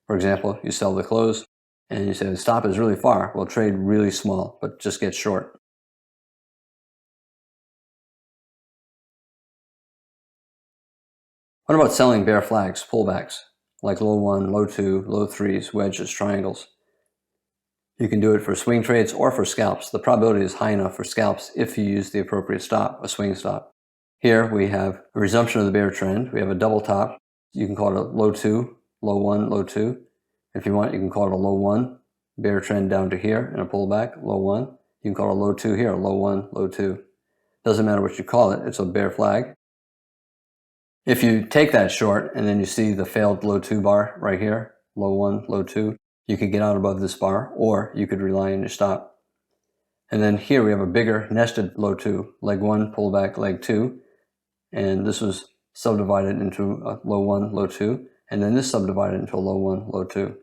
For example, you sell the close and you say the stop is really far. Well, trade really small, but just get short. What about selling bear flags, pullbacks, like low 1, low 2, low 3s, wedges, triangles? You can do it for swing trades or for scalps. The probability is high enough for scalps if you use the appropriate stop, a swing stop. Here we have a resumption of the bear trend. We have a double top. You can call it a low 2, low 1, low 2. If you want, you can call it a low 1, bear trend down to here and a pullback, low 1. You can call it a low 2 here, low 1, low 2. Doesn't matter what you call it, it's a bear flag. If you take that short and then you see the failed low 2 bar right here, low 1, low 2, you could get out above this bar, or you could rely on your stop. And then here we have a bigger nested low 2, leg 1, pullback, leg 2. And this was subdivided into a low 1, low 2, and then this subdivided into a low 1, low 2.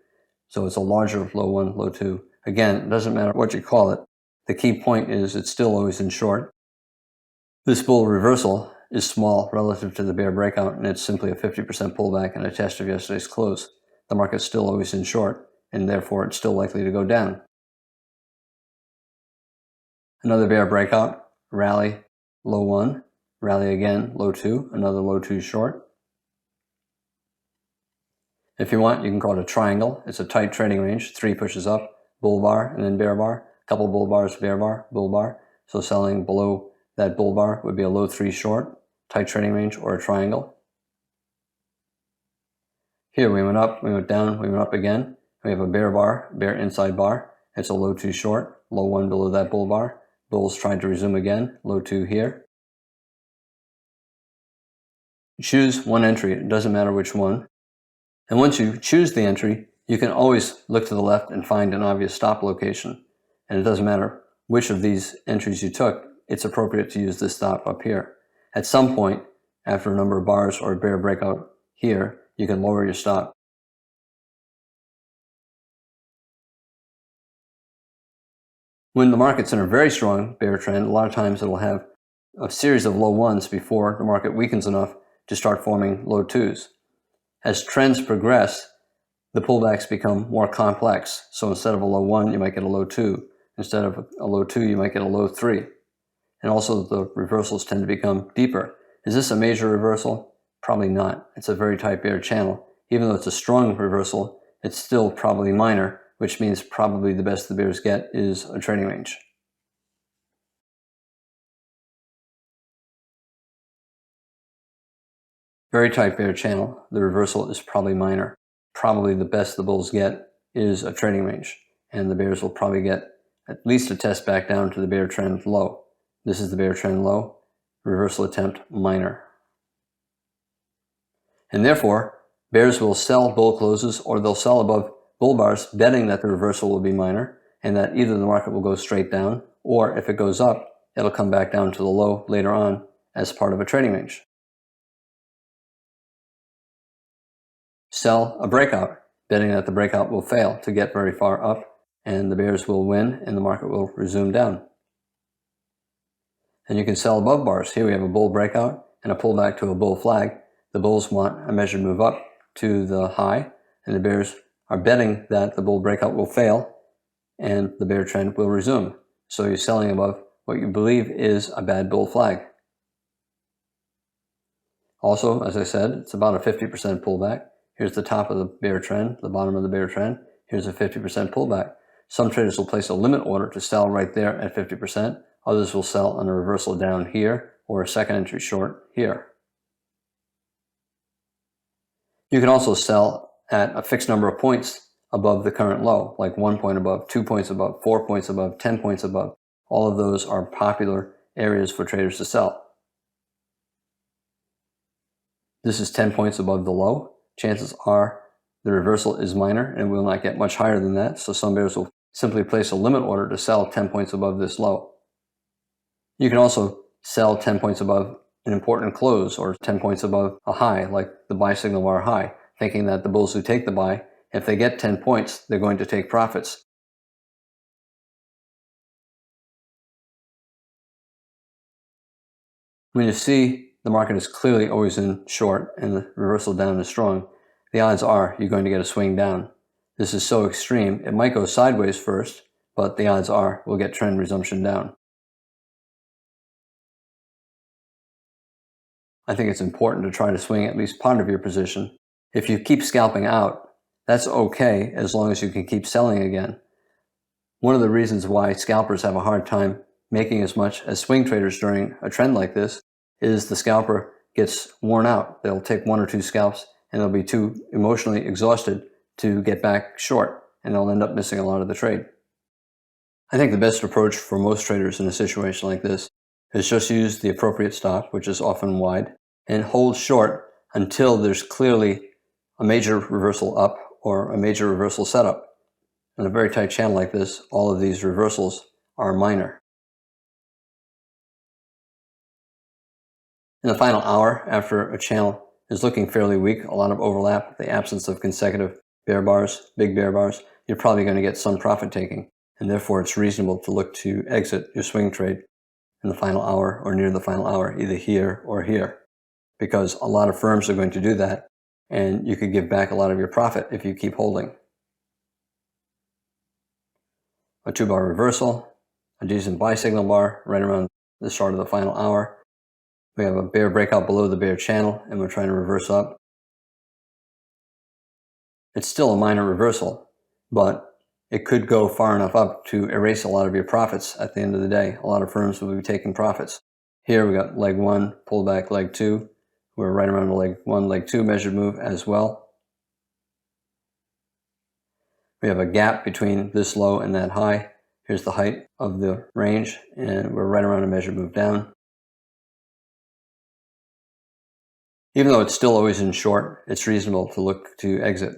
So it's a larger low 1, low 2. Again, it doesn't matter what you call it. The key point is it's still always in short. This bull reversal is small relative to the bear breakout, and it's simply a 50% pullback and a test of yesterday's close. The market's still always in short, and therefore it's still likely to go down. Another bear breakout, rally, low 1. Rally again, low 2, another low 2 short. If you want, you can call it a triangle. It's a tight trading range. 3 pushes up, bull bar, and then bear bar. Couple bull bars, bear bar, bull bar. So selling below that bull bar would be a low 3 short, tight trading range, or a triangle. Here we went up, we went down, we went up again. We have a bear bar, bear inside bar. It's a low 2 short, low 1 below that bull bar. Bull's trying to resume again, low 2 here. Choose one entry, it doesn't matter which one. And once you choose the entry, you can always look to the left and find an obvious stop location. And it doesn't matter which of these entries you took, it's appropriate to use this stop up here. At some point, after a number of bars or a bear breakout here, you can lower your stop. When the market's in a very strong bear trend, a lot of times it'll have a series of low 1s before the market weakens enough to start forming low 2s. As trends progress, the pullbacks become more complex. So instead of a low 1, you might get a low 2. Instead of a low 2, you might get a low 3. And also the reversals tend to become deeper. Is this a major reversal? Probably not. It's a very tight bear channel. Even though it's a strong reversal, it's still probably minor, which means probably the best the bears get is a trading range. Very tight bear channel, the reversal is probably minor. Probably the best the bulls get is a trading range, and the bears will probably get at least a test back down to the bear trend low. This is the bear trend low, reversal attempt minor. And therefore, bears will sell bull closes or they'll sell above bull bars, betting that the reversal will be minor and that either the market will go straight down, or if it goes up, it'll come back down to the low later on as part of a trading range. sell a breakout, betting that the breakout will fail to get very far up and the bears will win and the market will resume down. And you can sell above bars. Here we have a bull breakout and a pullback to a bull flag. The bulls want a measured move up to the high, and the bears are betting that the bull breakout will fail and the bear trend will resume. So you're selling above what you believe is a bad bull flag. Also, as I said, it's about a 50% pullback. Here's the top of the bear trend, the bottom of the bear trend. Here's a 50% pullback. Some traders will place a limit order to sell right there at 50%. Others will sell on a reversal down here or a second entry short here. You can also sell at a fixed number of points above the current low, like 1 point above, 2 points above, 4 points above, 10 points above. All of those are popular areas for traders to sell. This is 10 points above the low. Chances are the reversal is minor and will not get much higher than that, so some bears will simply place a limit order to sell 10 points above this low. You can also sell 10 points above an important close or 10 points above a high, like the buy signal bar high, thinking that the bulls who take the buy, if they get 10 points, they're going to take profits. When you see the market is clearly always in short and the reversal down is strong, the odds are you're going to get a swing down. This is so extreme, it might go sideways first, but the odds are we'll get trend resumption down. I think it's important to try to swing at least part of your position. If you keep scalping out, that's okay as long as you can keep selling again. One of the reasons why scalpers have a hard time making as much as swing traders during a trend like this is the scalper gets worn out. They'll take 1 or 2 scalps and they'll be too emotionally exhausted to get back short, and they'll end up missing a lot of the trade. I think the best approach for most traders in a situation like this is just use the appropriate stop, which is often wide, and hold short until there's clearly a major reversal up or a major reversal setup. In a very tight channel like this, all of these reversals are minor. In the final hour, after a channel is looking fairly weak, a lot of overlap, the absence of consecutive bear bars, big bear bars, you're probably going to get some profit taking, and therefore it's reasonable to look to exit your swing trade in the final hour or near the final hour, either here or here, because a lot of firms are going to do that, and you could give back a lot of your profit if you keep holding. A 2-bar reversal, a decent buy signal bar right around the start of the final hour. We have a bear breakout below the bear channel, and we're trying to reverse up. It's still a minor reversal, but it could go far enough up to erase a lot of your profits at the end of the day. A lot of firms will be taking profits. Here we got leg 1, pullback leg 2. We're right around the leg 1, leg 2 measured move as well. We have a gap between this low and that high. Here's the height of the range, and we're right around a measured move down. Even though it's still always in short, it's reasonable to look to exit.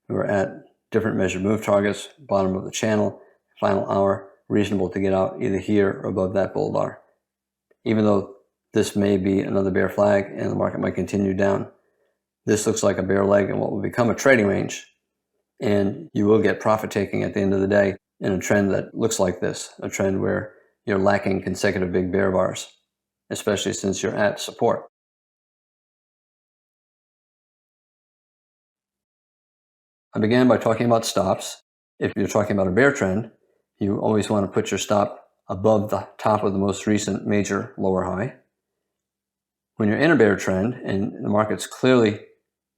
We're at different measured move targets, bottom of the channel, final hour, reasonable to get out either here or above that bull bar. Even though this may be another bear flag and the market might continue down, this looks like a bear leg in what will become a trading range, and you will get profit taking at the end of the day in a trend that looks like this, a trend where you're lacking consecutive big bear bars, especially since you're at support. I began by talking about stops. If you're talking about a bear trend, you always want to put your stop above the top of the most recent major lower high. When you're in a bear trend and the market's clearly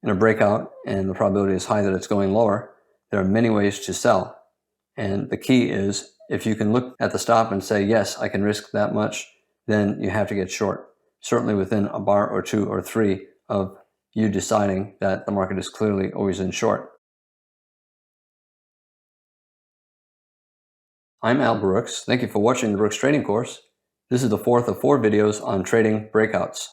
in a breakout and the probability is high that it's going lower, there are many ways to sell. And the key is, if you can look at the stop and say, yes, I can risk that much, then you have to get short. Certainly within a bar or 2 or 3 of you deciding that the market is clearly always in short. I'm Al Brooks. Thank you for watching the Brooks Trading Course. This is the 4th of 4 videos on trading breakouts.